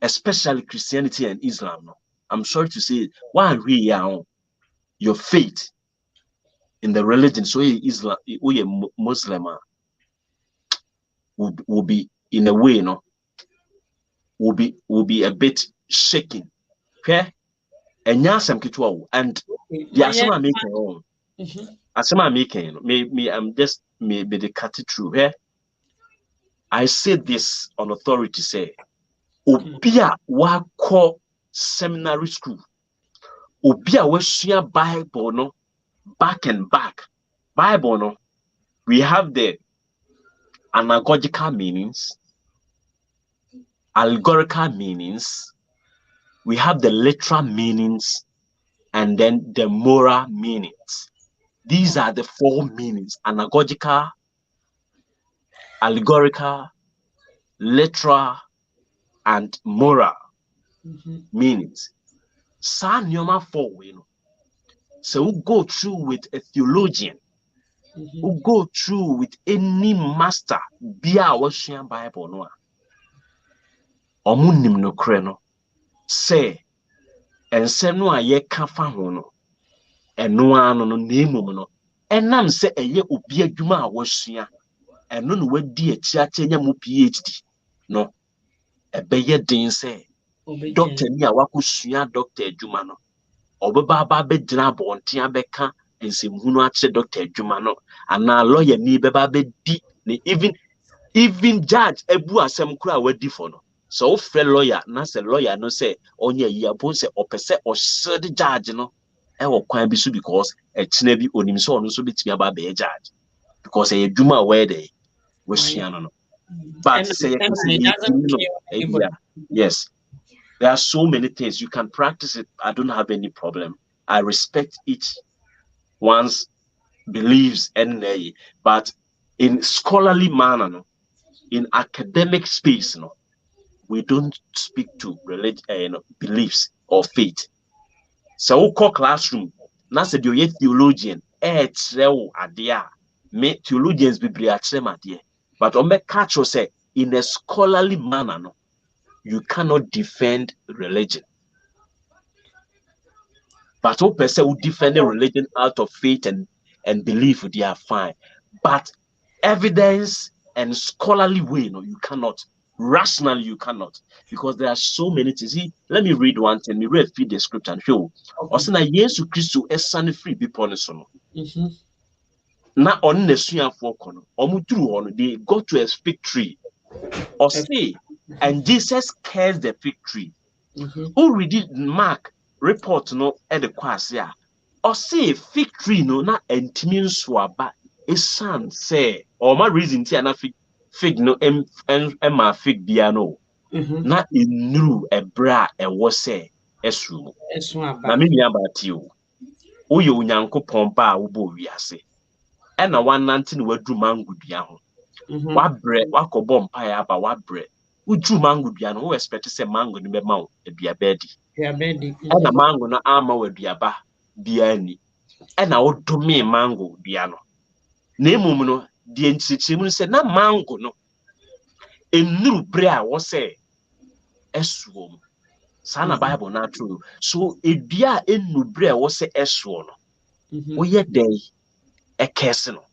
especially Christianity and Islam. No, I'm sorry to say one real your faith in the religion, so Islam, we Muslim will be in a way, will be a bit shaking. Okay, and yasam kitwa and the asema making asema making me I'm just me be the cut it through here. I say this on authority, say, Obia wako seminary school, Obia wesua Bible no, back and back. Bible no, we have the anagogical meanings, allegorical meanings, we have the literal meanings, and then the moral meanings. These are the four meanings: anagogical, allegorical, literal, and moral meanings. Sa nneɛma four way no. So we go through with a theologian, we go through with any master, bia wɔsua Bible no a, ɔmo nim nokorɛ no, sɛ nsɛm no a yɛka fa ho no, ɛno ano no na mmom no, ɛnam sɛ ɛyɛ obi adwuma a wɔsua, ɛno no wadi akyerɛkyerɛ nya mo PhD no, ɛbɛyɛ den sɛ doctor ni a wakɔsua doctor adwuma no, ɔbɛba aba bɛgyina abɔnten abɛka nsɛmhunu akyerɛ doctor adwuma no, anaa lawyer ni bɛba bɛdi ne even judge ebu asɛm kora a wadi fo no. So wofrɛ lawyer na sɛ lawyer no sɛ ɔnyɛ yi abo sɛ ɔpɛ sɛ ɔhyɛ judge no ɛwɔ kwan bi so, because ɛkyena bi onim sɛ ɔno nso bɛtumi aba bɛyɛ judge, because ɛyɛ adwuma a wɔyɛ dɛ wɔsua no no. But say yes, there are so many things you can practice it. I don't have any problem. I respect each one's beliefs and but in scholarly manner, no, in academic space, no, we don't speak to religion, beliefs or faith. So we call classroom. Na said you theologian. Adea. Me theologians be adea. But on me catch you say in a scholarly manner, no, you cannot defend religion. But who person who defend the religion out of faith and belief, they are fine. But evidence and scholarly way, no, you cannot. Rationally, you cannot, because there are so many things. See, let me read one thing. Me read feed the script and show. Also, na Yesu Christo esane free be punished no. Na on the suya for kono. Omuturu ono. They go to a fig tree. Or say, and Jesus cursed the fig tree. Who read it? Mark report no at the class ya. Or say fig tree no na entimin swaba. A son say, or my reason tia na fig no ma fig biano. Na inuru ebra e wose esu. Na me nua ba ti o. Wo ye Onyankopon ba a wo bo wiase. E na wanante ne wadu mango dua ho. Wa bre wakobọ mpa ya ba wa bre. Uju mango dua no wo expect say mango ni be ma wo aduaba di. E na mango no ama wo aduaba bia ni. E na wo dome mango dua no. Na emum no de nchichimu se na mango no enuru bre a wo se esuom. Sana Bible na true. So edua enu bre a wo se esuo no. Wo ye den e kese no.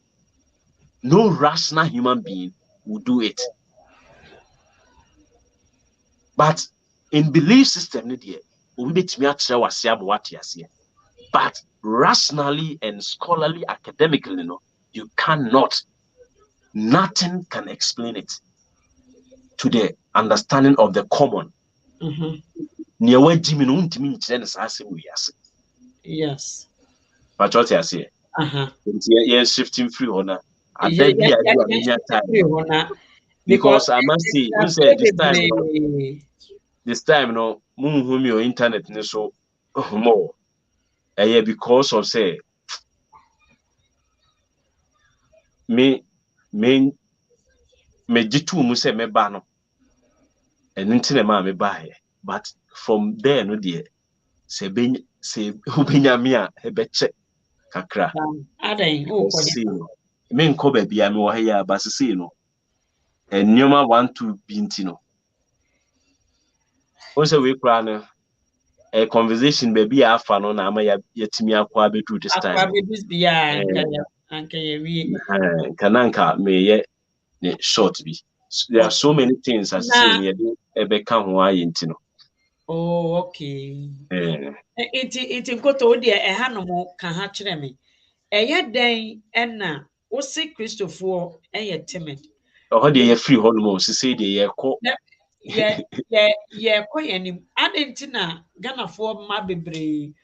No rational human being will do it. But in belief system, but rationally and scholarly, academically, no, you cannot. Nothing can explain it to the understanding of the common. Yes. But what I say? You're shifting free honor. Because I must say, this time, no, whom your internet so more. Because of say me jitu mu say me ba no. And me ba. But from there, no dear, say ubenya me a ebeche kakra. Me nko baby a me wo ya ba se no. Enyoma 1 2 binti no. Also we kra no a conversation baby afa no na ama yetimi akwa bedu this time. Kananka me ye short be. There are so many things as say me ebeka ho ayenti no. Oh, okay. It Nkoto de eha no mo ka ha kire me. Eye den na wo se Christopher eye timid. Oh, they free hormones. Say they call. Yeah, quite any. Adentina, Ghana for my baby,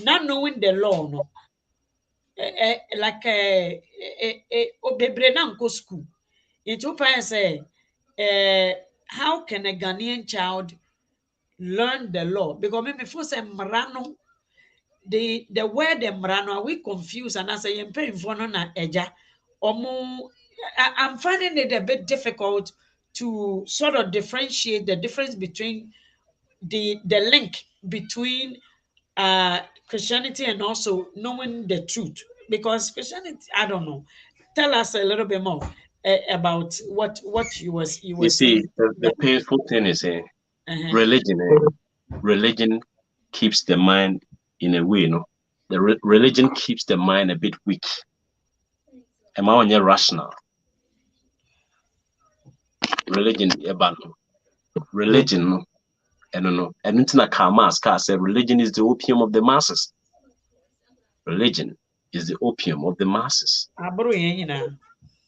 not knowing the law, no. Like bebre na nko school. It will say, how can a Ghanaian child learn the law? Because maybe before say mrano, the word mrano, are we confused? And I say, you're paying for no na eja. Omo, I'm finding it a bit difficult to sort of differentiate the difference between the link between Christianity and also knowing the truth. Because Christianity, I don't know. Tell us a little bit more about what you You were see, saying. the Yeah. painful thing is Uh-huh. religion. Religion keeps the mind in a way, you know. The religion keeps the mind a bit weak. Am I on your rational? Religion, religion, no. I don't know. And until I come ask, I said religion is the opium of the masses. Religion is the opium of the masses. Abro yɛn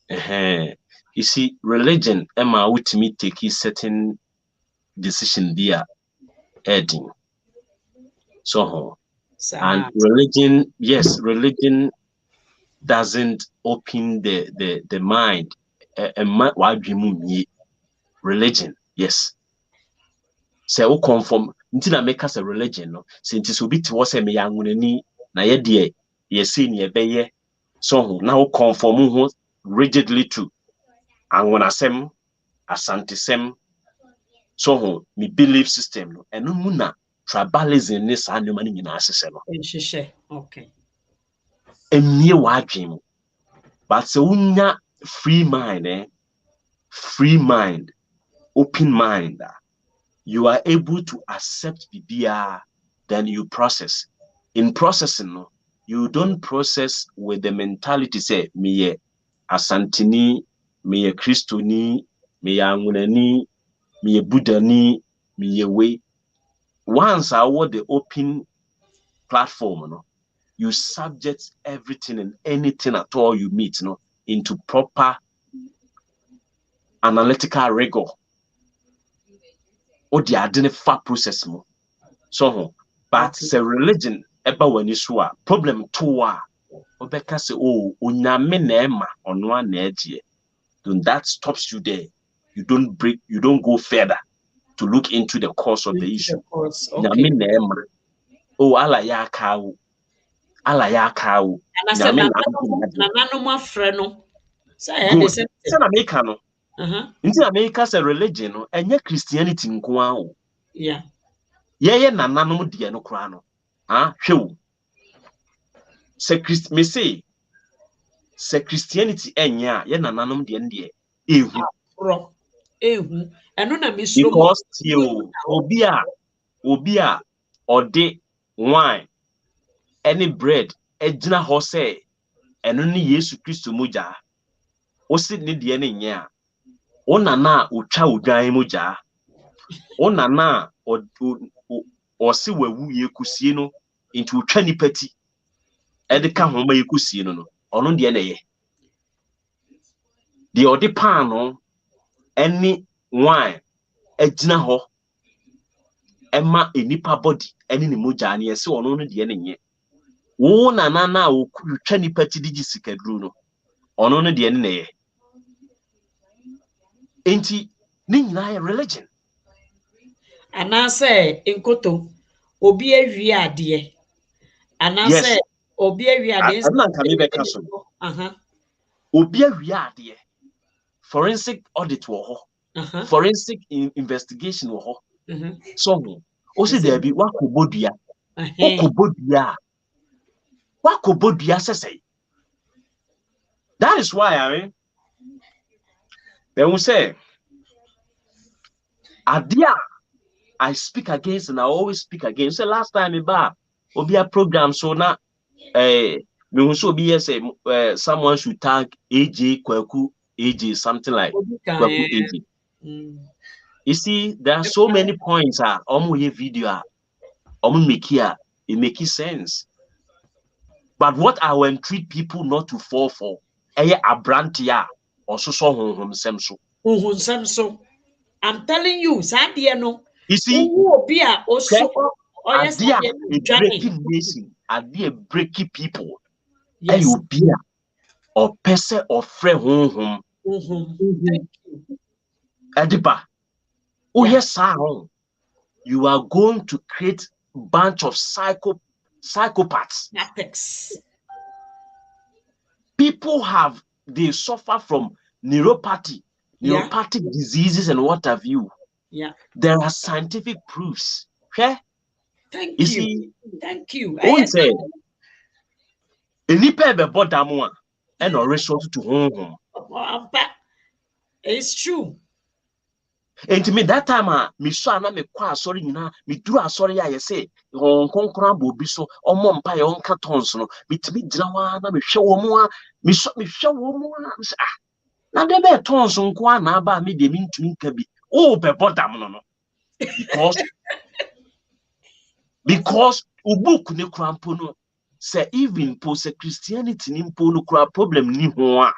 nyinaa. You see, religion, Emma, with me take a certain decision there, adding. So, and Saa. religion, yes, religion doesn't open the mind. Why do religion? Yes. Say o conform until I make us a religion, no. Since it will be to us a me yangunani, na ye de ye see ni ebeye. So now conform rigidly to angunasem, asantisem, so me belief system no. And no muna tribalism ni sa no mani nyina asese no. Nhyehyɛ. Okay. Emie wadwem. But se unya free mind, free mind, open mind, you are able to accept BBR, then you process. In processing, no, you don't process with the mentality say, me asantini, me Christoni, me angunani, me Buddhani, me way. Once I want the open platform, no, you subject everything and anything at all you meet, no, into proper analytical rigor. Or the identify process mo. So, but Okay. say religion eba wani so a problem to a obeka say oh onyame na ema ono na eje. Then that stops you there. You don't go further to look into the cause of the Into the issue. course. Nyame Okay. na ema. Oh ala ya kawo. Ala ya kawo. And I said, Nyame na adi. nananom afrɛ no. Sɛ ɛyɛ the Good. same Say thing. na make no. Uh-huh. Nti na make say religion no enye Christianity nko a o. Yeah. Ye nananom de no kra no. Ah, hwe me say Christianity enya ye nananom de ehu Ro. Ehu. Ɛno na mesuro mu. because you obi a ode wine any bread ejina ho say eno ne Yesu Kristo mogya o si ne de ne nya a o nana otwa odwan mogya o nana o si wawu yekusie no into otwa nipati e de ka ho ma yekusie no ono de na ye de ode pan no any wine ejina ho ema enipa body eni ne mogya ne yesi ono no de ne nye wo nana na o twa nipa ti digi sikaduru no ono no de ne na ye enti ne nyina ye religion Anaasɛ nkoto obi awie adeɛ. Anaasɛ yes obi awie adeɛ nso na nka me be ka so aha. obi awie ade forensic audit wo ho Aha. forensic investigation wo ho Mhm. so ho o si Ɛsɛ da bi wakobodua ɛhɛn. wakobodua sesei that is why I mean then we say adia I speak against and I always speak against. Say last time about obi a program so na me who so be say someone should tag AJ Kwaku AJ something like Obi ka Kwaku AJ. You see, there are so many points omo ye video omo make here it make sense. But what I will treat people not to fall for a brantia also so honhom sem so. I'm telling you, Sadia no. You see, Be a also yes, idea a breaking nation, idea breaking people. yes. You be or person or friend honhom. Thank you. Ediba. Oh yes, you are going to create a bunch of psychopaths. Apex. People they suffer from neuropathic diseases and what have you. Yeah. There are scientific proofs. Okay? Thank You you. see, Thank you. one say, a nipa be bodamwa and or resort to home. It's true. And to me, that time, me saw na me kwa sorry na me do a sorry I say, on concran bobi so, or mom pie on cartons no, me to me drawa na me show more, me show more. Na de be tons nkwa na aba me de me ntumi nka bi. Oh, be bodam no. Because book ne krampo no say even post Christianity ni mpo no kra problem ni ho a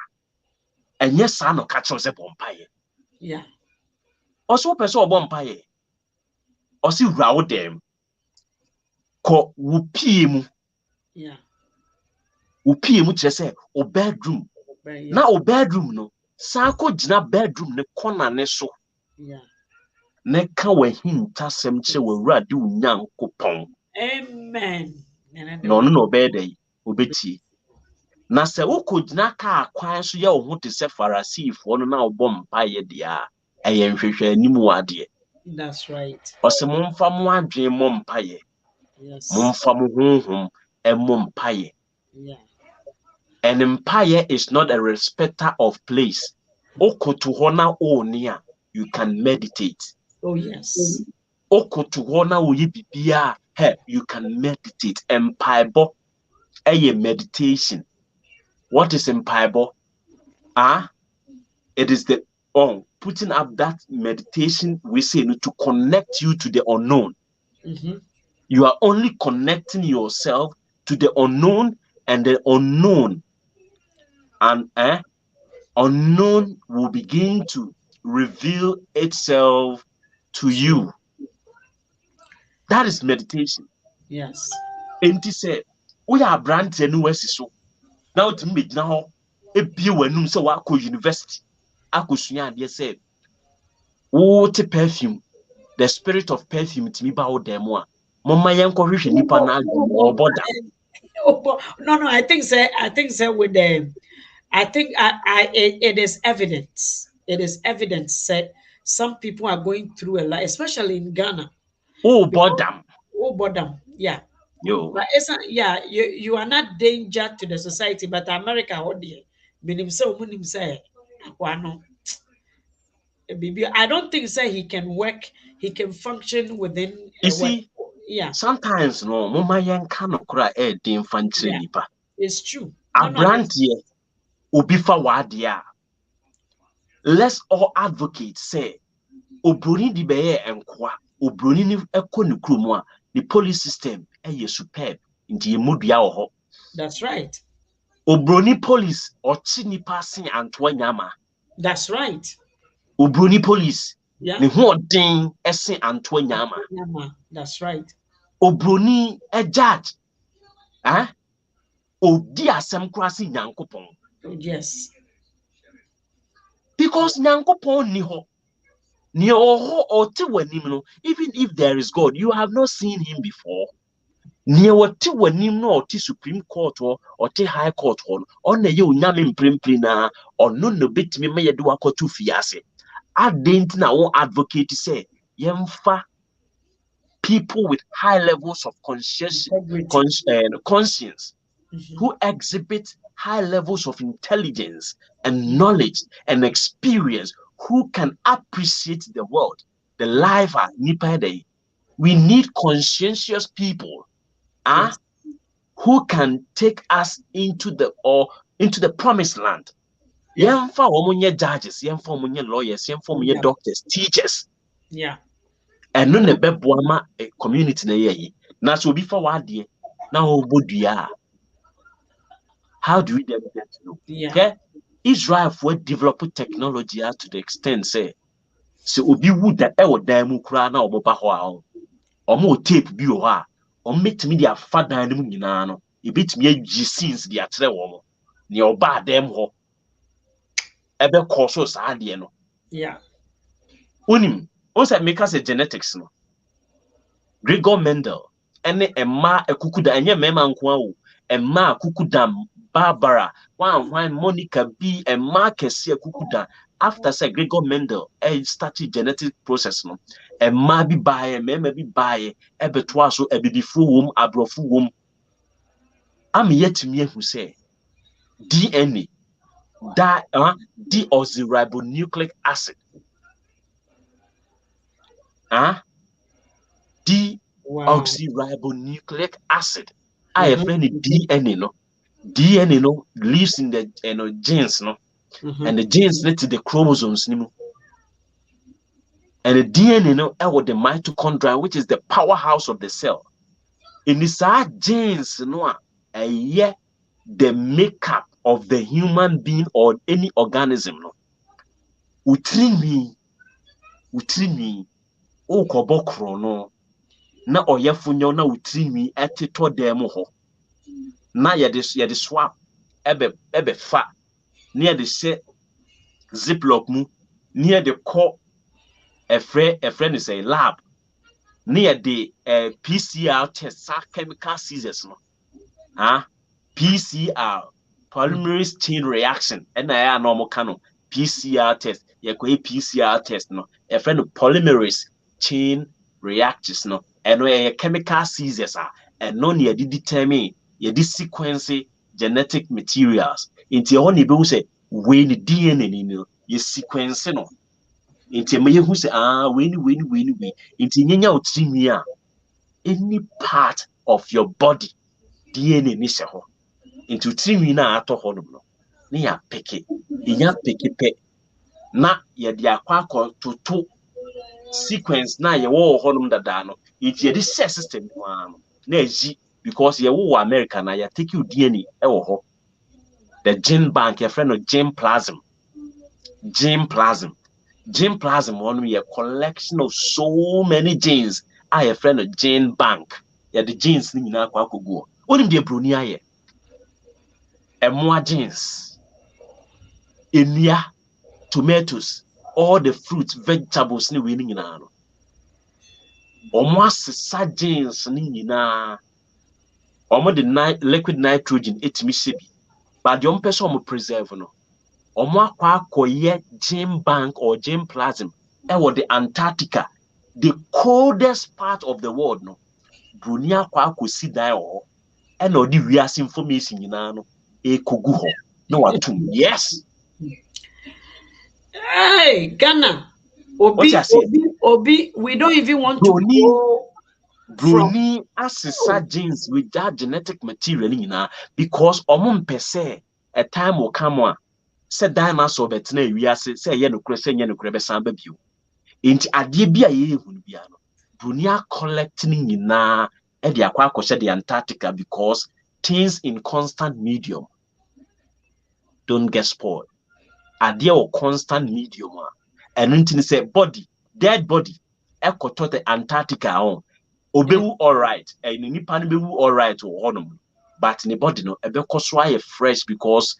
enye sa no ka che se bompaye. Yeah. Also person bompaye. Osi wura wo dem. Ko wo pie mu. Yeah. Wo pie mu kire se o bedroom. Yes. Na o bedroom no sa ko gina bedroom ne corner ne so. Yeah. Ne ka wa hintasem kire wo wura de unyankopon. Amen. No obede obeti. Na se wokodina ka akwan so ye wo ho te se Pharisee-fo no na obom paye dia eye nhwehwe animu ade. That's right. Ose momfa mo adwen mom paye. Yes. Momfa mo honhom mom paye. Yeah. And empire is not a respecter of place. Okoto hona onia, you can meditate. Oh yes. Okoto hona oye bibia, hey, you can meditate. Empire a meditation. What is empire? It is the putting up that meditation we say to connect you to the unknown. You are only connecting yourself to the unknown, and the unknown unknown will begin to reveal itself to you. That is meditation. Yes. And he said, we are brand new so. Now to me now, a be when so I go university. I could say, oh, perfume. The spirit of perfume to me about them one. Mama yanko hwehwe nipa na or border. No, I think so with them. It is evidence. It is evidence that some people are going through a lot, especially in Ghana. Oh, boredom. Oh, boredom. Yeah. Yo. But it's not, yeah, you are not danger to the society, but America, oh dear. I don't think say he can work, he can function within You what, see, yeah. sometimes no, mama yanka no kura din fanchire nipa. It's true. Abrantie obi fa wade a. Let's all advocate say obroni di beye enkoa, obroni ni ekọ ne krom a, the police system superb nti emodua wo ho. That's right. Obroni police ochi nipa sen antoa nyama. That's right. Obroni police yeah. ne ho odin esen antoa nyama. That's right. Obroni judge odi asem krasi nyankopon. Yes. Because nyankopon ni ho. Ni oho oti wanim no, even if there is God, you have not seen him before. Ni oti wanim no oti Supreme Court or oti High Court on na ye onyame mprempre na ono no betimi ma ye de wakotu fiase. Adent na won advocate say yemfa people with high levels of conscience who exhibit high levels of intelligence and knowledge and experience, who can appreciate the world, the life at Nipa Day. We need conscientious people who can take us into the promised land. Yemfa omunye judges, yemfa omunye lawyers, yemfa omunye doctors, teachers. Yeah. And no nebeboama community na ye. Na so bi fa wade na obodua. How do we get to know? Yeah. Okay? Israel for develop technology to the extent say so obi would that e wo dan mu kura na oboba ho a omo tape bi ho a omo metimi dia fa dan mu nyina no e betimi agi scenes dia kire wo mo ne oba dan ho ebe koso sa de no Yeah. onim o say make us genetics no Gregor Mendel ene emma ekukuda enye mema nko awo emma akukuda Barbara one Monica B emma kese akukuda after say Gregor Mendel started genetic process no emma bi baaye mema bi baaye ebeto aso ebibifo wom abrofo wom am yetimi ehu say DNA deoxyribonucleic acid Wow. deoxyribonucleic acid I friend DNA no DNA no lives in the genes no and the genes lead to the chromosomes ni mu and the DNA no with the mitochondria which is the powerhouse of the cell in this genes no the makeup of the human being or any organism no utrini o kobokro no na oyefunyo na utrini eteto dem ho na ye swap ebe fa near the se ziplock mu near the core a friend is a lab near the PCR test chemical scissors no PCR polymerase chain reaction and I normal canon PCR test ye PCR test no a friend polymerase chain reactions no and a chemical scissors and no near determine ye sequence genetic materials into your honey be say when the DNA no ye sequence no into me who say when into nyanya otimi a any part of your body DNA ni se ho into timi na ato ho no ne ya peke inya peke pe na ye de akwa toto sequence na ye wo ho no dada no it ye the system no na eji because ye wo America na ya take you DNA e wo ho the gene bank your friend of gene plasm one a collection of so many genes your friend of gene bank yeah the genes ni nyina akwa kogu onim de broni aye emwa genes enia tomatoes all the fruits vegetables ni we ni nyina no omo asesa genes ni nyina omo the liquid nitrogen etimi sebi but the person omo preserve no omo akwa akoye gene bank or gene plasm e the Antarctica the coldest part of the world no broni akwa akosi dan ho e na odi wiase information nyina no e kogu ho na watum yes Hey, Ghana. Obi, we don't even want to go from broni asesa genes with that genetic material nyina because omo mpese a time will come say dinosaur betena wiase say ye no kure say nye no kure be san ba bio enti ade bia ye ehunu bia no broni collecting nyina e de akwa akose the Antarctica because things in constant medium don't get spoiled ade o constant medium and ntini say dead body ekoto the Antarctica on obewu all right and nipa no bewu all right wo honom but ne body no ebe koso aye fresh because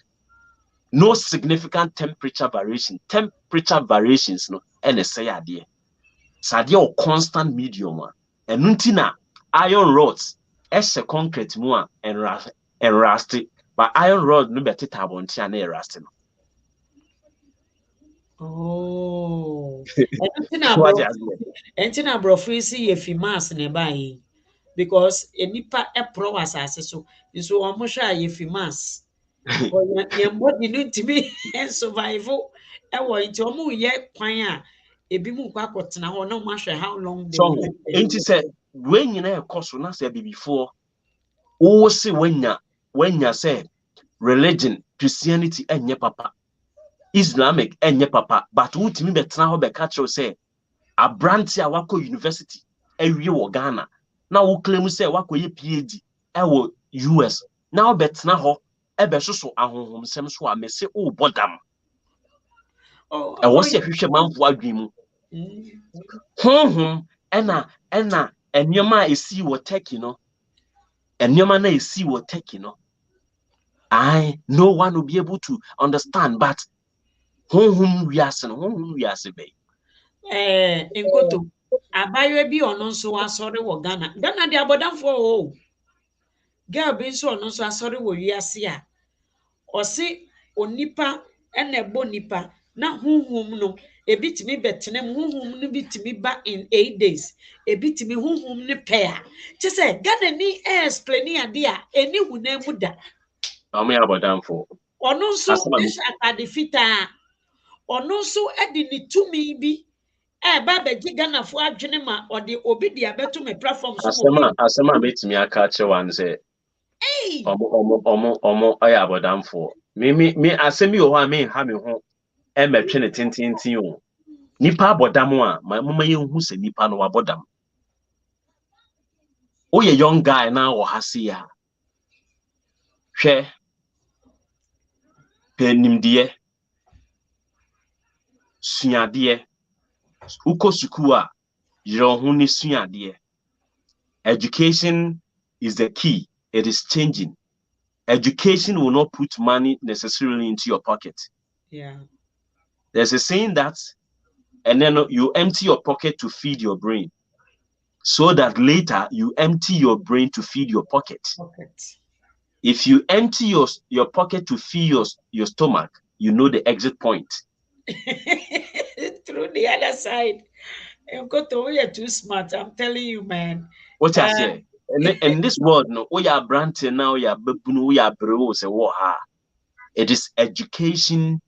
no significant temperature variations no and say ade sade o constant medium and ntina iron rods ese concrete mu and rusty but iron rod no better tabontia na rusty no oh and na brofri si ye fi mass ne bai because enipa pro asase so omo hwa ye fi mass because ye body no ntimi survive e wo nti omo ye kwan a ebi mu kwa kotena ho na omo hwe how long they so will enti say when you na ekoso na say before o se wanya say religion Christianity enye papa Islamic enye papa but utimi betena ho be catch say abranti a wako university ewie wo Ghana na wo claim say wako ye PhD e wo US na wo betena ho ebe so ahohom sem so a mese o bodam Oh, e wo oh, se hwehwe manfo adwen mu mm. honhom ena enyoma esi wo teki no enyoma na esi wo teki no no one will be able to understand but honhom wiase be Nkoto abayewa bi ono nso asɔre wɔ Ghana de abɔdamfo o girl bi nso ono nso asɔre wɔ wiase a ɔse onipa ɛna ɛbɔ nipa na honhom no ebi timi bɛtena mu honhom no bi timi ba in 8 days ebi timi honhom ne pɛ a kyɛ sɛ Ghana ni explain ade a eni hunam mu da ame abodamfo ono nso ne hyɛ atade fitaa ono nso de ne tumi bi ba bɛgye Ghanafo adwene ma ɔde obi de abɛto me platform so mo asema betimi aka chewan say omo aya abodamfo me asemi o ha me ha me ho e metwe ne tintintin o nipa abodam a mama ye hu se nipa no abodam o ye young guy na wo hase ya hwe penimde suade ukosuku a yero hu ni suade education is the key. It is changing. Education will not put money necessarily into your pocket. Yeah. There's a saying that, and then you empty your pocket to feed your brain, so that later you empty your brain to feed your pocket. If you empty your pocket to feed your stomach, you know the exit point. Through the other side. Nkoto, you're too smart. I'm telling you, man. What I say? In this world, no, we are branching now, we are babunu, we are bro, say what? It is education.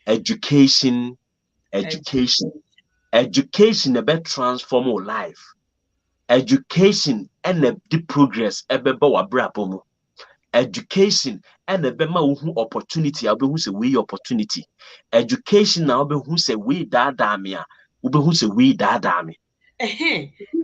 Education ebe transform our life. Education and the progress ebe ba wa brabo mu. Education and ebe ma hu opportunity ebe hu se we opportunity. Education na ebe hu se we da me a ebe hu se we da me.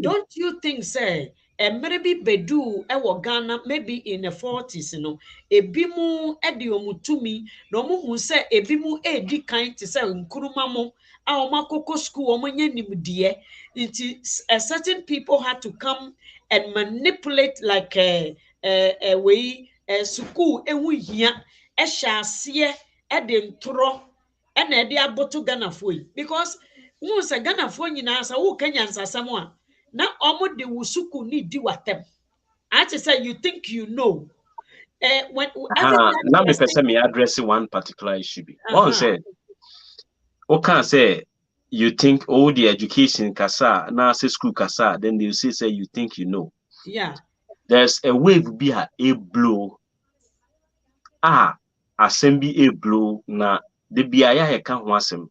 Don't you think say maybe bedu ewo Ghana maybe in the 40s no ebi mu ede omutumi na omu hu say ebi mu edi kan te say nkuruma mo a omakoko school omonye nimdie a certain people had to come and manipulate like school ehu hia ehya ase ede ntoro na ede aboto Ghana foi because who say Ghana for nyina sa wo Kenyan sasam a na omo de wusuku ni di watem. I just say you think you know. When every time Now me person me address one particular issue be. One say, can say you think all the education kasa na say school kasa, then they say you think you know. Yeah. There's a wave be a blow. Assembly a blow na the biaya he kan ho asem.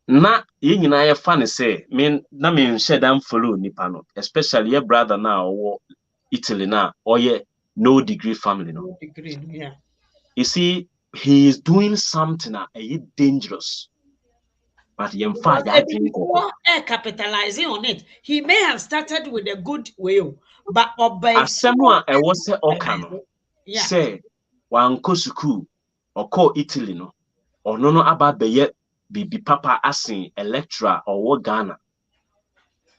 Na ye nyina ye fa ne say me na me share them follow nipa no, especially your brother now or Italy now or ye no degree family no. No degree, yeah. You see, he is doing something dangerous. But before capitalizing on it, he may have started with a good will, but someone I was say okano say wanko school or call Italy no or no aba beye bibi papa asking a lecturer or Ghana.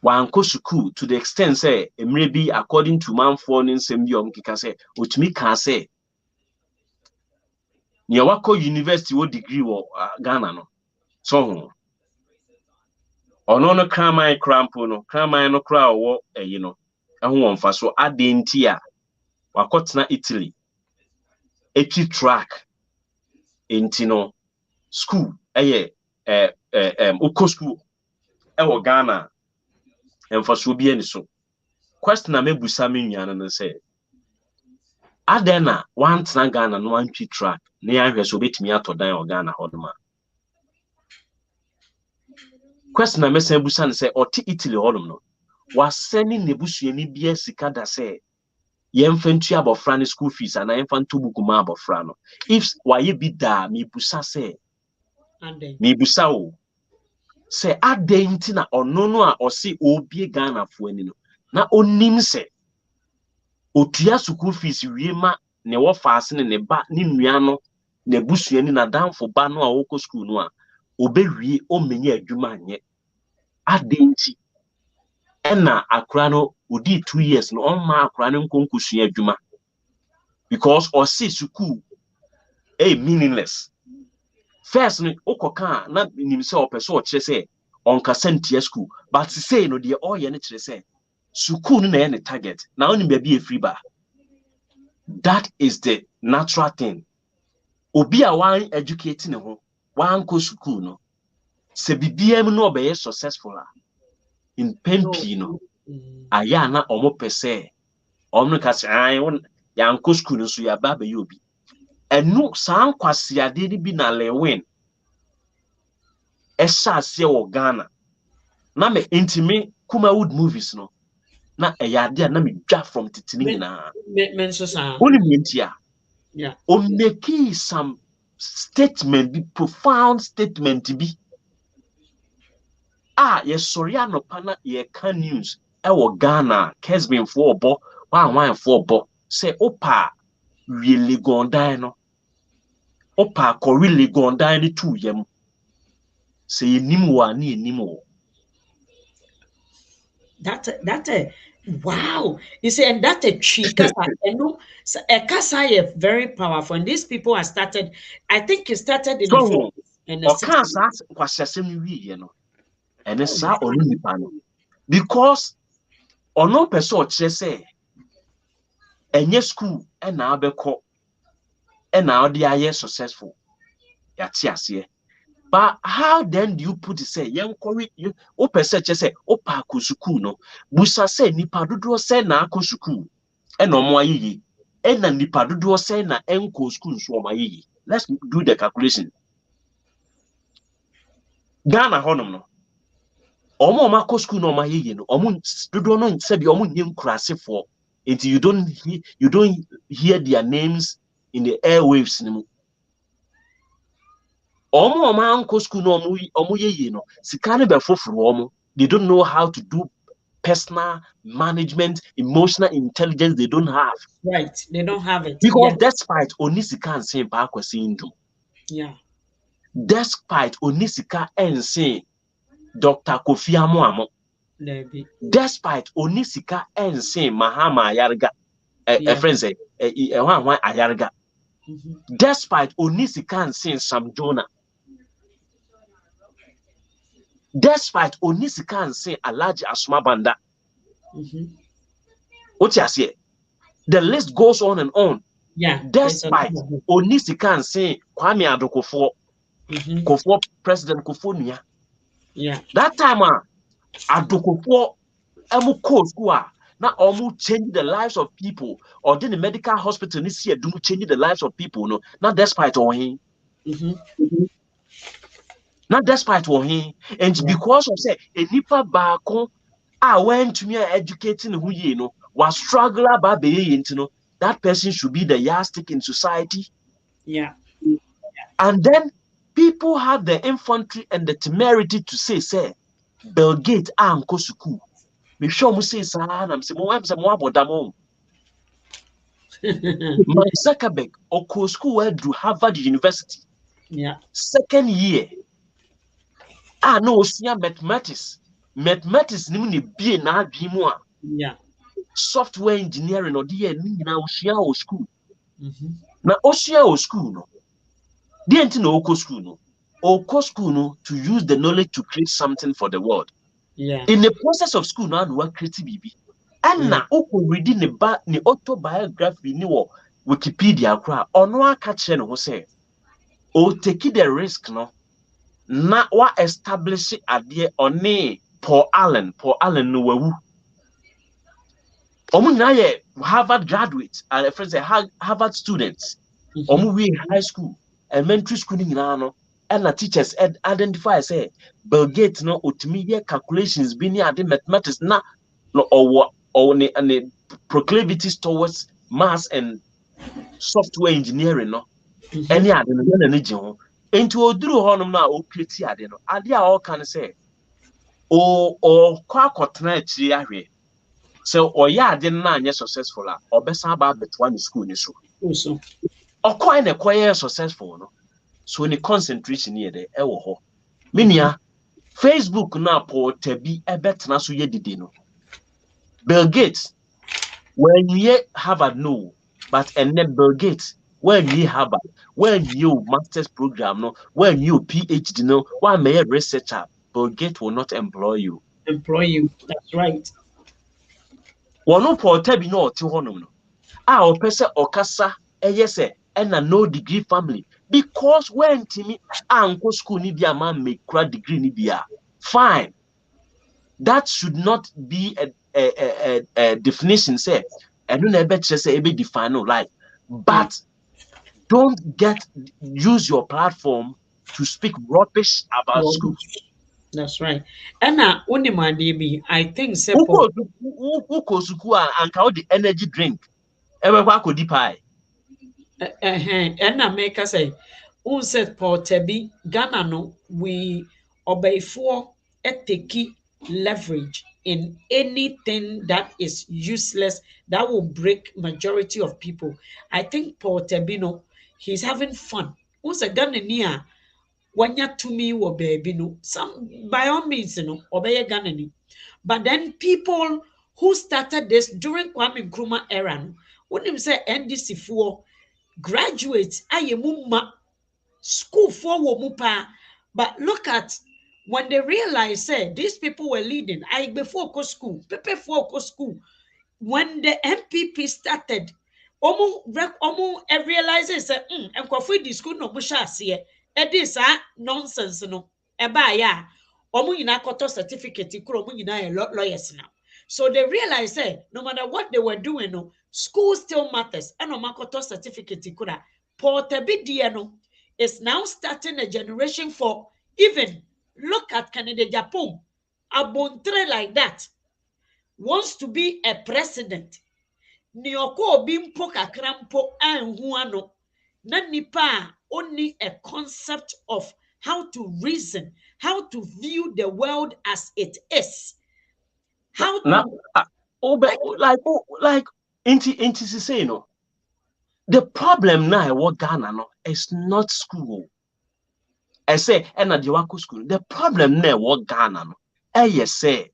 Wanko school to the extent say maybe according to man for in same kika say utmi can say near wako university what degree or Ghana no so no kramai crampo no kramai no kra wo you know ehun wonfa so adenti a wakotena Italy echi track enti no school uko school ewo Ghana emfa so bi ani so question na mebusa me nua no say adena wantena Ghana no antwi track na ya hwe so betimi atodan o Ghana hodoma question na mesen busa no say oti Italy hodom no waseni nebusuani bia sika da say yemfa ntu abofra ne school fees ana yemfa ntu buku ma abofra no if waye bi da me busa say me busa o say adenti na ono no a ose obi Ghana fo ani no na onim say otua school fees wie ma ne wo faase ne ba ne nua no na busuani na danfo ba no a woko school no a obewie o menye adwuma anye adenti ena akra no odi 2 years no on ma akra no nkonkusua adwuma because or see school meaningless first no okoka na nim se opese o kire se on kasantia school but say no de all ye ne kire se school no na ye ne target na onim ba be free ba. That is the natural thing. Obi a wan educate ne ho wan go school no se bibia mu no obeye successful in pempi no aya na omo pese omno ka se an yan go school no so ya ba be obi enu san kwase ade ni bi na lewin esha ase wo Ghana na me intime Kumawood movies no na eyade na me dwa from titini nyina men so sa oni mentia yeah o make some statement be profound statement be yes sorry anopa na ye can news e wo Ghana Kesbin for obo wan for obo say opa really gondan no opa ko really gondan ni tu yam say enim wo ani enim wo that wow, you see, and that a tree kasa and no a kasa is very powerful, and these people have started. I think it started in the so 40s and the o kan 60s. sa kwasesem ni wi ye no ene Oh, sa onu nipa no because ono person o kire say enye school e na abekọ e na odi aye successful ya ti ase. But how then do you put it say yen kori o person che say o pa ko school no busa say nipa dodo say na akọ school e na omo ayeyi e na nipa dodo say na enko school so omo ayeyi. Let's do the calculation. Ghana honom no omo akọ school no omo ayeyi no omo dodo no say bi omo nyem kurasefo until you don't hear their names in the airwaves anymore. Omo anko school no omo yeye no sika ne be foforo omo they don't know how to do personal management, emotional intelligence. They don't have, right, they don't have it because yet. despite onisika and saying ba kwesi ndu, Yeah, despite onisika and saying Dr. Kofi Amoamo, maybe. despite onisika and saying Mahama Ayarga, Yeah. friend say Ayarga, Mm-hmm. despite onisika and saying Sam Jonah, despite onisika and saying Alaji Asuma Banda. Mm-hmm. What you say? The list goes on and on. Yeah, it's a lot Despite of it. onisika and saying Kwame Adokofo, Mm-hmm. Kofo President Kofo Nia. Yeah. That time Adokofo emu course na omu change the lives of people, or then the medical hospital this year do change the lives of people, no, not despite him. Mm-hmm. Not despite him. And Yeah. because of say a nipa baako went to me educating who ye know was struggle about be know that person should be the yardstick in society. Yeah. And then people have the infantry and the temerity to say Bill Gates anko school. Me sure mu say sa na say mo abodam. Mark Zuckerberg oko school where do Harvard University. Yeah. Second year. No osua mathematics. Mathematics ni mu ne bie na adwi mu a. Yeah. Software engineering or the ni na osua o school. Mm-hmm. Na osua o school no. The enti na oko school no. Oko school no to use the knowledge to create something for the world. Yeah. In the process of school now, we create BB. And Yeah. now, reading the autobiography ni wo Wikipedia kra ono aka kire no say o take the risk no na wa establish ade one Paul Allen no wawu omu na ye Harvard graduates and friends say Harvard students omu Mm-hmm. we high school elementary school ni nyina no and the teachers identify say Bill Gates no otimi ye calculations bi ni ade mathematics na no or ne proclivities towards maths and software engineering no any Mm-hmm. ade no na ne ho enti oduru honom na o create ade no ade a o kan say o kwa akotena akiri ahwe so oya ade na anye successful a obesan ba betwa ne school ni so Also. Okwa na koye successful no. So ni concentration here de e wo ho. Minia Facebook na porta bi ebetena so ye didi no. Bill Gates when you Harvard no, but and then Bill Gates when you Harvard, when you master's program no, when you PhD no, why may a researcher Bill Gates will not employ you. Employ you. That's right. One no porta bi no to honum no. O pese okasa yes and a no degree family because when Timmy anko school ni bia man make degree ni bia fine. That should not be a definition say I don't ever say be define no life, Yeah. but don't use your platform to speak rubbish about Well, school. that's right. And Unimadi, I think Uko simple. suku anka the energy drink ebe kwa kodi pie. And I make us say, unset portabi Ghana no we obey for etiki leverage in anything that is useless that will break majority of people. I think portabi no he's having fun. Unset Ghana niya wanya to me wo baby no some by all means no obey Ghana ni. But then people who started this during Kwame Nkrumah era no when him say NDC for graduates aye mu ma school for wo mu pa, but look at when they realize say these people were leading I before go school people for go school when the MPP started omo realizes say enkofo di school no mo sha ase e dis nonsense no e ba ya omo nyina koto certificate kuro omo nyina lawyers now. So they realize say no matter what they were doing no school still matters and omo koto certificate kura portabi die no is now starting a generation for even look at Canada Japan abontre like that wants to be a president ni ọkọ obi mpo kakra mpo anhu ano na nipa only a concept of how to reason, how to view the world as it is, how Na to like inti say no. The problem now what Ghana no is not school. I say and at the school. The problem now what Ghana no. Say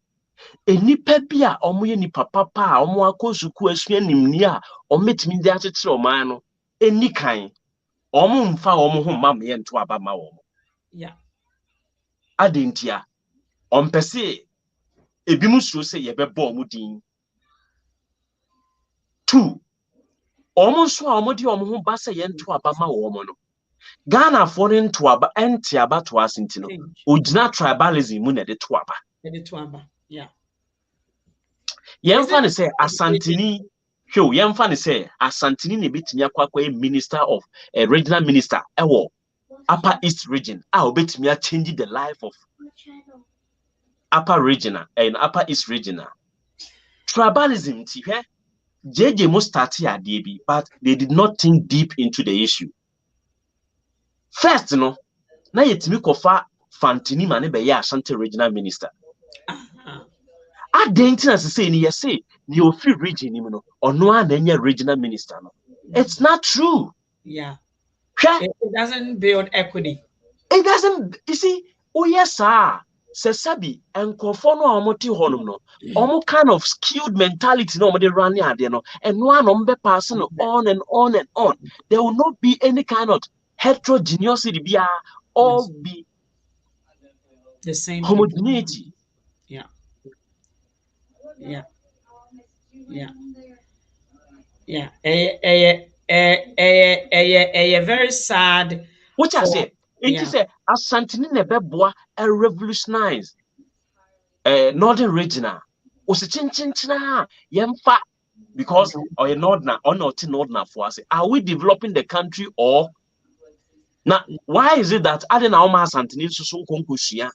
enipa bi a omo ye nipa papa a omo akosuku asua nimni a ometimi de akyekere oman no eni kan omo mfa omo ho ma me nto aba ma omo yeah adentia ompese ebi musuro se ye bebo omo din two omo so a omo de omo ho ba se ye nto aba ma omo no Ghana for nto aba enti aba to asenti no change ogina tribalism mu na de to aba yeah is yemfa it ne say asantini hwe yemfa ne say asantini ne betimi akwa minister of a regional minister ewo upper east region obetimi a change the life of upper regional and upper east regional tribalism ti hwe JJ mo start ade bi but they did not think deep into the issue first no na yetimi kofa fantini ma ne be ya asante regional minister adentina se say ni yese ni ofi region ni no ono a na nya regional minister no it's not true yeah hwe it doesn't build equity. it doesn't, you see, oh yes, sir. Sabi and conform omoti honum no. Omo kind of skewed mentality no de run there no. And one be passing on and on and on. There will not be any kind of heterogeneity be all Yes, be the same people. homogeneity. Yeah, yeah, yeah, yeah. A very sad Which I for say, it yeah is a asantini nebeboa a revolutionize northern regional. Osi chin yemfa because or a northern or not northern for us. Are we developing the country or now? Why is it that Aden Aoma Santini so konkusia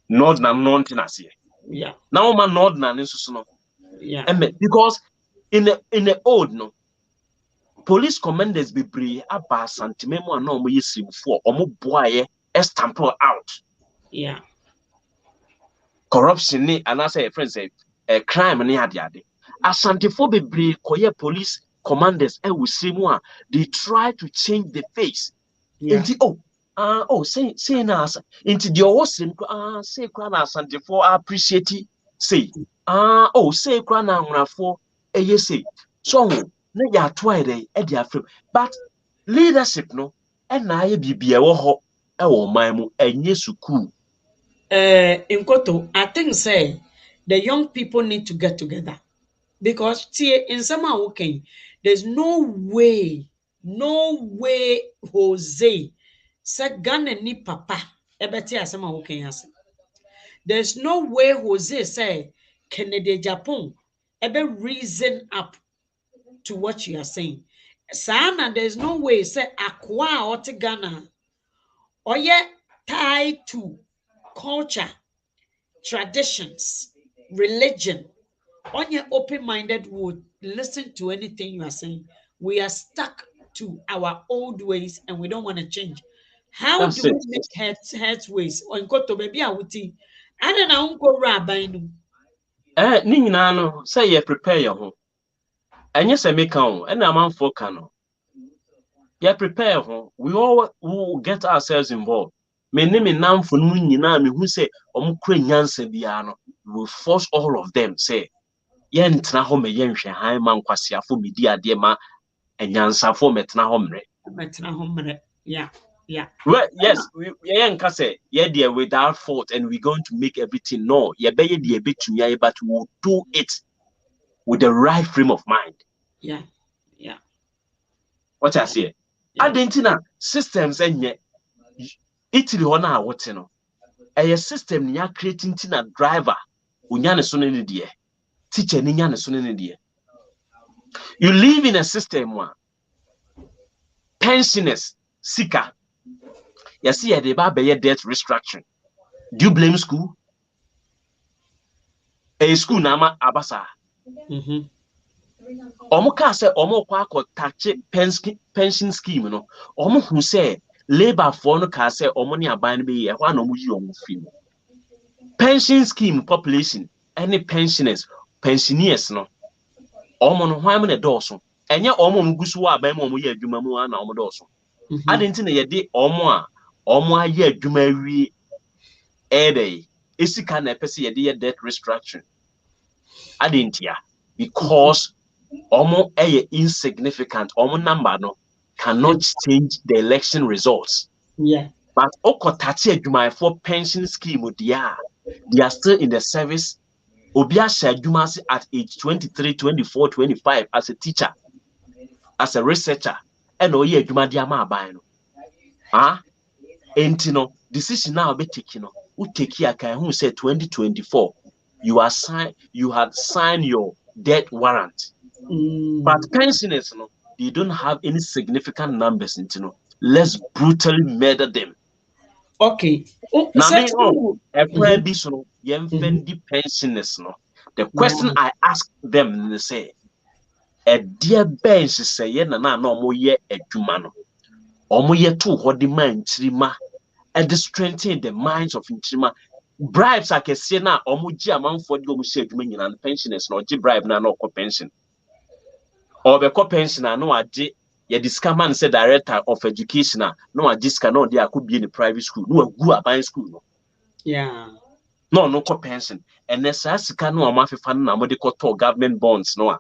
northern non-tenancy? yeah Now man northern is no. yeah Because in the old no police commanders be brave about santimemo and no yesim for omo boye estample out yeah corruption ni and I say friends say crime ni ade ade asantifo be brave koye police commanders will see more. They try to change the face. Yeah. Say na into the awesome say kwana asante for appreciate say say kwana nguna for say so na ya try dey e dey afrem but leadership no na aye bibia wo ho e wo man mu enye school. Nkoto, I think say the young people need to get together because in some okay, there's no way, Jose said Ghana ni papa ebeti asema okay yase. There's no way Jose say Kennedy Japan ever reason up to what you are saying. Sana, there's no way say Akwa or Ghana or yet tied to culture, traditions, religion. On your open-minded would listen to anything you are saying. We are stuck to our old ways and we don't want to change. How That's do we it. make heads ways? Or in Koto baby awuti. I don't know unko rabinu. Ni nyina no say you prepare your ho. Enye se meka o, na amanfo ka no. You prepare ho. We all will get ourselves involved. Me ne me namfo no nyina me hu say omo kura nyansa bia no. We will force all of them say yen tena ho me yen hwe han ma nkwasiafo medi ade ma enyansafo metena ho mre. Yeah, yeah. Well, yes, we yen ka say yeah there without fault and we're going to make everything no. Ye be ye dey betumi but we will do it with the right frame of mind. Yeah, yeah. What I say? Yeah. Adentina systems enye Italy ho na wote no. A system ni creating tina driver unya ne so ne de. Teacher ni nya ne so ne de. You live in a system where pensioners sika. You see they ba be debt restructuring. Do you blame school? A school na ma abasa. Omo ka say omo kwa tache pension scheme no. Omo hu say labor for no ka say omo ni aban be ye hwa na omo yi omo free. Pension scheme population any pensioners no. Omo no hwan na dɔɔso. Enye omo ngusu wa aban omo ye adwuma mu na omo dɔɔso. Adenti na ye de omo aye adwuma wie ebe esika na pese ye de ye debt restructuring. Adentia because omo insignificant omo number no cannot change the election results. Yeah. But okotachi adwuma for pension scheme they are still in the service. Obia adwuma at age 23, 24, 25 as a teacher, as a researcher, and oye adwuma dia ma aban no. Enti no decision now be taken no. Who take here can who say 2024 you had signed your death warrant. But pensioners no, they don't have any significant numbers into no. Let's brutally murder them. Okay. Now me be so the pensioners no. The question I ask them they say a dear bench say ye na no ye adwuma no. Omo ye to hodi man chirima and strengthen the minds of inchima. Bribes I can say na omo ji amanfo de omo she adwuma nyina pensioners no ji bribe na no pension. Or be pension na no age ye disca man say director of education no age ska no dey could be in a private school no agu aban school no. Yeah. No pension and the sika no amafefa na mo de to government bonds no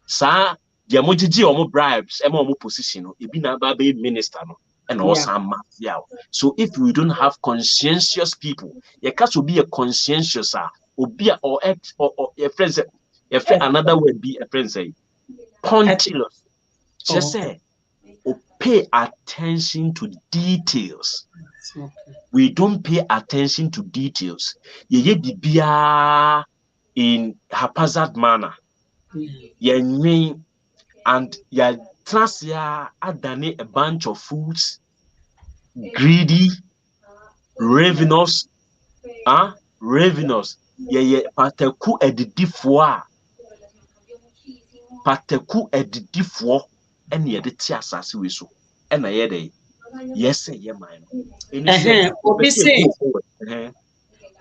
sa dia mo gigi omo bribes e ma omo position no ebi na ba be minister no and also mafia. So if we don't have conscientious people you can't be a conscientious obi or your friends another word be a friend say punctilious. Just say pay attention to details. We don't pay attention to details. Ye bibia in haphazard manner. And ya transia adane a bunch of foods, greedy, ravenous, ravenous. Ye pateku edidifo and ye the tiasasi we so. And I ye yes, ye mine.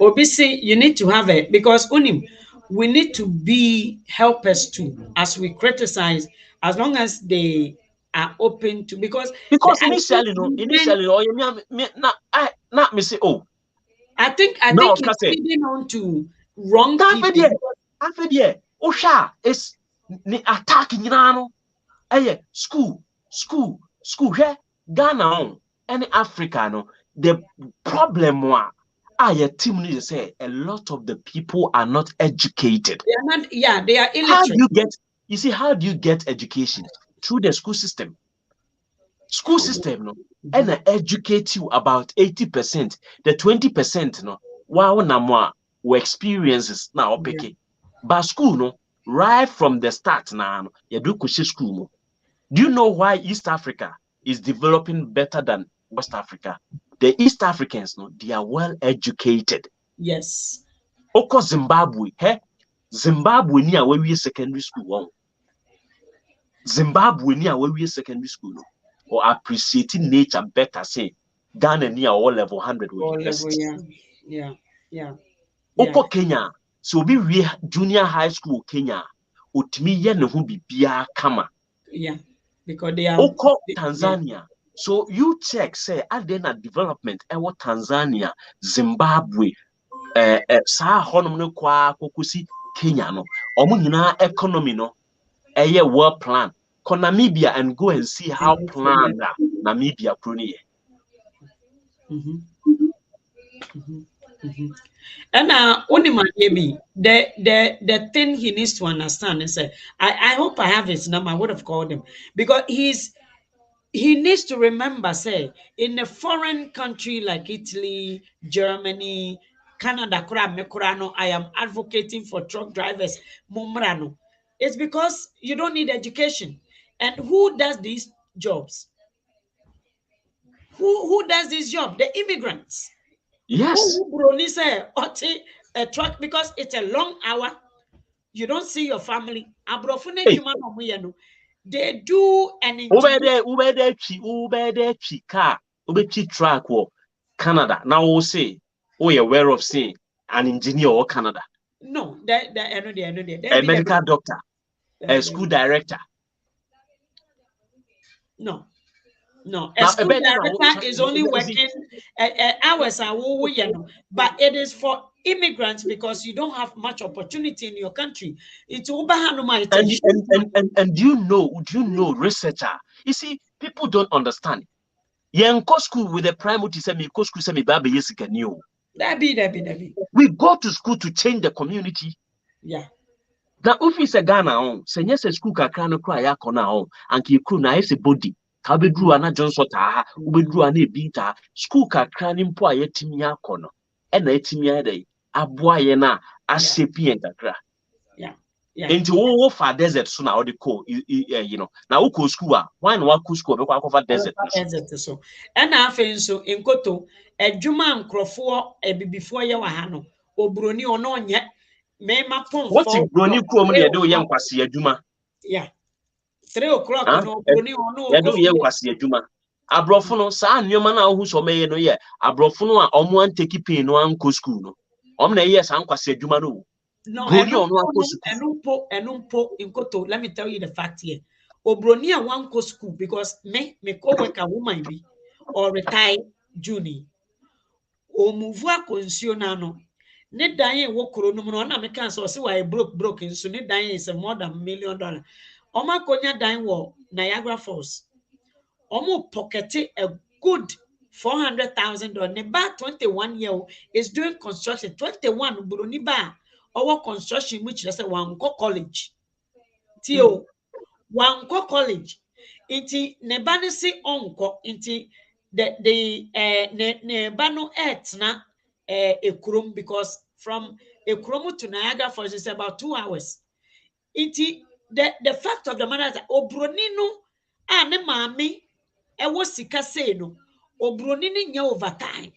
Obi say you need to have it because unim we need to be helpers too, as we criticize, as long as they are open to, because Because I think initially, no, men, initially, oh, yeah, me say, oh, I now think Oscar it's say, leading on to wrong that people. video, that video, oh, is ni attacking you school here, Ghana on, any Africa, no, the problem wa, team need to say, a lot of the people are not educated. They are not, yeah, they are How do illiterate. you get, you see, how do you get education? Through the school system. School system, no, and Mhm. I educate you about 80%. The 20%, no, wow, namwa, experiences now, Yeah. okay. But school, no, right from the start now, you do kushi school, no. Do you know why East Africa is developing better than West Africa? The East Africans, no, they are well educated. Yes. Oko Zimbabwe, Zimbabwe ni a secondary school, Zimbabwe ni a secondary school, no, or appreciating nature better, say Ghana ni a all level 100 with All level, university. yeah. Yeah. Yeah. Yeah. Oko Kenya, so we junior high school Kenya, utimi ye ne ho bibia kama. Yeah. Because they are, Oko yeah. Tanzania. So you check, say, na development, ewo Tanzania, Zimbabwe, saa honom no kwa kokusi Kenya no. Omo nyina economy no, well plan. Ko Namibia and go and see And how also, yeah. planned Namibia pro ni. Mm-hmm. Mm-hmm. Mm-hmm. And only my baby, the thing he needs to understand is that I hope I have his number. I would have called him because he needs to remember, say, in a foreign country like Italy, Germany, Canada, Mekurano, I am advocating for truck drivers, Mumrano. It's because you don't need education. And who does these jobs? Who does this job? The immigrants. Yes. Who brony say a truck because it's a long hour. You don't see your family. Abrofune Hey, juma no mo no. They do an engineer. ubede car, ubechi track wo Canada. Now we say, we aware of saying an engineer or Canada, No, that I know they, I know they. a medical doctor, a There school be. director. No, no. A Now, a school better now, director is only you see, working hours and but it is for immigrants because you don't have much opportunity in your country. It's Ubahanuma, it's a and huge one. do you know researcher? You see, people don't understand. Yen go school with the primary say me go school say me baby yes can you. That be. We go to school to change the community. Yeah. Na office Ghana on, say yes school kakra no kra ya kona on, and ki crew na ese body. Ka bedru ana Johnson ta ha, ubedru ana ebi ta. School kakra ni mpo a yetimi akono. E na etimi ade aboa ye na Yeah. ashape kakra. Yeah. Yeah. Enti wo fa desert so na odi ko you know. Na wo ko school a, why na wa ko school be kwa cover desert so. So ɛna afei nso nkoto adwuma nkurɔfoɔ abibifoɔ yɛ wɔ ha no oburoni ɔno ɔnyɛ mmarima What pɔnfɔ if broni kro mu na three ye de ye o'clock nkwase adwuma? yeah 3 o'clock Ah, no oburoni ɔno yɛde ɔkɔ woyɛ fie nkwasi adwuma aborɔfo no saa nneɛma no a wohu sɛ ɔmɛyɛ no yɛ aborɔfo no a ɔmo anteki pay no ankɔ school no ɔmo na ɛyɛ saa nkwasi adwuma no o no broni a ɔno akɔ school ɛno mpo nkoto let me tell you the fact here oburoni a wankɔ school because me co-worker woman bi or retire juni omuvu akɔ nsuo n'ano ne dan a ɛwɔ kuro no mu no ɔna meka sɛ ɔse wayɛ broke nso ne dan is more than $1 million ɔmo akɔnya dan wɔ Niagara Falls ɔmo pɔkɛte a good $400,000 ne ba 21 year old is doing construction 21 buroni ba ɔwɔ construction mu kyerɛ sɛ wankɔ college tie o wankɔ college nti ne ba no se ɔnkɔ nti ne ba no ɛtena ekurom because from ekurom to Niagara Falls is about 2 hours nti the fact of the matter is that obroni no a ne maame ɛwɔ sika sei no obroni no nyɛ overtime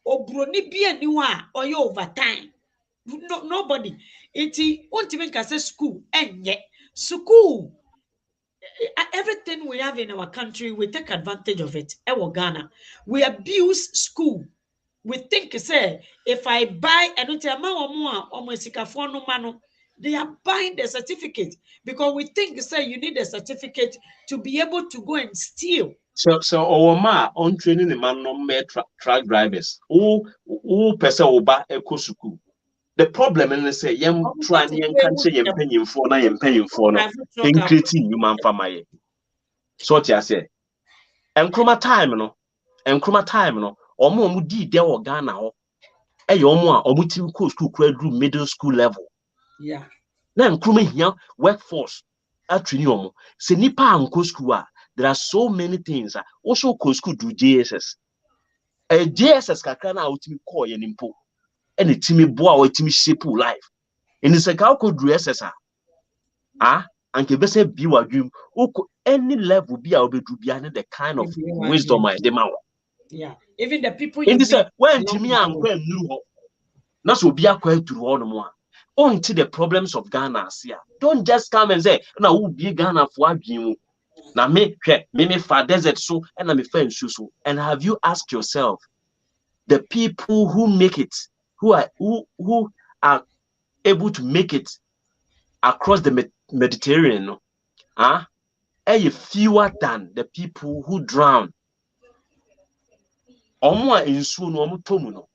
obroni bi ani hɔ a ɔyɛ overtime nobody nti wontumi nka sɛ school ɛnyɛ school everything we have in our country we take advantage of it ɛwɔ Ghana we abuse school We think say if I buy and they are buying the certificate because we think say you need a certificate to be able to go and steal. So on training the man no more truck drivers. Who person oba eco school. The problem is say yam try and cancer yam penny for na yam penny for no in creating human family. So what you say? And chroma time no, omo di there or Ghana ho. Omo a omo team school through middle school level. Yeah. Now nkruma hia workforce atwini omo. Se nipa anko school a there are so many things. Also co school do JSS. JSS kakra na ultimate call ye nimpo. And the team boa or team shape life. And it's a how could do SSR. And ke bese bi wadwum any level be a obedu bia the kind of wisdom I demand. Yeah, even the people In you this meet when Timmy and Gwen knew na so be akwa through all no until the problems of Ghana see. Don't just come and say na who be Ghana for adwin. Na me fa desert so and na me fa nsu so. And have you asked yourself the people who make it who are able to make it across the Mediterranean are fewer than the people who drown. Omo nsuo no omo tomu no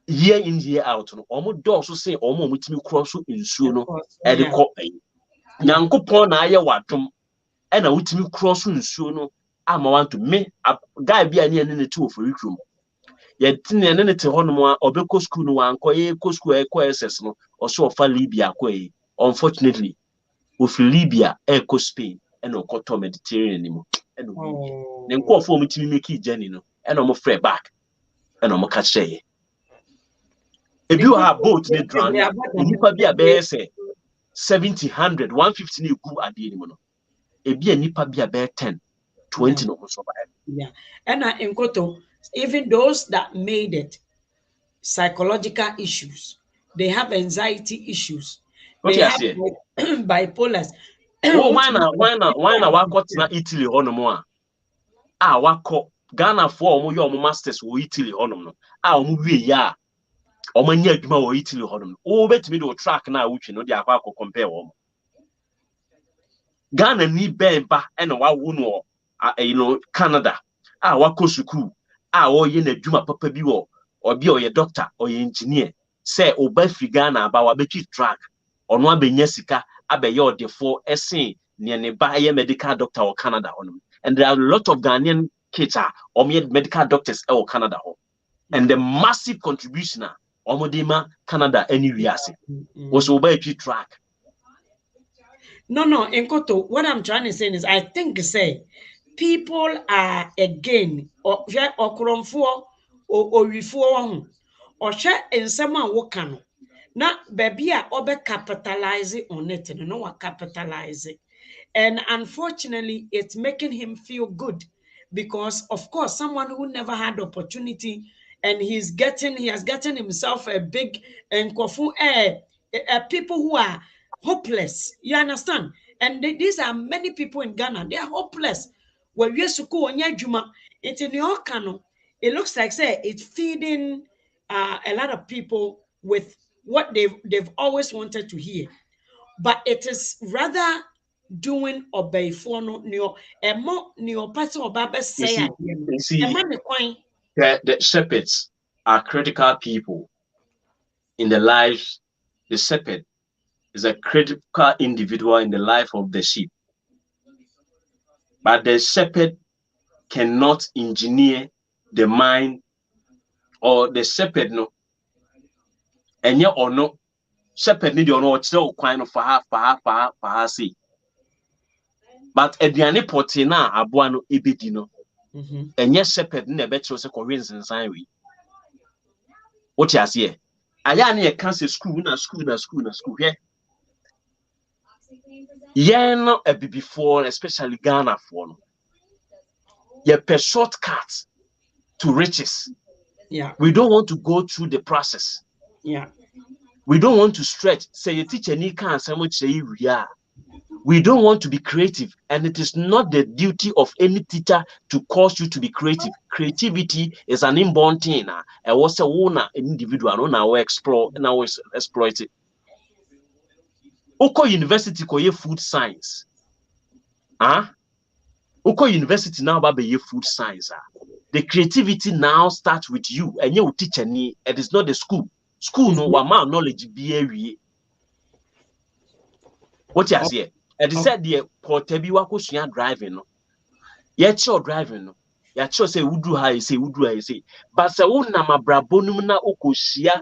year in year out no omo do so say omo mutimi cross nsuo no e de ko nyankopon na aye wadom e na wutimi cross nsuo no ama want to me guy bia ne ne te oforitwom ye tine ne te honom a obekọ school no anko ye ko school e ko SS no oso ofa Libya ko e unfortunately ofi Libya e ko Spain e na okoto Mediterranean ni mo e no ne nkofo mutimi make journey no e na omo free back e na omo ka kire ebi o ha boat ne drown ya nipa bia be say 70 100 150 ne gu ade ni mo no ebi nipa bia be 10 20 no so ba. Yeah, and Nkoto, even those that made it, psychological issues, they have anxiety issues, What they you have say? bipolars. Oh, why na wako na Italy honom a wako Ghana for omo yo omo masters wo Italy honom no omo wie ya omo nya adwuma wo Italy honom o betimi do track na wutwe no de akwa compare wo Ghana ni bemba na wawo no Canada wako school o ye na adwuma papa bi wo obi o ye doctor o ye engineer say oba fi Ghana ba wa betwi track ono abenya sika abeye odefo esen ne ba ye medical doctor or Canada honom. And there are a lot of Ghanaian kids or medical doctors or Canada and the massive contribution Omodema Canada anywhere was over track. No, Nkoto, what I'm trying to say is I think say people are again or kromfo or reform or share in someone wokan. Na baby a obe capitalize on it and no one capitalize it. And unfortunately, it's making him feel good because, of course, someone who never had opportunity and he has gotten himself a big and people who are hopeless. You understand? And these are many people in Ghana. They are hopeless. Well, it's in your canon. It looks like say it's feeding a lot of people with what they've always wanted to hear, but it is rather doing obey for no neo person or baba say You see, the shepherds are critical people in the lives. The shepherd is a critical individual in the life of the sheep. But the shepherd cannot engineer the mind or the shepherd no. And yet or no shepherd need or no kind of for her say. But aduane pɔte na aboa no ebedi no enye shepherd na betro se Koreans nsan wi what you say aya na ye kan se school hwe ye no abibifo especially Ghana for no ye per shortcut to riches. Yeah, we don't want to go through the process. Yeah, we don't want to stretch say your teacher ni kan asem kire yi wi a We don't want to be creative, and it is not the duty of any teacher to cause you to be creative. Creativity is an inborn thing. And what's a one individual, no now explore, now exploit it. Oko university ko ye food science. Oko university now about be food science. The creativity now starts with you, and you teacher ni. It is not the school. School no one knowledge be. What you say? And said the portabi wako suya driving no. Yet your driving no. Yet you say udu ha say. But say una mabrabonum na okoshia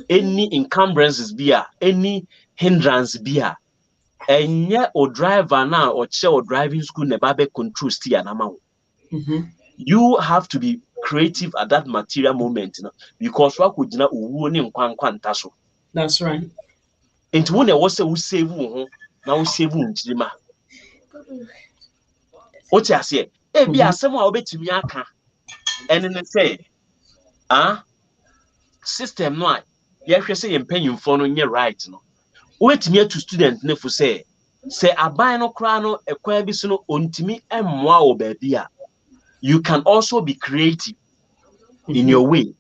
any encumbrances bia, any hindrance bia. And yet or driver now or chair or driving school never be control still an You have to be creative at that material moment, because what could not uwoni nkwankwa so. That's right. Into when was say we save now save njima. What you say? Be asem a obetumi aka. And then say, system no a yehwe say yempanyimfo no nye right no. Wetumi to student ne fu say aban no kra no ekwan bi so no ontimi emmoa wo ba bia. You can also be creative in your way.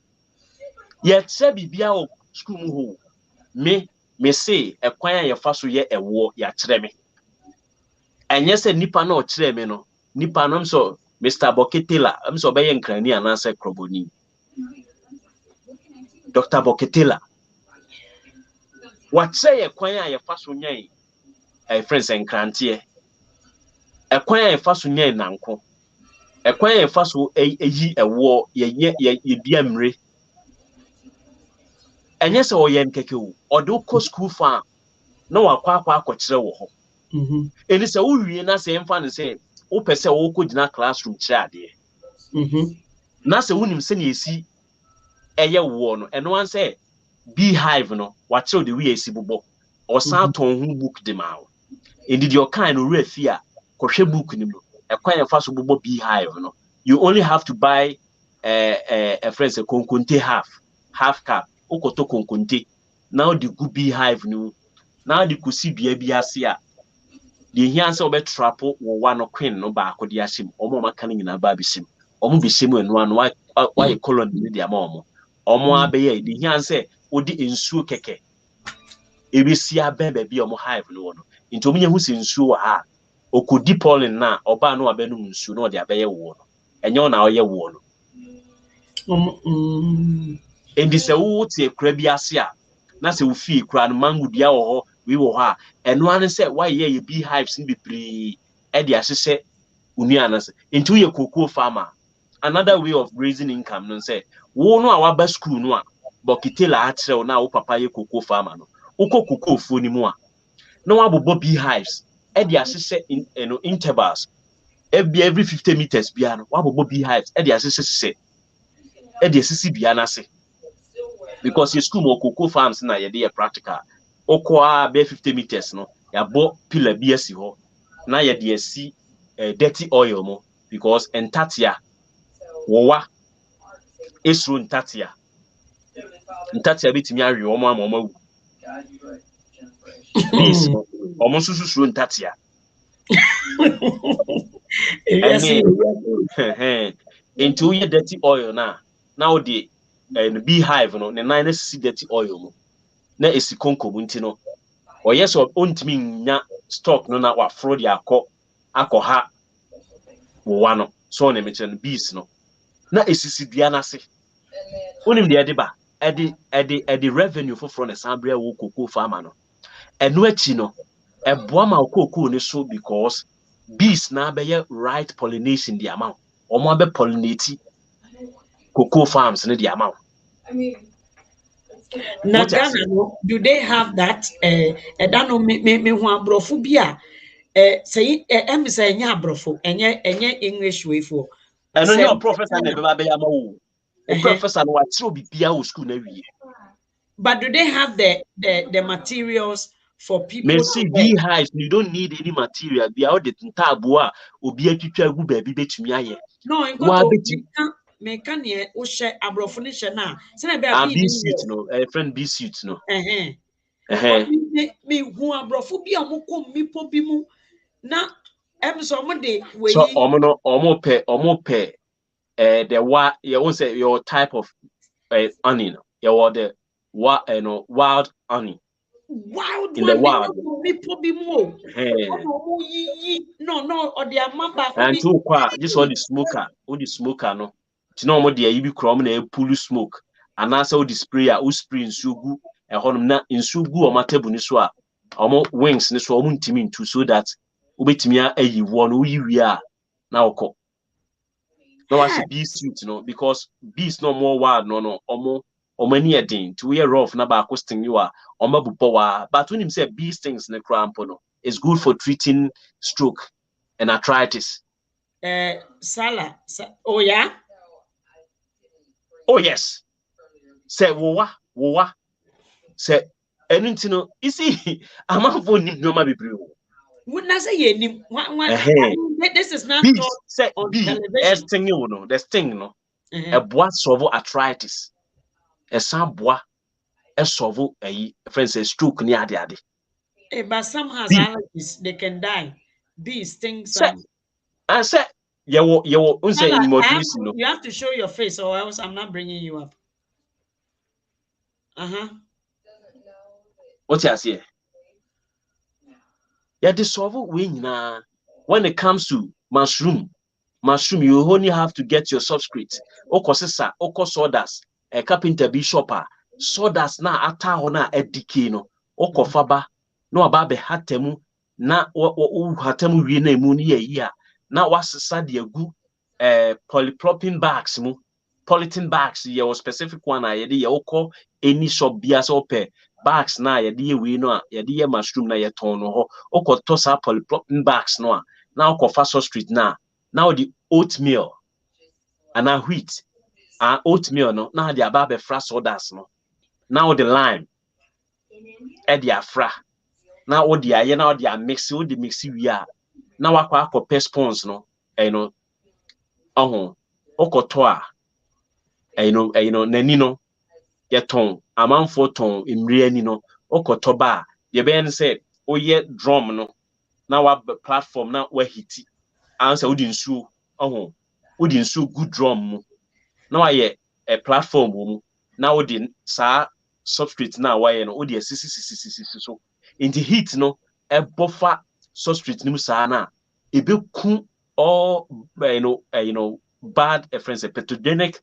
Yet say bibia o school mu ho. Me say ekwan a yefa so ye ewo ya kire me. Enye say nipa na o kire me no. Nipa no so Mr. Boketela, so be nkrani anase kroboni. Dr. Boketela. What say ekwan a yefa so nyan friends nkrantie. Ekwan a yefa so nyan nanko. Ekwan a yefa so eyi ewo ye bia mre. Enye say oye nkeke wo. Odo ko school farm na wakwa akokire wo ho. Eni say wo wie na say emfa ne say wo pese wo ko gina classroom kire ade. Na say wonim se na esi eye wo no eno an say beehive no wakyerɛ de we esi bobo osan ton hu book de ma wo. Indi de okan no refi a kɔhwɛ book nim no ekwan yefa so bobo beehive no. You only have to buy a friend say konkonte half cup okoto konkonte. Now the good beehive no. Now the kusi bia bi ase a the hian say obe trapo wo wa no queen no ba akode ahyem omo maka no nyina ba bishim omo bishim enu anu why colony ni dia ma omo abeye the hian say odi ensuo keke ebesi abebe bi omo hive no no nti omo nyehu se nsuo wa ha okodi pollen na oba no abenu nsuo no de abeye wo no enye na oye wo no endi se wo tie kura bi ase a na se wo fie kura no mango dia wo ho we wo ha eno an say why ye beehives ni bebre e de ahyehyɛ unuanase into ye cocoa farmer. Another way of raising income no say wo no a waba school no a bokitela akyerɛw na wo papa ye cocoa farmer no uko cocoa fo ni mu a na wabobo beehives e de ahyehyɛ intervals every 50 meters bia no wabobo beehives e de ahyehyɛ e de asisi bia na se because your school mo cocoa farms na ye dey practical okwa be 50 meters no ya bo pillar bi asi ho na ye dey asi dirty oil mo because entatia wowa esro entatia bitimi awe omo amawu this omo susu entatia into your dirty oil now the beehive no ne nine see dirty oil mo na esi konko bunti no o yes o ontimi nya stock no na wa fraud akọ ha wo no so na mechen bees no na esisi dua na se onim de edeba edi revenue for na sambria wo cocoa farmer no eno achi no eboa ma cocoa ni so because bees na be right pollination the amount omo be pollinate cocoa farms ni the amount. Na Ghana no, do they have that that no me hu abrofo bi a say em say nya abrofo enye English way for eno your professor na be ba ya ma wo professor no wa tiro bibia wo school na wie. But do they have the materials for people to see beehives? You don't need any material. They are the tabua obi atwitwa gu ba bi betumi aye. No, Nkoto me can ye o she abrofo ni she na se na be a be suit no friend be suit no me hu abrofo bi a mo ko mipo bi mu na em so mo de So we omo pe the what you won't say your type of onion. You the what wild onion wild in the one me wild. no me bi mo Eh. no yi no o de amaba ko And bi to kwa just all the smoker no. Ti no mo de yi bi krom na pull smoke. And now so the sprayer who spray nsuo gu honum na nsuo gu o matebu ni so a omo wings ni so omo ntimi ntu so that obetimi ayi wo no yi wi a na okọ. No hey, wahyɛ bee suit no because bees no more wild no ɔmo ani yɛ den nti woyɛ rough na baako sting you a ɔmo abobɔ waa but when him say bee stings ne koraa mpo no is good for treating stroke and arthritis. sala oh yeah. Oh yes, sɛ wowa sɛ ɛno nti no isi amanfo nim nneɛma bebree o. Wouldn't I say ye Ɛhɛn this is not taught bees sɛ on bee television. sting you no the sting no Uh-huh. ɛboa solve arthritis ɛsan boa ɛsolve ɛyi friend say stroke ne ade. But some has Bee allergies, they can die. Bees sting sɛ some. sɛ yɛwɔ nsɛ Sala, nimɔdenisi no you have to show your face or else I'm not bringing you up. Uh-huh. wote aseɛ yɛde solve wei nyinaa when it comes to mushroom you only have to get your substrate wokɔ sesa wokɔ sawdust carpenter bi shop a sawdust na ata hɔ no a adike no wokɔ fa ba na waba abɛhata mu na wohata mu wie na emu no yɛ yi a na wasesa de agu polypropylene bags mu polythene bags yɛwɔ specific one a yɛde yɛ wokɔ any shop bia sɛ wopɛ bags na yɛde yɛ wei no a yɛde yɛ mushroom na yɛtɔn no hɔ wokɔtɔ saa polypropylene bags no a na wokɔfa substrate na now the oatmeal and wheat oatmeal no now the aba abɛfra sawdust no now the lime ɛde afra na wode ayɛ na wode amix wode mix wie a na wakɔ akɔpɛ sponge no ɛno ɔho wokɔtɔ a ɛno n'ani no yɛtɔn amanfoɔ tɔn mmiri ani no wokɔtɔ ba a yɛbɛyɛ no sɛ woyɛ drum no na wabɛ platform na wahiti ansa wode nsuo ɔho wode nsuo gu drum mu na wayɛ platform wɔ mu na wode saa substrate na wayɛ no wode asisi so nti heat no ɛbɔ fa substrate no mu saa na ɛbɛku all bad friends pathogenic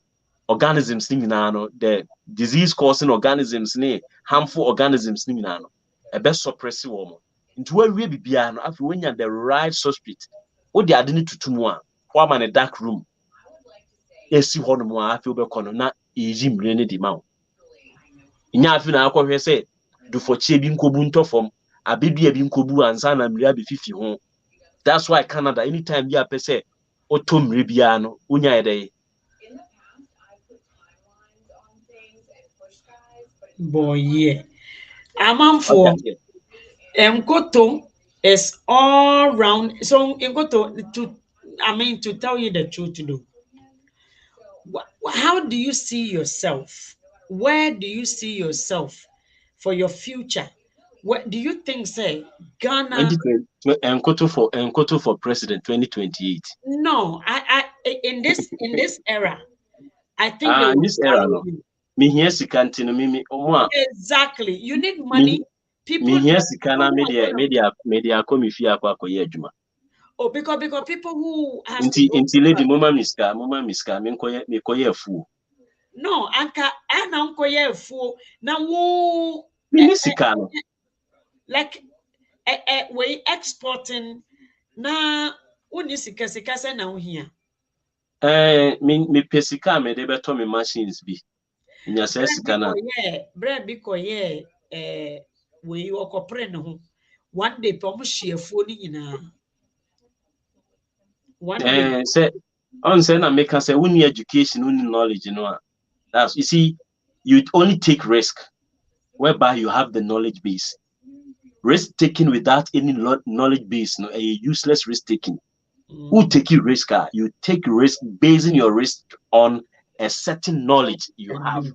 organisms ni nyinaa no the disease causing organisms ne harmful organisms ni nyinaa no ɛbɛ suppress wɔ mo nti wawie bibia no afei wonya the right substrate wode ade no tutu mu a wama ne dark room esi hɔ nom a afei wobɛkɔ no na ɛyi mmire no de ma wo nya afei na akɔhwɛ sɛ dufɔkyeɛ bi nkɔbu ntɔfam abedua bi nkɔbu ansa na mmire abɛfifi ho. That's why Canada anytime bi apɛ sɛ ɔtɔ mmire biara no wonya yɛ dɛ Boy, yeah. Amanfo, Nkoto is all round. So Nkoto, to tell you the truth, though, how do you see yourself? Where do you see yourself for your future? What do you think, say, Ghana? Nkoto for president 2028. No, in this era, I think they In will this era follow no. you. Me here sika nti no me Exactly. You need money. me People, here sika people na who are gonna, media akɔ me fie akɔ akɔyɛ adwuma. oh, because people who has to go Nti to lady work. moma miska me kɔyɛ afuo. No, anka ana nkoye fuo na wo Me ni sika no. like we exporting na woni sika se na wo hia. Me pɛ sika me de bɛtɔ me machines bi. Nya sɛ sika na. Bread bi koye we okopre ne ho. One day pom hyeafuo ni nyina. One day. Say on say na make say we need education, we need knowledge, That's you see, you only take risk whereby you have the knowledge base. Risk taking without any knowledge base, a useless risk taking. Who take you risk? You take risk basing your risk on a certain knowledge you have.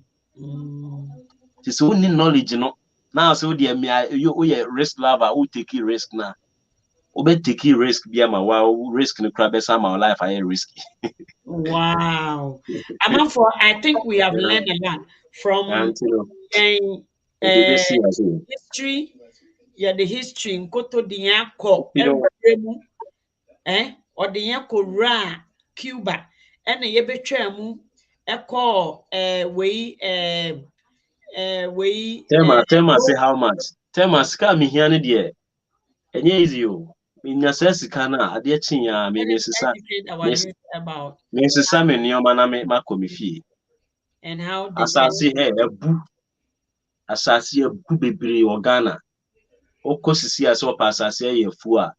So we need knowledge, Now so the you risk lover who take you risk now. take risk be ama wow risk no crab my life I risky. Wow. Amanfo, I think we have learned a lot from And you know, yɛn the best see as well. history, yeah, the history nkoto de yɛn akɔ You know, ɛwura mu, ɔde yɛn kɔwura Cuba, ɛna yɛbɛtwa mu ɛkɔ wei tell me say Rome. how much. Tell me sika me here ne de. Enye easy o. Me nya say sika na ade chi ya Let me us sisa. educate our Me youth about me sisa me nioma na me makɔ me fie. and how they can. Asase he ebu. Asase ebu bebree wɔ Ghana. Okɔ sisi ase ɔpa asase yɛ fu a.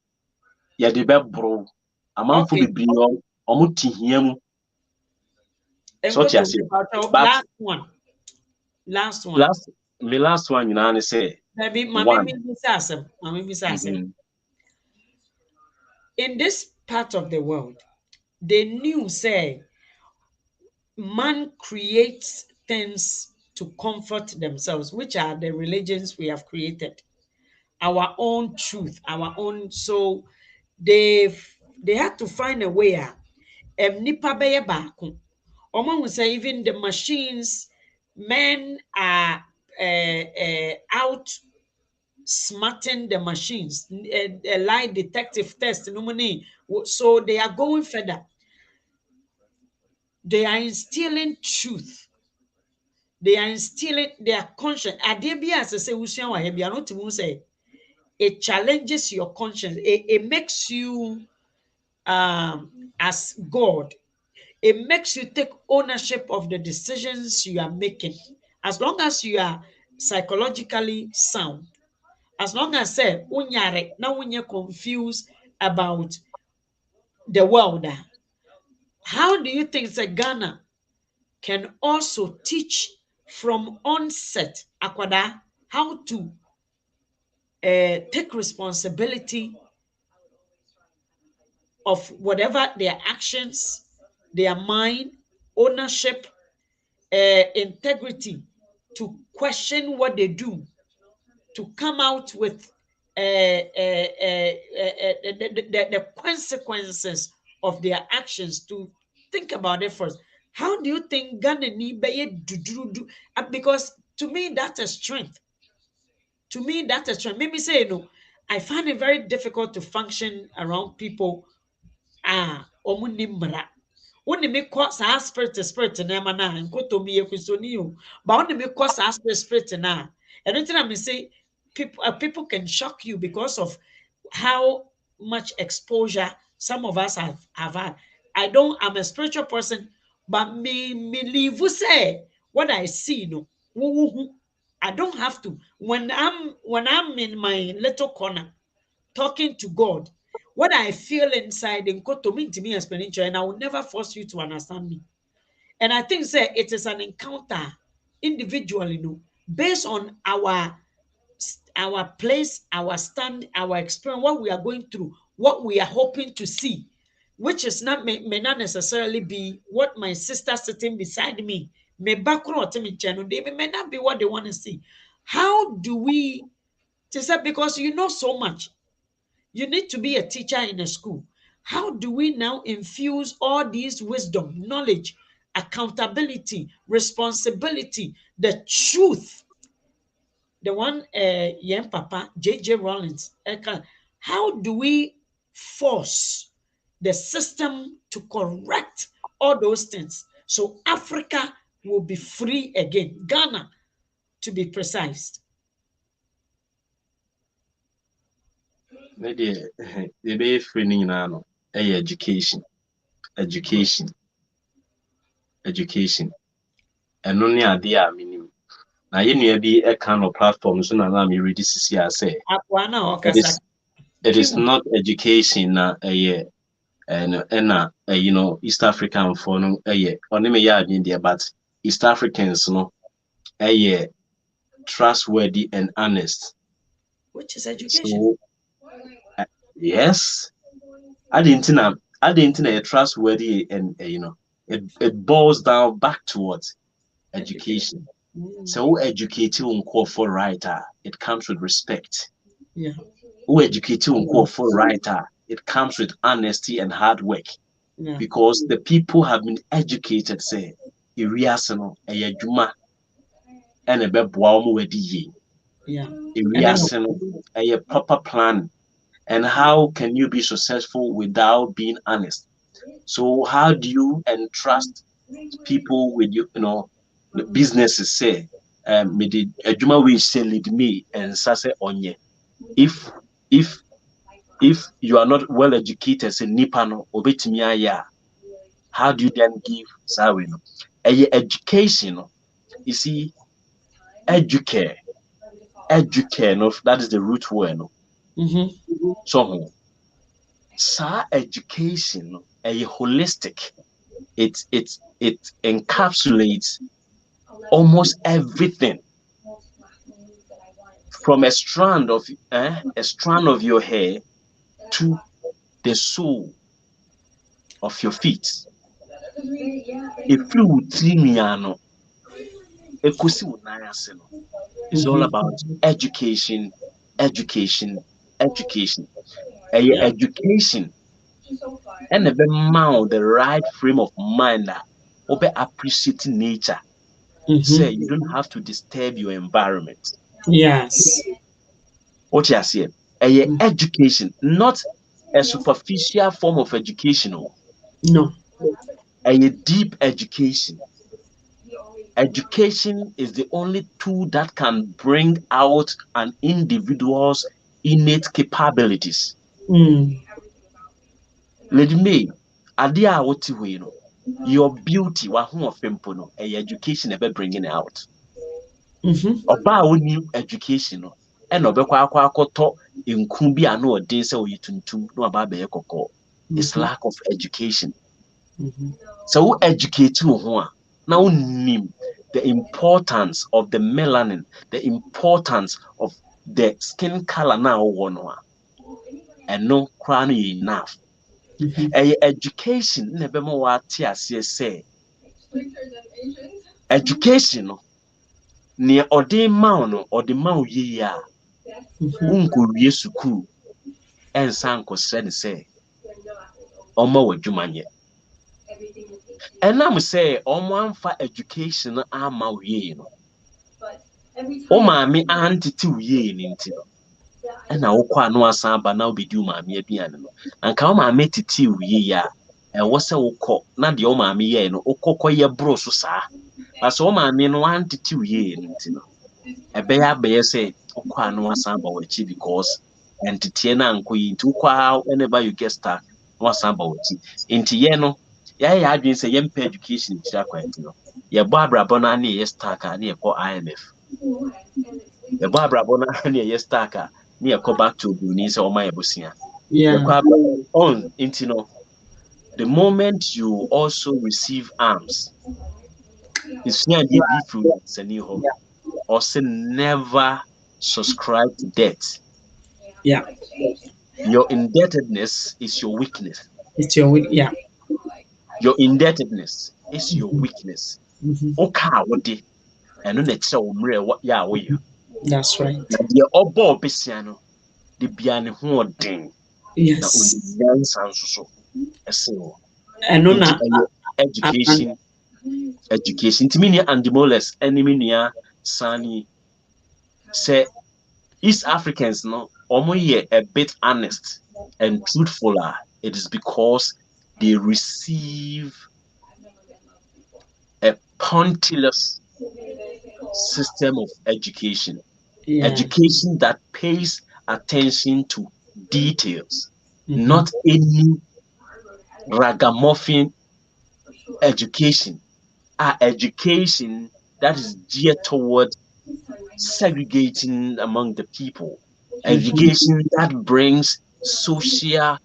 Yɛ de bɛboro. Amanfo Okay, bebree ɔmo te hia mu. and So go ɔte to ase. But last one. Last one. last one nyinaa ne say Maybe Mami one. Bisasem. Mami Bisasem. Mhm. In this part of the world, they knew say man creates things to comfort themselves, which are the religions we have created, our own truth, our own. So they had to find a way. Nipa bɛyɛ baako. Omo will say even the machines, men are out smarting the machines, a lie detective test, no money. So they are going further. They are instilling truth. They are instilling their conscience. Adeɛ bi a sɛ sɛ wusua wɔ ha bi, ano te mu sɛ it challenges your conscience. It makes you as God. It makes you take ownership of the decisions you are making. As long as you are psychologically sound, as long as say unyare na unye confused about the world. How do you think that Ghana can also teach from onset akwada how to take responsibility of whatever their actions, their mind, ownership, integrity, to question what they do, to come out with the consequences of their actions, to think about it first. How do you think Ghana ni beye do? Because to me, that's a strength. To me, that's a strength. Maybe say, I find it very difficult to function around people. Omu ni mmara. Wone me kɔ saa spirit na ɛma no a nkɔtɔ mi yɛ kristoni o, but wone me kɔ saa spirit na a ɛno nti na me say people can shock you because of how much exposure some of us have had. I'm a spiritual person, but me leave say what I see, I don't have to. When I'm in my little corner talking to God, what I feel inside in Kotomi to me explaining, and I will never force you to understand me. And I think say it is an encounter individually, based on our place, our stand, our experience, what we are going through, what we are hoping to see, which is not may not necessarily be what my sister sitting beside me may background they may not be what they want to see. How do we just say because you know so much? You need to be a teacher in a school. How do we now infuse all these wisdom, knowledge, accountability, responsibility, the truth? The one, Yen Papa, J.J. Rollins, how do we force the system to correct all those things so Africa will be free again? Ghana, to be precise. Ne de the be free ni nyinaa no education. Good. Education. Education. Ɛno ne ade a menim. Na yɛ nua bi ɛka no platform so na me ready sisi a sɛ Akwana it Okasa. is not education na ɛyɛ ɛna East African for no ɛyɛ ɔne me yɛ adwene deɛ but East Africans no ɛyɛ trustworthy and honest. Which is education. So yes, I didn't know you're trustworthy and it boils down back to what Education. education. So educating on call for right, it comes with respect. Yeah. who educate you for writer, it comes with honesty and hard work Yeah. because the people have been educated, say, iriase no eye adwuma and a beboa omo wadi ye. Yeah. And then Iriase no eye proper plan. And how can you be successful without being honest? So how do you entrust people with the businesses say me the adwuma we say lead me and say onye if if if you are not well educated say nipa no obetimi aya, how do you then give sawe no education no? You see, educare educare no, that is the root word no. mm-hmm. So sa education no holistic. It encapsulates almost everything from a strand of your hair to the sole of your feet. If you no, it's all Mm-hmm. about education, education, education. Yeah. Education and the mount the right frame of mind that appreciate nature. Say Mm-hmm. you don't have to disturb your environment. Yes. What you say? A education, not a superficial form of education, No. a deep education. Education is the only tool that can bring out an individual's innate capabilities. Mm. Lady May, ade a wote hɔ yi no, your beauty, wahoɔfɛ no, education ebe bringing it out. Mm-hmm. Ɔbaa a wonni education no, ɛna ɔbɛkɔ akɔtɔ nku bi a na ɔden sɛ ɔyɛ tuntum na ɔba abɛyɛ kɔkɔɔ. It's Mm-hmm. lack of education. Mm-hmm. So wo educate wo ho a, na wonim the importance of the melanin, the importance of the skin color na wowɔ no a, ɛno koraa no yɛ enough. Mm-hmm. Ɛyɛ education na ɛbɛma wɔate aseɛ sɛ education no, nea ɔde ma wo no, ɔde ma wo yie a, Mm-hmm. wonkɔwie sukuu ɛnsa nkɔsrɛ ne sɛ ɔmma wɔ adwuma nyɛ. Ɛnam sɛ ɔmo amfa education no ama wo yie no, wo maame antete wo yie no nti no, ɛna wokɔ a na wasan aba na wobɛdi wo maame aduane no. Anka wo maame tete wo yie a, ɛwɔ sɛ wokɔ na deɛ wo maame yɛe no, wokɔ kɔyɛ boro so saa. Na sɛ wo maame no wantete wo yie no nti no, ɛbɛyɛ sɛ wokɔ a na wasan aba w'akyi because ɛnteteɛ no ankɔ yi nti wokɔ a whenever you get stuck na wasan aba w'akyi. Nti yɛ no, yɛayɛ yɛadwene sɛ yɛmpɛ education kyerɛ akwan nti no, yɛbɔ abrabɔ no a na yɛyɛ stuck a na yɛkɔ IMF. Yɛbɔ abrabɔ no a na yɛyɛ stuck a na yɛkɔ back to Obroni sɛ ɔma yɛbosea. Yeah. Yɛkɔ aba on nti no, the moment you also receive arms, esua adeɛ bi firi Nyansani hɔ. Ɔsɛ never subscribe to debt. Yeah. Your indebtedness is your weakness. It's your week. Yeah. Your indebtedness is your Mm-hmm. weakness. Mm-hmm. Woka wode, ɛno na ɛkyerɛ wo mmerɛ yɛ a woyɛ. That's right. Na deɛ ɔbɔ ɔbesia no, de bia ne ho ɔden na Yes. onim nyansa nso so ɛsen wo. And on Nti a, ɛyɛ education, education. Nti me nua Andemoles ɛne me nua Sani sɛ East Africans no, ɔmo yɛ a bit honest and truthful it is because they receive a punctilious system of education. yeah. Education that pays attention to details, Mm-hmm. not any ragamuffin education. Education that is geared towards segregating among the people. Mm-hmm. Education that brings social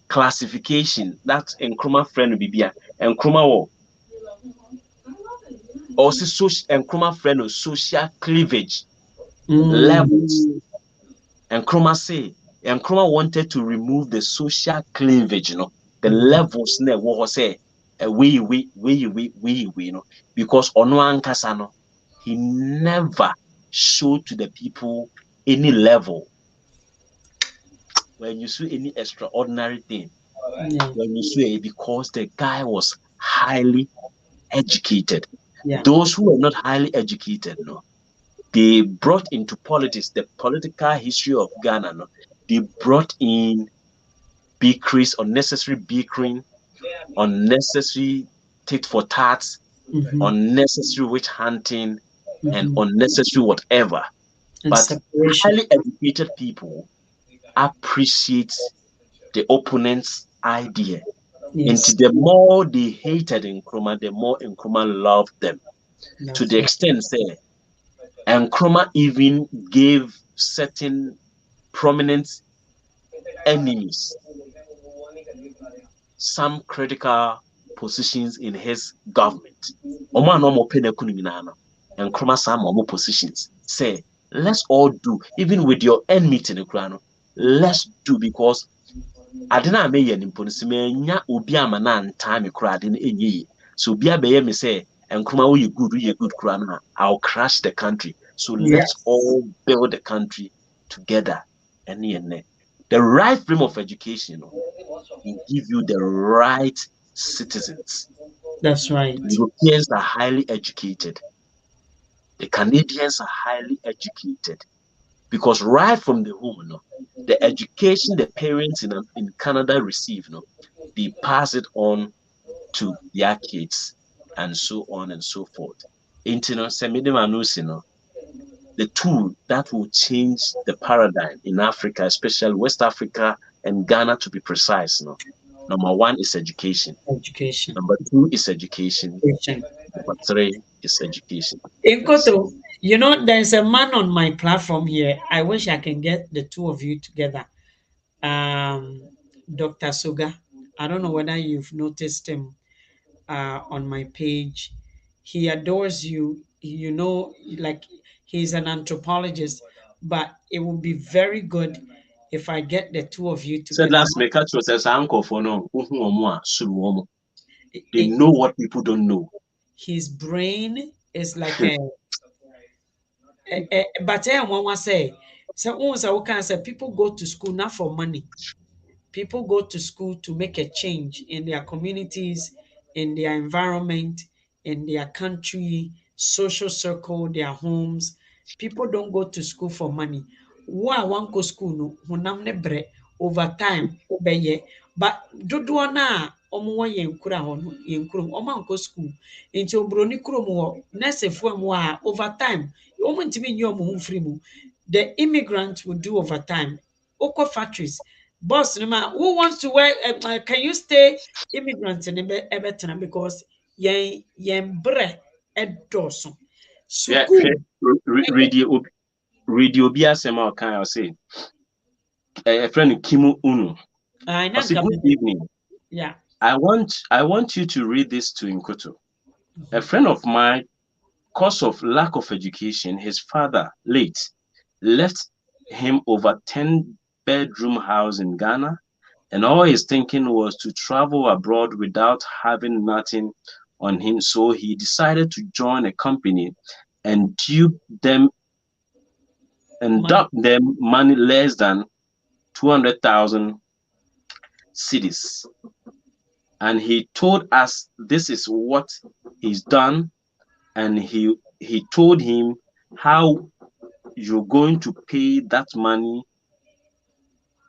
classification. That's Nkrumah friend Bibia. Nkrumah wo. Also social Nkrumah friend of social cleavage levels. Mm. Nkrumah say Nkrumah wanted to remove the social cleavage, the Mm-hmm. levels na wo say we, because ono ankasa no, he never showed to the people any level. when you see any extraordinary thing, Yeah. when you see because the guy was highly educated. Yeah. Those who were not highly educated, no, they brought into politics the political history of Ghana. No, they brought in bickering, unnecessary bickering, unnecessary tit for tats, Mm-hmm. unnecessary witch hunting, and Mm-hmm. unnecessary whatever. And But separation. highly educated people appreciate the opponent's idea. And Yes. the more they hated Nkrumah, the more Nkrumah loved them. To That's the right. extent, say, Nkrumah even gave certain prominent enemies some critical positions in his government. Omo a na omo pɛ n'akunu nyinaa no, Nkrumah saa ma omo positions. Say, let's all do, even with your enmity no koraa no, let's do because ade no a meyɛ no mpo no sɛ manya obi ama no antaa me koraa ade no ɛnyɛ yie. So obi abɛyɛ me sɛ Nkrumah woyɛ good koraa no a, I'll crash the country. So let's Yes. all build the country together. Ɛne yɛ the right frame of education, no, will give you the right citizens. That's right. Europeans are highly educated. The Canadians are highly educated because right from the home, no, the education the parents in Canada receive, no, they pass it on to their kids and so on and so forth. The tool that will change the paradigm in Africa, especially West Africa and Ghana to be precise, no. Number one is education. Education. Number two is education. Education. Number three is education. That's it. Nkoto, there's a man on my platform here. I wish I can get the two of you together. Dr. Suga. I don't know whether you've noticed him on my page. He adores you. Like he's an anthropologist, but it would be very good if I get the two of you Said together. last make was as uncle for no suru. I- They I- know what people don't know. his brain is like but one was say what say people go to school not for money. People go to school to make a change in their communities, in their environment, in their country, social circle, their homes. People don't go to school for money. Wo a wankɔ school no, honam ne brɛ over time wobɛyɛ. But dodoɔ no a ɔmowɔ yɛn kura hɔ no, yɛn kurom, ɔmo ankɔ school. Nti oburoni kurom hɔ, nursefoɔ a ɛwɔ ha, over time, ɔmo ntumi nyi ɔmo ho mfiri mu. The immigrant will do overtime. Wokɔ factories, boss no ma, who wants to work? Can you stay immigrant in Everton because yen bre ɛdɔɔso. Yeah, School. radio be as kind of say a friend Kimu Unu. I I know say good evening. yeah. I want you to read this to Nkoto. A friend of mine, cause of lack of education, his father late left him over 10-bedroom house in Ghana. And all his thinking was to travel abroad without having nothing on him. So he decided to join a company and dupe them and Money. dump them money less than 200,000 cities. And he told us this is what he's done. And he told him how you're going to pay that money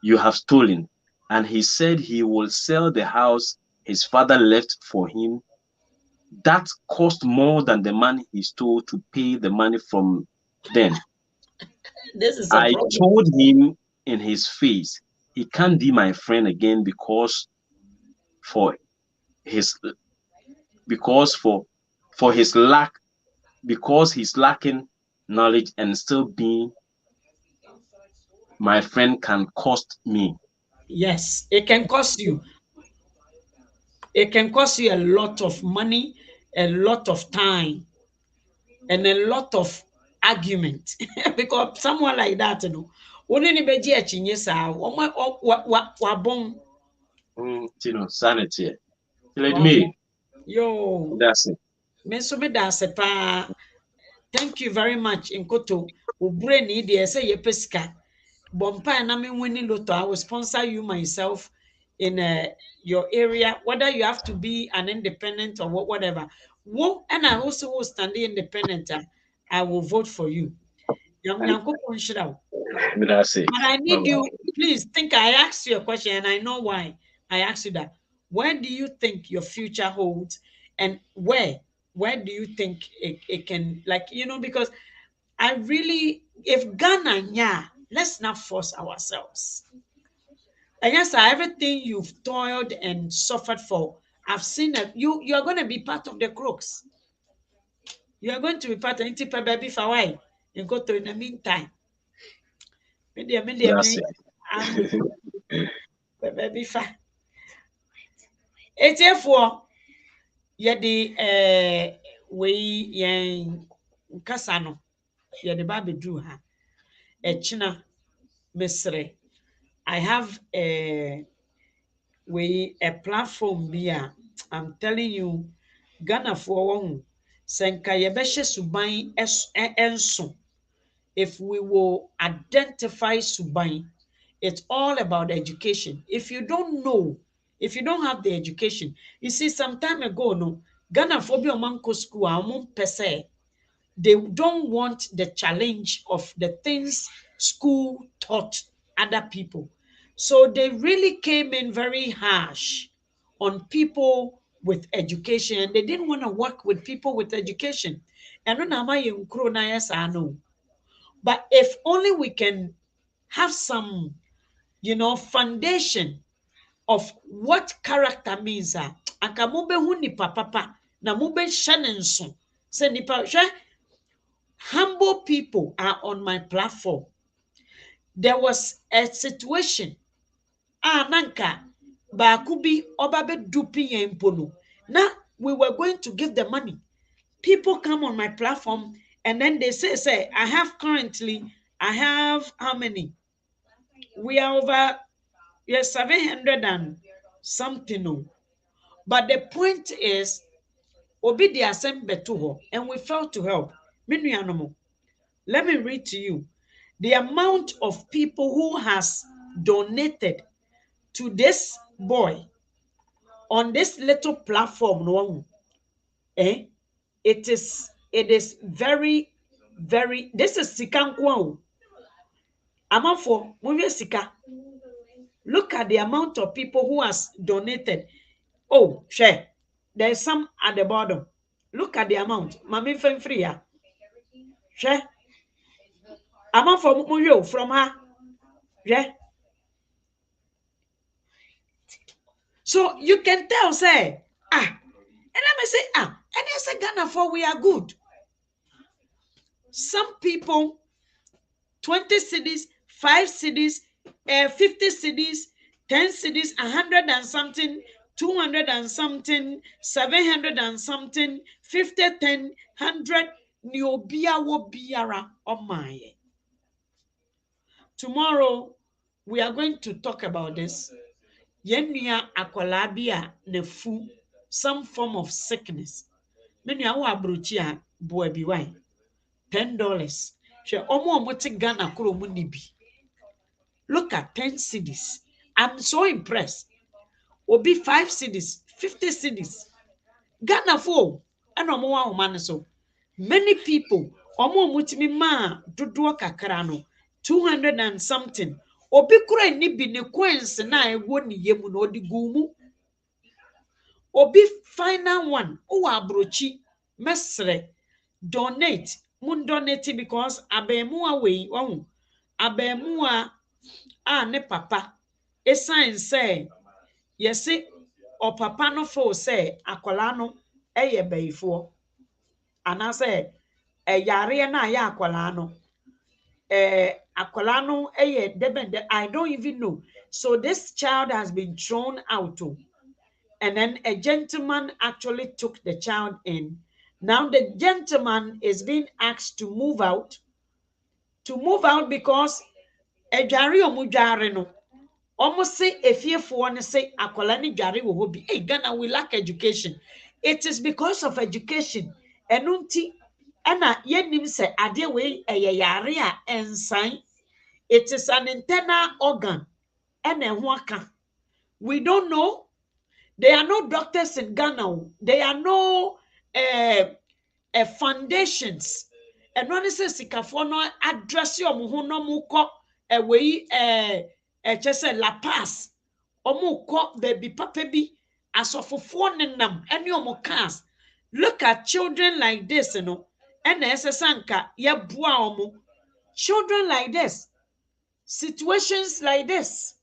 you have stolen. And he said he will sell the house his father left for him that cost more than the money he stole to pay the money from them. This is a I problem. told him in his face he can't be my friend again for his because for his lack because he's lacking knowledge and still being my friend can cost me. Yes, it can cost you. It can cost you a lot of money, a lot of time, and a lot of argument. Because someone like that, wouldn't it be wabong, Sanity. Let wabong. me. Yo, That's it. me so me da se pa. Thank you very much, Nkoto. Ubre ni de say ye pesika. Bompa and I mean winning lotto, I will sponsor you myself in your area, whether you have to be an independent or whatever. And I also will stand independent. I will vote for you. Nyankopɔn nhyira wo. Me that say, But I need Mama. you, please think I asked you a question and I know why I asked you that. Where do you think your future holds and where do you think it can, like, because I really, if Ghana, yeah, let's not force ourselves. And yes, everything you've toiled and suffered for, I've seen that you're going to be part of the crooks. You are going to be part of it, baby, for why? You go to in the meantime. That's it. I'm baby fa. Etiefoɔ yɛde wei yɛn nkasa no yɛde ba abɛduru ha. Ɛkyina mesrɛ. I have a platform bi a I'm telling you Ghanafoɔ wɔ ho sɛ nka yɛbɛhyɛ suban ɛnso. If we will identify suban, it's all about education. If you don't know, if you don't have the education, you see, some time ago, no, Ghana phobia manko school, per se, they don't want the challenge of the things school taught other people. So they really came in very harsh on people with education. They didn't want to work with people with education. And no. But if only we can have some, foundation of what character means, anka mobehu nipa papa na mobɛhyɛ ne nso. Sɛ nipa hwɛ, humble people are on my platform. There was a situation, nanka baako bi ɔba bɛdupi yɛn mpo no, na we were going to give the money. People come on my platform and then they say, I have how many? We are over, yes, 700 and something. No. But the point is, obi di asem beto hɔ, and we failed to help. Let me read to you the amount of people who has donated to this boy on this little platform. No, it is very, very. This is Sikankwa. Amafo, Movie Sika. Look at the amount of people who has donated. Oh, share. There's some at the bottom. Look at the amount. Mami Fenfria. Share. Amount from her. Yeah. So you can tell, say, and let me say, and I say Ghana for we are good. Some people 20 cities, 5 cities, 50 cities, 10 cities, 100 and something, 200 and something, 700 and something, 50, 10, 100, niobia wo biara omaye. Tomorrow, we are going to talk about this. Yenya akwalabia nefu, some form of sickness. Many awa abrochia boy biwai. $10. She omo Ghana kuro munibi. Look at 10 cities. I'm so impressed. Obi 5 cities, 50 cities. Ghana for and omo man so. Many people omo mutimi ma dodo kakra no 200 and something. Obi kura ni bi ne coins na ewo ni yemu no odi gumu. Obi final one o abrochi mesre donate mun donate because abemua we ohun abemua ne papa esan say yesi o papa no fo say akola no eye bayifo ana say yare na ya akola no akola no eye debende. I don't even know. So this child has been thrown out too. And then a gentleman actually took the child in. Now the gentleman is being asked to move out because edware omudware no almost say efiefo ne say akwala ne dware wo hobi. Hey, Ghana, we lack education. It is because of education. Enunti ana yenim say ade we eye yare a ensan It is an internal organ. And we don't know. There are no doctors in Ghana. There are no foundations. And one is sikafoɔ no address your ho no mu kɔ ɛwei kyɛ sɛ La Paz ɔmo kɔ baabi papa bi asɔfofoɔ nenam ɛne ɔmo cars. Look at children like this, you know. And ɛsɛ sɛ anka yɛboa ɔmo. Children like this, situations like this,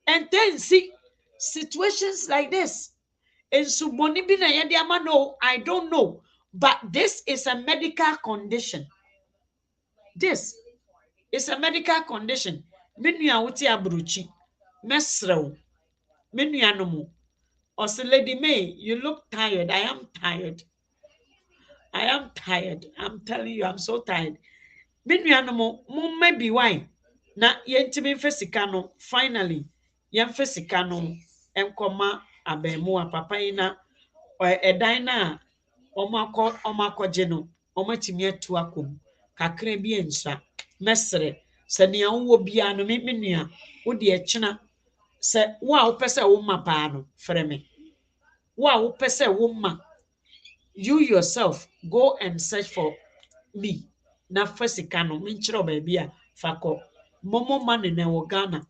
and then see situations like this. And so no, I don't know, but this is a medical condition. This is a medical condition. Menua wuti abruchi mesrew menua no mu. Or say, Lady May, you look tired. I am tired. I am tired. I'm telling you, I'm so tired. Menua no mu maybe why na yentimi mfe sika no finally yemfe sika no enkoma abemu papa yi na ɛdan na ɔmakɔgye no ɔmatumi atu akɔm kakra bi ensa mesre sɛ nea wowɔ bia no me nua wo de ɛkyena sɛ wo a wopɛ sɛ wo ma paa no frɛ me wo a wopɛ sɛ wo ma you yourself go and search for me na fa sika no menkyerɛ baabi a fa kɔ momo money na wɔ Ghana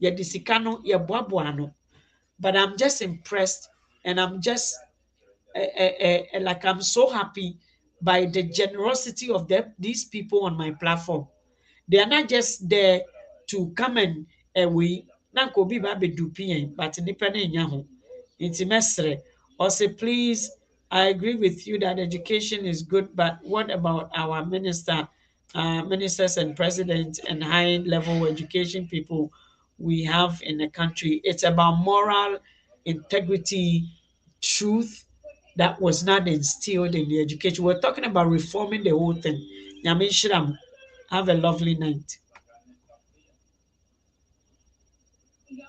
yɛde sika no yɛboaboa no but I'm just impressed and I'm just like I'm so happy by the generosity of these people on my platform. They are not just there to come and we nanko bi ba bedu pien but nipa na nya ho. Inti mesre or say please I agree with you that education is good but what about our ministers and presidents and high level education people we have in the country? It's about moral integrity, truth that was not instilled in the education. We're talking about reforming the whole thing. Nyame Shram, have a lovely night.